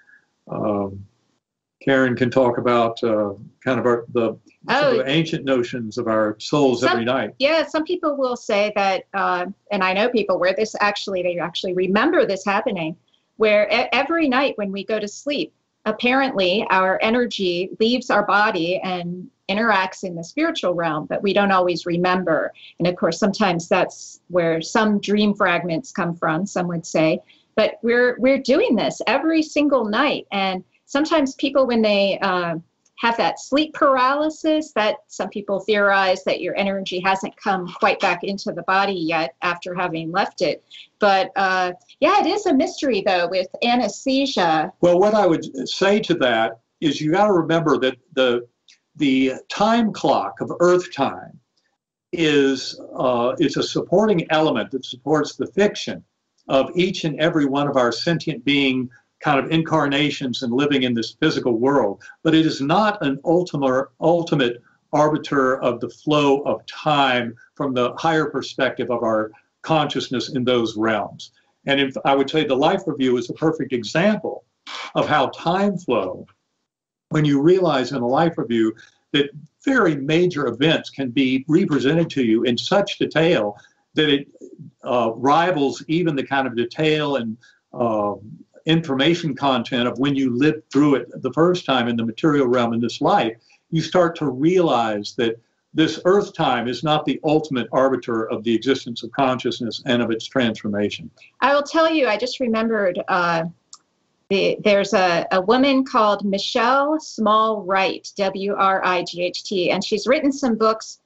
Karen can talk about kind of the ancient notions of our souls every night. Yeah, some people will say that, and I know people where they actually remember this happening, where every night when we go to sleep, apparently our energy leaves our body and interacts in the spiritual realm, but we don't always remember. And of course, sometimes that's where some dream fragments come from, some would say. But we're doing this every single night. And sometimes people, when they have that sleep paralysis, that some people theorize that your energy hasn't come quite back into the body yet after having left it. But yeah, it is a mystery though with anesthesia. Well, what I would say to that is you got to remember that the time clock of Earth time is it's a supporting element that supports the fiction of each and every one of our sentient being kind of incarnations and living in this physical world, but it is not an ultimate arbiter of the flow of time from the higher perspective of our consciousness in those realms. And I would say the Life Review is a perfect example of how time flow, when you realize in a Life Review that very major events can be represented to you in such detail that it rivals even the kind of detail and information content of when you lived through it the first time in the material realm in this life. You start to realize that this Earth time is not the ultimate arbiter of the existence of consciousness and of its transformation. I will tell you, I just remembered there's a woman called Michelle Small Wright, W-R-I-G-H-T, and she's written some books.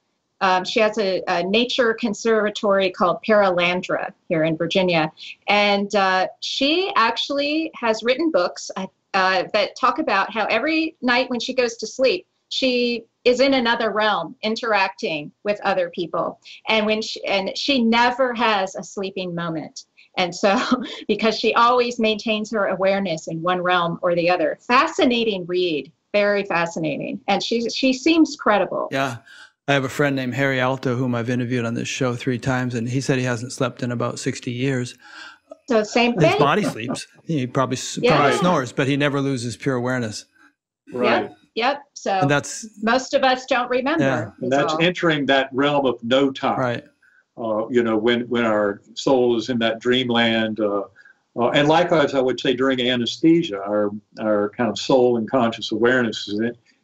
She has a nature conservatory called Paralandra here in Virginia. And she actually has written books that talk about how every night when she goes to sleep, she is in another realm interacting with other people. And she never has a sleeping moment. And so, because she always maintains her awareness in one realm or the other. Fascinating read, very fascinating. And she seems credible. Yeah. I have a friend named Harry Alto, whom I've interviewed on this show 3 times, and he said he hasn't slept in about 60 years. So same thing. His body sleeps. He probably snores, but he never loses pure awareness. Right. Yep. So and that's, most of us don't remember. Yeah. And that's entering that realm of no time. Right. When our soul is in that dreamland. And likewise, I would say during anesthesia, our kind of soul and conscious awareness is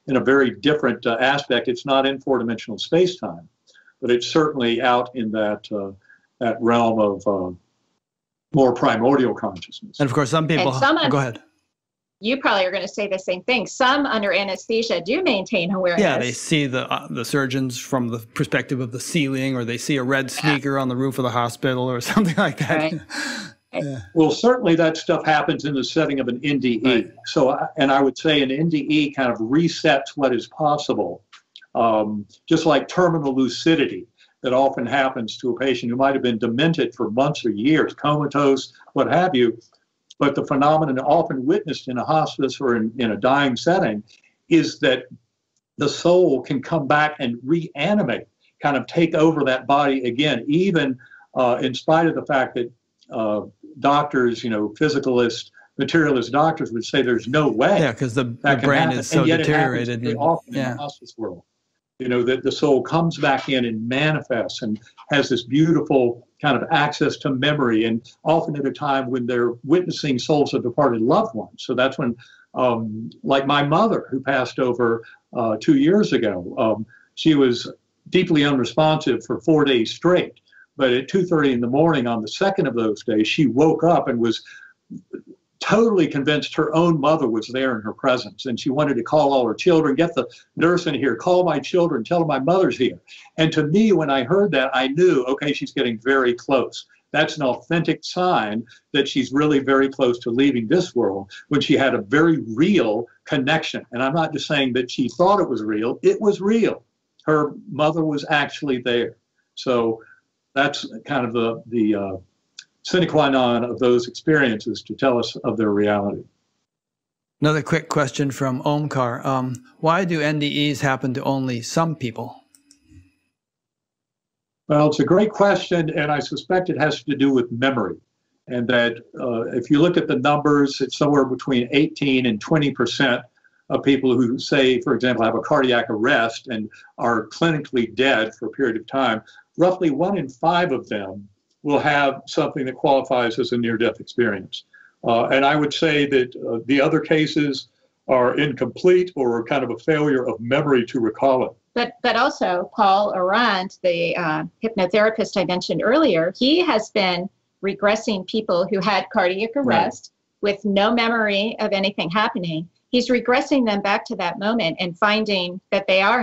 in a very different aspect. It's not in 4-dimensional space-time, but it's certainly out in that realm of more primordial consciousness. And of course, some people, go ahead. You probably are going to say the same thing. Some under anesthesia do maintain awareness. Yeah, they see the surgeons from the perspective of the ceiling, or they see a red sneaker on the roof of the hospital or something like that. Right. Yeah. Well, certainly that stuff happens in the setting of an NDE. Right. So, and I would say an NDE kind of resets what is possible, just like terminal lucidity that often happens to a patient who might have been demented for months or years, comatose, what have you. But the phenomenon often witnessed in a hospice or in a dying setting is that the soul can come back and reanimate, kind of take over that body again, even in spite of the fact that doctors, physicalist, materialist doctors would say there's no way. Yeah, because the brain is so deteriorated. And often in the hospice world, that the soul comes back in and manifests and has this beautiful kind of access to memory, and often at a time when they're witnessing souls of departed loved ones. So that's when, like my mother, who passed over 2 years ago, she was deeply unresponsive for 4 days straight. But at 2:30 in the morning on the second of those days, she woke up and was totally convinced her own mother was there in her presence. And she wanted to call all her children, get the nurse in here, call my children, tell them my mother's here. And to me, when I heard that, I knew, okay, she's getting very close. That's an authentic sign that she's really very close to leaving this world, when she had a very real connection. And I'm not just saying that she thought it was real. Her mother was actually there. So that's kind of the sine qua non of those experiences to tell us of their reality. Another quick question from Omkar. Why do NDEs happen to only some people? Well, it's a great question, and I suspect it has to do with memory. And that if you look at the numbers, it's somewhere between 18 and 20% of people who say, for example, have a cardiac arrest and are clinically dead for a period of time. Roughly 1 in 5 of them will have something that qualifies as a near-death experience. And I would say that the other cases are incomplete or kind of a failure of memory to recall it. But also, Paul Arand, the hypnotherapist I mentioned earlier, he has been regressing people who had cardiac arrest with no memory of anything happening. He's regressing them back to that moment and finding that they are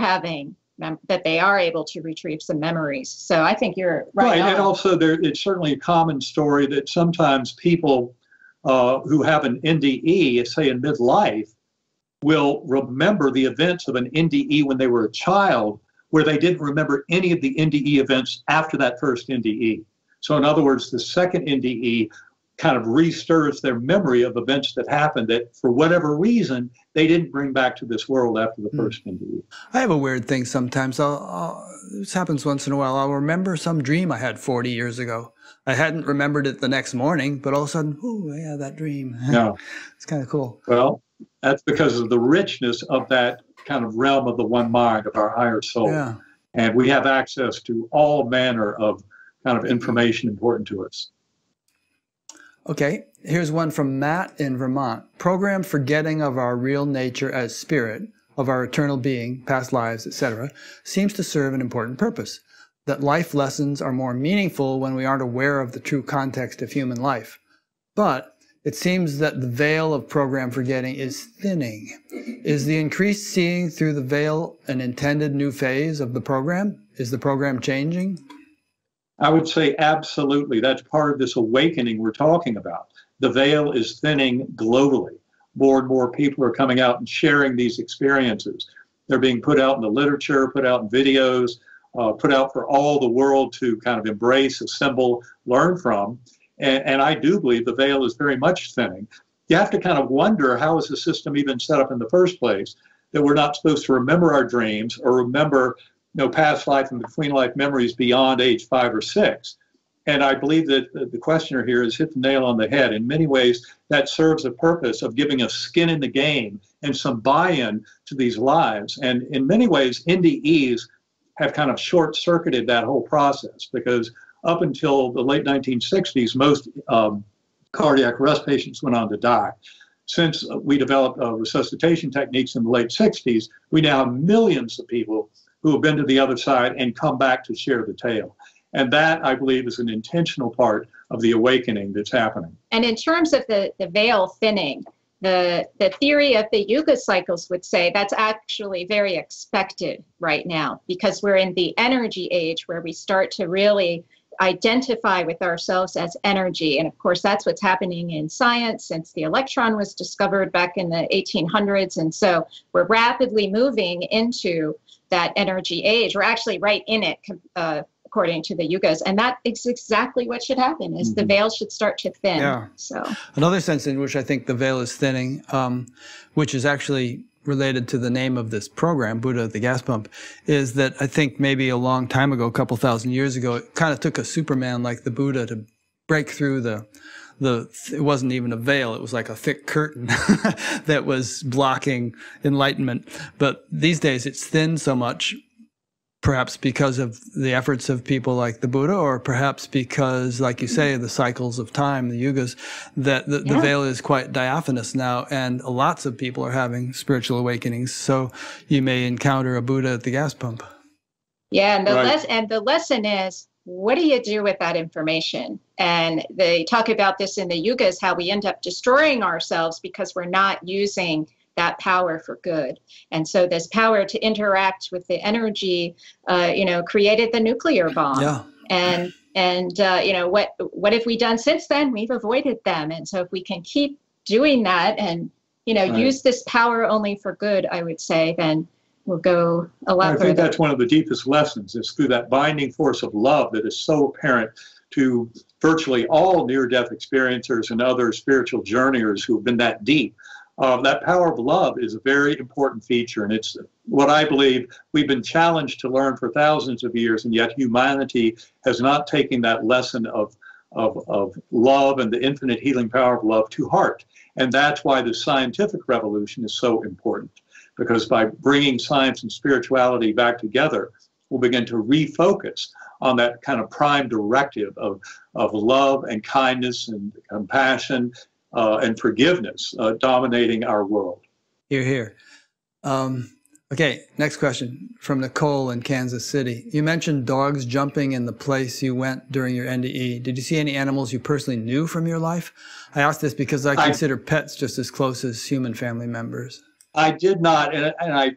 that they are able to retrieve some memories. So I think you're right. And also it's certainly a common story that sometimes people who have an NDE, say in midlife, will remember the events of an NDE when they were a child, where they didn't remember any of the NDE events after that first NDE. So in other words, the second NDE kind of restirs their memory of events that happened that for whatever reason they didn't bring back to this world after the first NDE. I have a weird thing sometimes. This happens once in a while. I'll remember some dream I had 40 years ago. I hadn't remembered it the next morning, but all of a sudden, oh yeah, that dream. Yeah. It's kind of cool. Well, that's because of the richness of that kind of realm of the one mind, of our higher soul. Yeah. And we have access to all manner of kind of information important to us. Okay, here's one from Matt in Vermont. Program forgetting of our real nature as spirit, of our eternal being, past lives, etc., seems to serve an important purpose. That life lessons are more meaningful when we aren't aware of the true context of human life. But it seems that the veil of program forgetting is thinning. Is the increased seeing through the veil an intended new phase of the program? Is the program changing? I would say absolutely. That's part of this awakening we're talking about. The veil is thinning globally. More and more people are coming out and sharing these experiences. They're being put out in the literature, put out in videos, put out for all the world to kind of embrace, assemble, learn from. And I do believe the veil is very much thinning. You have to kind of wonder, how is the system even set up in the first place, that we're not supposed to remember our dreams or remember past life and between life memories beyond age 5 or 6. And I believe that the questioner here has hit the nail on the head. In many ways, that serves a purpose of giving us skin in the game and some buy-in to these lives. And in many ways, NDEs have kind of short-circuited that whole process, because up until the late 1960s, most cardiac arrest patients went on to die. Since we developed resuscitation techniques in the late 60s, we now have millions of people who have been to the other side and come back to share the tale. And that, I believe, is an intentional part of the awakening that's happening. And in terms of the veil thinning, the theory of the yuga cycles would say that's actually very expected right now, because we're in the energy age where we start to really identify with ourselves as energy. And of course, that's what's happening in science since the electron was discovered back in the 1800s. And so we're rapidly moving into that energy age. We're actually right in it, according to the yugas. And that is exactly what should happen, is the veil should start to thin. Yeah. So another sense in which I think the veil is thinning, which is actually related to the name of this program, Buddha at the Gas Pump, is that I think maybe a long time ago, a couple thousand years ago, it kind of took a Superman like the Buddha to break through it wasn't even a veil, it was like a thick curtain that was blocking enlightenment. But these days it's thin so much, perhaps because of the efforts of people like the Buddha, or perhaps because, like you say, the cycles of time, the yugas, that the veil is quite diaphanous now, and lots of people are having spiritual awakenings. So you may encounter a Buddha at the gas pump. Yeah, and the lesson is, what do you do with that information? And they talk about this in the yugas, how we end up destroying ourselves because we're not using that power for good. And so this power to interact with the energy, created the nuclear bomb. Yeah. And what have we done since then? We've avoided them. And so if we can keep doing that and, Right. use this power only for good, I would say, then we'll go a lot further. I think that's one of the deepest lessons, is through that binding force of love that is so apparent to virtually all near-death experiencers and other spiritual journeyers who have been that deep. That power of love is a very important feature, and it's what I believe we've been challenged to learn for thousands of years, and yet humanity has not taken that lesson of love and the infinite healing power of love to heart. And that's why the scientific revolution is so important, because by bringing science and spirituality back together, we'll begin to refocus on that kind of prime directive of love and kindness and compassion and forgiveness dominating our world. Hear, hear. Okay, next question from Nicole in Kansas City. You mentioned dogs jumping in the place you went during your NDE. Did you see any animals you personally knew from your life? I ask this because I consider pets just as close as human family members. I did not, and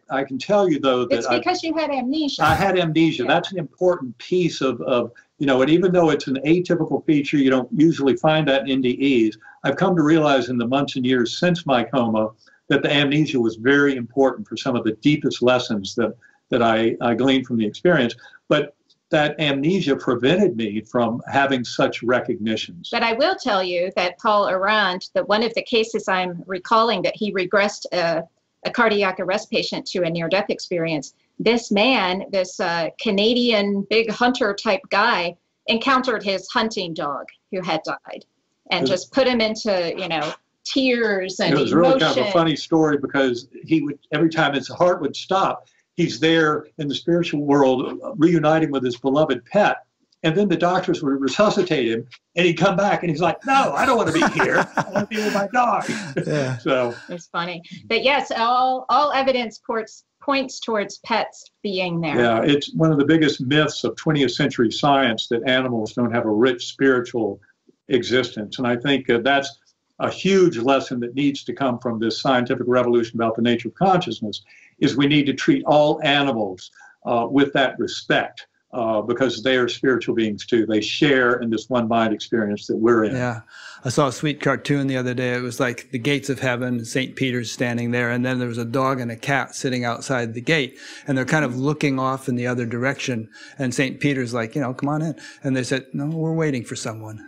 I can tell you, though, that it's because you had amnesia. I had amnesia. Yeah. That's an important piece of and even though it's an atypical feature, you don't usually find that in NDEs. I've come to realize in the months and years since my coma that the amnesia was very important for some of the deepest lessons that I gleaned from the experience. But that amnesia prevented me from having such recognitions. But I will tell you that Paul Arand, that one of the cases I'm recalling, that he regressed a cardiac arrest patient to a near-death experience. This man, this Canadian big hunter type guy, encountered his hunting dog who had died, and just put him into, tears and emotion. It was really kind of a funny story, because he would, every time his heart would stop, he's there in the spiritual world reuniting with his beloved pet. And then the doctors would resuscitate him, and he'd come back, and he's like, "No, I don't want to be here. I want to be with my dog." Yeah. So it's funny, but yes, all evidence points towards pets being there. Yeah, it's one of the biggest myths of 20th century science that animals don't have a rich spiritual existence, and I think that's a huge lesson that needs to come from this scientific revolution about the nature of consciousness. Is we need to treat all animals with that respect. Because they are spiritual beings too. They share in this one mind experience that we're in. Yeah. I saw a sweet cartoon the other day. It was like the gates of heaven, St. Peter's standing there, and then there was a dog and a cat sitting outside the gate, and they're kind of looking off in the other direction. And St. Peter's like, come on in. And they said, "No, we're waiting for someone."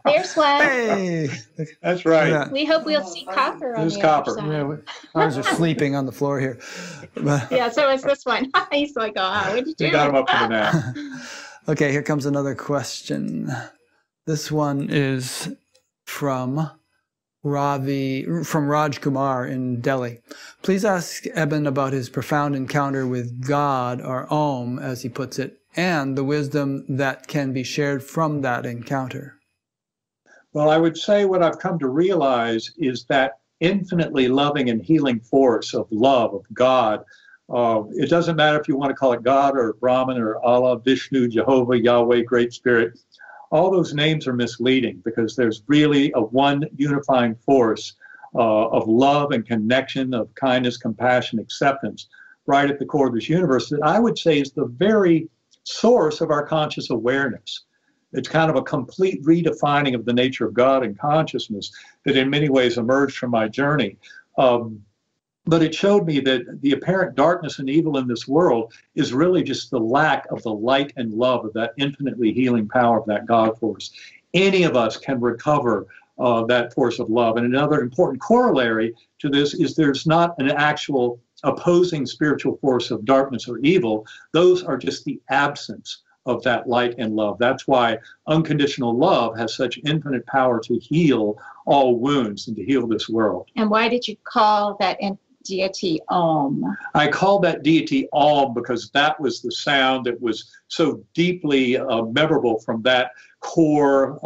There's one. Hey! That's right. Yeah. We hope we'll see Copper on There's the Copper. other side. Yeah, ours are sleeping on the floor here. Yeah, so is this one. He's like, "Oh, what'd you do?" We got him up for the nap. Okay, here comes another question. This one is from Raj Kumar in Delhi. Please ask Eben about his profound encounter with God, or Om, as he puts it, and the wisdom that can be shared from that encounter. Well, I would say what I've come to realize is that infinitely loving and healing force of love, of God. It doesn't matter if you want to call it God or Brahman or Allah, Vishnu, Jehovah, Yahweh, Great Spirit. All those names are misleading, because there's really a one unifying force of love and connection, of kindness, compassion, acceptance, right at the core of this universe, that I would say is the very source of our conscious awareness. It's kind of a complete redefining of the nature of God and consciousness that in many ways emerged from my journey. But it showed me that the apparent darkness and evil in this world is really just the lack of the light and love of that infinitely healing power of that God force. Any of us can recover that force of love. And another important corollary to this is there's not an actual opposing spiritual force of darkness or evil. Those are just the absence of that light and love. That's why unconditional love has such infinite power to heal all wounds and to heal this world. And why did you call that deity Om? I called that deity Om because that was the sound that was so deeply memorable from that core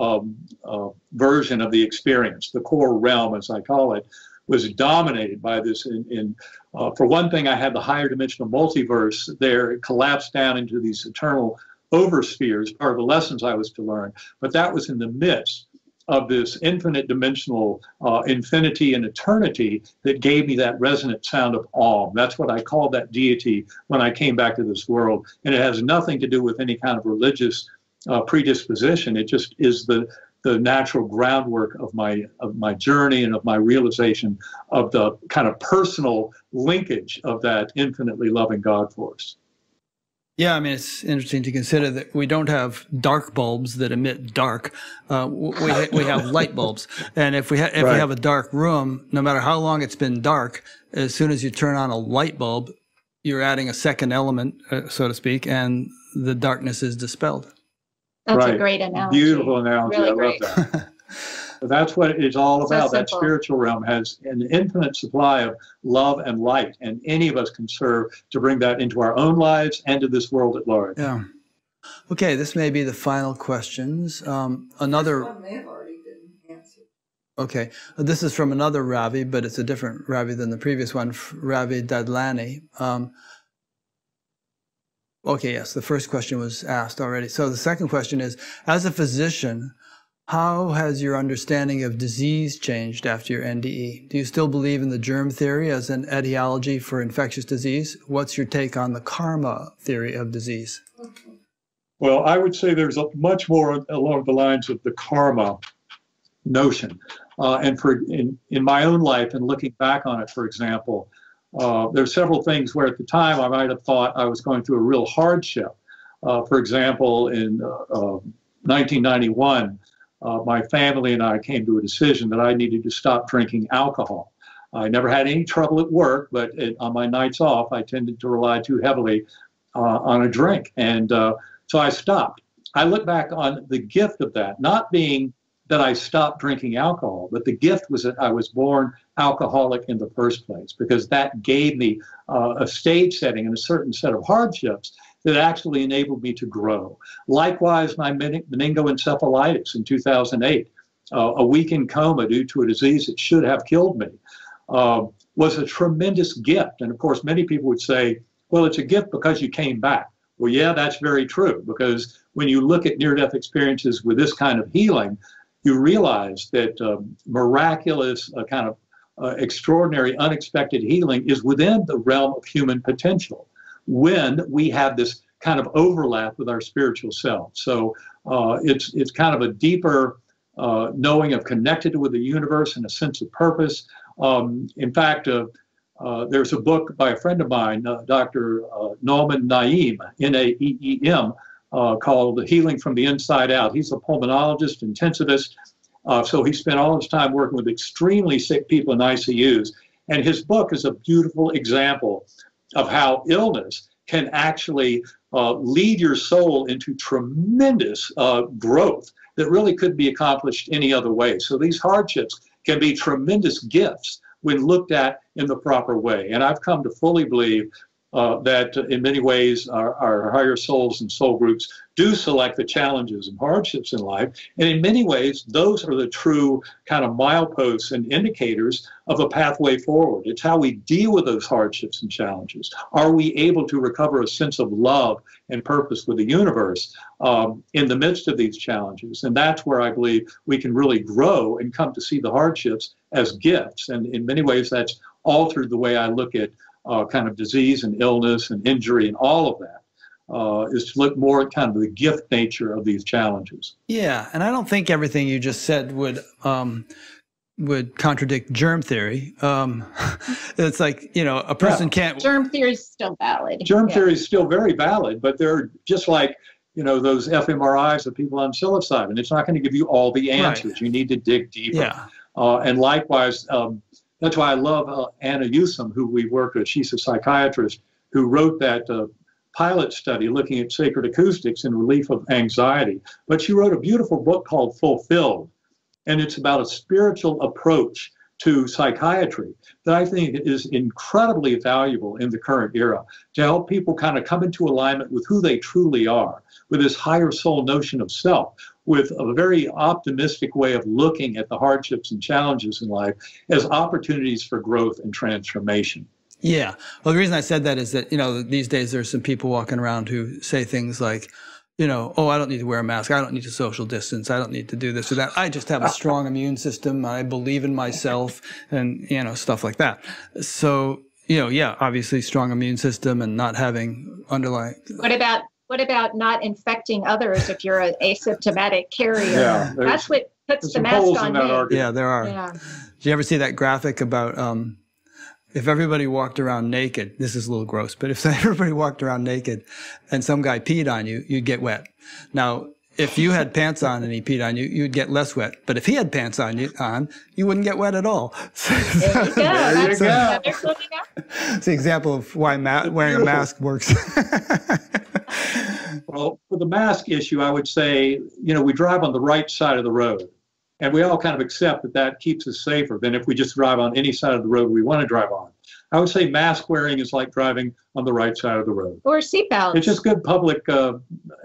version of the experience, the core realm, as I call it, was dominated by this. For one thing, I had the higher dimensional multiverse there. It collapsed down into these eternal overspheres, part of the lessons I was to learn. But that was in the midst of this infinite dimensional infinity and eternity that gave me that resonant sound of awe. That's what I called that deity when I came back to this world. And it has nothing to do with any kind of religious predisposition. It just is the natural groundwork of my journey and of my realization of the kind of personal linkage of that infinitely loving God force. Yeah, I mean, it's interesting to consider that we don't have dark bulbs that emit dark. We have light bulbs, and if we have a dark room, no matter how long it's been dark, as soon as you turn on a light bulb, you're adding a second element, so to speak, and the darkness is dispelled. That's a great analogy. Beautiful analogy. Really I great. love that. That's what it's all about. So that spiritual realm has an infinite supply of love and light, and any of us can serve to bring that into our own lives and to this world at large. Yeah. Okay, this may be the final questions. Another. This one may have already been answered. Okay, this is from another Ravi, but it's a different Ravi than the previous one, Ravi Dadlani. Okay, yes, the first question was asked already. So the second question is, as a physician, how has your understanding of disease changed after your NDE? Do you still believe in the germ theory as an etiology for infectious disease? What's your take on the karma theory of disease? Well, I would say there's much more along the lines of the karma notion. And in my own life and looking back on it, for example, there's several things where at the time I might have thought I was going through a real hardship. For example, in 1991, my family and I came to a decision that I needed to stop drinking alcohol. I never had any trouble at work, but on my nights off, I tended to rely too heavily on a drink. And so I stopped. I look back on the gift of that, not being that I stopped drinking alcohol, but the gift was that I was born alcoholic in the first place, because that gave me a stage setting and a certain set of hardships that actually enabled me to grow. Likewise, my meningoencephalitis in 2008, a week in coma due to a disease that should have killed me, was a tremendous gift. And of course, many people would say, well, it's a gift because you came back. Well, yeah, that's very true, because when you look at near-death experiences with this kind of healing, you realize that miraculous, kind of extraordinary, unexpected healing is within the realm of human potential when we have this kind of overlap with our spiritual self. So it's kind of a deeper knowing of connected with the universe and a sense of purpose. In fact, there's a book by a friend of mine, Dr. Nauman Naim, Naeem, called Healing from the Inside Out. He's a pulmonologist, intensivist, so he spent all his time working with extremely sick people in ICUs. And his book is a beautiful example of how illness can actually lead your soul into tremendous growth that really couldn't be accomplished any other way. So these hardships can be tremendous gifts when looked at in the proper way. And I've come to fully believe that in many ways our higher souls and soul groups do select the challenges and hardships in life. And in many ways, those are the true kind of mileposts and indicators of a pathway forward. It's how we deal with those hardships and challenges. Are we able to recover a sense of love and purpose with the universe in the midst of these challenges? And that's where I believe we can really grow and come to see the hardships as gifts. And in many ways, that's altered the way I look at kind of disease and illness and injury and all of that, is to look more at kind of the gift nature of these challenges. Yeah, and I don't think everything you just said would contradict germ theory. It's like, a person can't... Germ theory is still valid. Germ theory is still very valid, but they're just like, those fMRIs of people on psilocybin. It's not going to give you all the answers. Right. You need to dig deeper. Yeah. And likewise, that's why I love Anna Yusom, who we work with. She's a psychiatrist who wrote that pilot study looking at sacred acoustics in relief of anxiety. But she wrote a beautiful book called Fulfilled, and it's about a spiritual approach to psychiatry that I think is incredibly valuable in the current era to help people kind of come into alignment with who they truly are, with this higher soul notion of self, with a very optimistic way of looking at the hardships and challenges in life as opportunities for growth and transformation. Yeah. Well, the reason I said that is that, these days there's some people walking around who say things like, oh, I don't need to wear a mask. I don't need to social distance. I don't need to do this or that. I just have a strong immune system. I believe in myself and, stuff like that. So, yeah, obviously strong immune system and not having underlying. What about not infecting others if you're an asymptomatic carrier? Yeah, that's what puts the mask on me. Yeah, there are. Yeah. Did you ever see that graphic about if everybody walked around naked, this is a little gross, but if everybody walked around naked and some guy peed on you, you'd get wet. Now, if you had pants on and he peed on you, you'd get less wet. But if he had pants on, you wouldn't get wet at all. There you go. That's another clothing up. It's the example of why wearing a mask works. Well, for the mask issue, I would say, we drive on the right side of the road. And we all kind of accept that that keeps us safer than if we just drive on any side of the road we want to drive on. I would say mask wearing is like driving on the right side of the road. Or seatbelts. It's just good public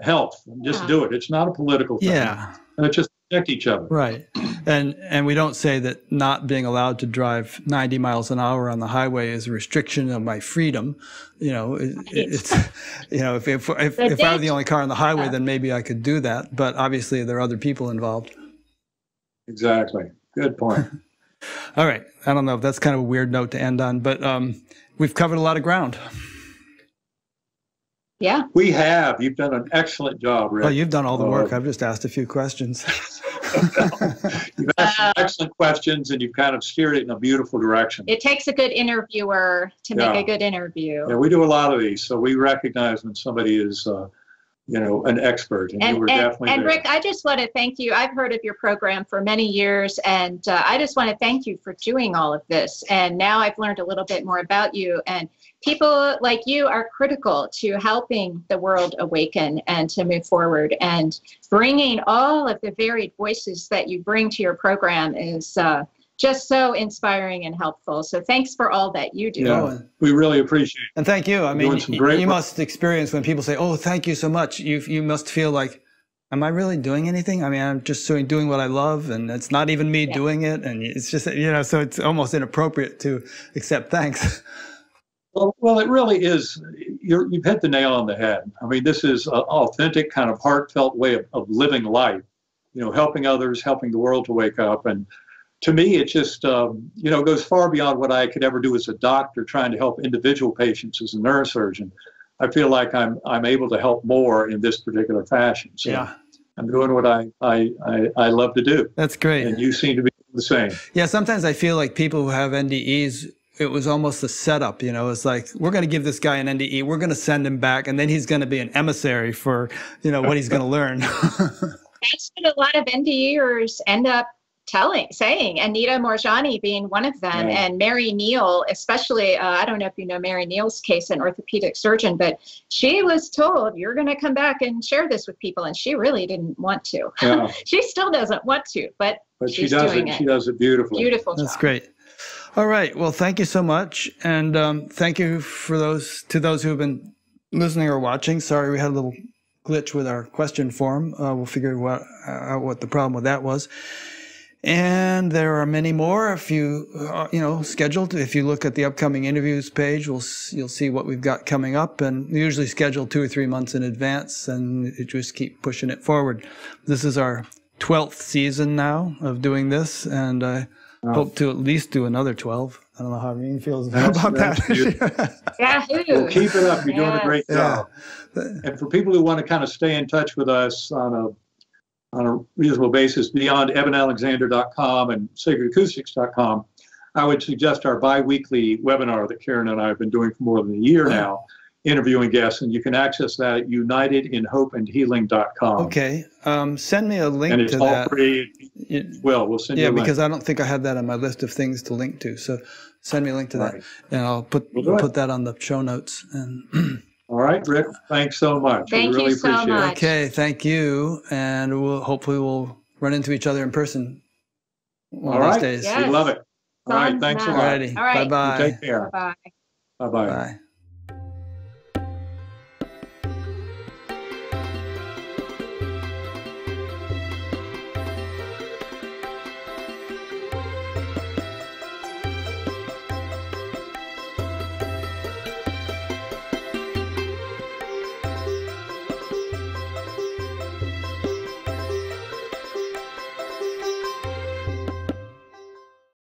health. Just do it. It's not a political thing. Yeah. And it's just protect each other. Right. And we don't say that not being allowed to drive 90 miles an hour on the highway is a restriction of my freedom. It's if I were the only car on the highway, then maybe I could do that. But obviously there are other people involved. Exactly. Good point. All right. I don't know if that's kind of a weird note to end on, but we've covered a lot of ground. Yeah. We have. You've done an excellent job, Rick. Well, you've done all the work. I've just asked a few questions. You've asked some excellent questions, and you've kind of steered it in a beautiful direction. It takes a good interviewer to make a good interview. Yeah, we do a lot of these, so we recognize when somebody is an expert, and you were definitely there. Rick, I just want to thank you. I've heard of your program for many years, and I just want to thank you for doing all of this. And now I've learned a little bit more about you, and people like you are critical to helping the world awaken and to move forward. And bringing all of the varied voices that you bring to your program is just so inspiring and helpful. So thanks for all that you do. Yeah, we really appreciate it. And thank you. I mean, you must experience when people say, oh, thank you so much. You must feel like, am I really doing anything? I mean, I'm just doing what I love, and it's not even me doing it. And it's just, so it's almost inappropriate to accept thanks. Well, it really is. You've hit the nail on the head. I mean, this is an authentic, kind of heartfelt way of living life, helping others, helping the world to wake up. And to me, it just, goes far beyond what I could ever do as a doctor trying to help individual patients as a neurosurgeon. I feel like I'm able to help more in this particular fashion. So yeah. I'm doing what I love to do. That's great. And you seem to be the same. Yeah, sometimes I feel like people who have NDEs, it was almost a setup, it's like, we're going to give this guy an NDE, we're going to send him back, and then he's going to be an emissary for, what he's going to learn. That's what a lot of NDEers end up saying, Anita Moorjani being one of them, and Mary Neal, especially, I don't know if you know Mary Neal's case, an orthopedic surgeon, but she was told, you're going to come back and share this with people, and she really didn't want to. Yeah. She still doesn't want to, but she's doing it. She does it beautifully. Beautiful job. That's great. All right. Well, thank you so much. And thank you to those who have been listening or watching. Sorry, we had a little glitch with our question form. We'll figure out what the problem with that was. And there are many more. If you, scheduled, if you look at the upcoming interviews page, you'll see what we've got coming up, and we usually schedule 2 or 3 months in advance, and you just keep pushing it forward. This is our 12th season now of doing this, and I hope to at least do another 12. I don't know how Irene feels about that. Well, keep it up. You're doing a great job. And for people who want to kind of stay in touch with us on a reasonable basis, beyond evanalexander.com and sacredacoustics.com, I would suggest our bi-weekly webinar that Karen and I have been doing for more than a year now, interviewing guests, and you can access that at unitedinhopeandhealing.com. Okay. Send me a link and it's to all that. Free. We'll send you a link. Yeah, because I don't think I had that on my list of things to link to. So send me a link to that, and I'll put that on the show notes. And all right, Rick, thanks so much. Thank you so much. Okay, thank you. And hopefully we'll run into each other in person one of these days. Yes. We love it. All right, thanks a lot. Alrighty. All right. Bye-bye. You take care. Bye-bye. Bye-bye. Bye.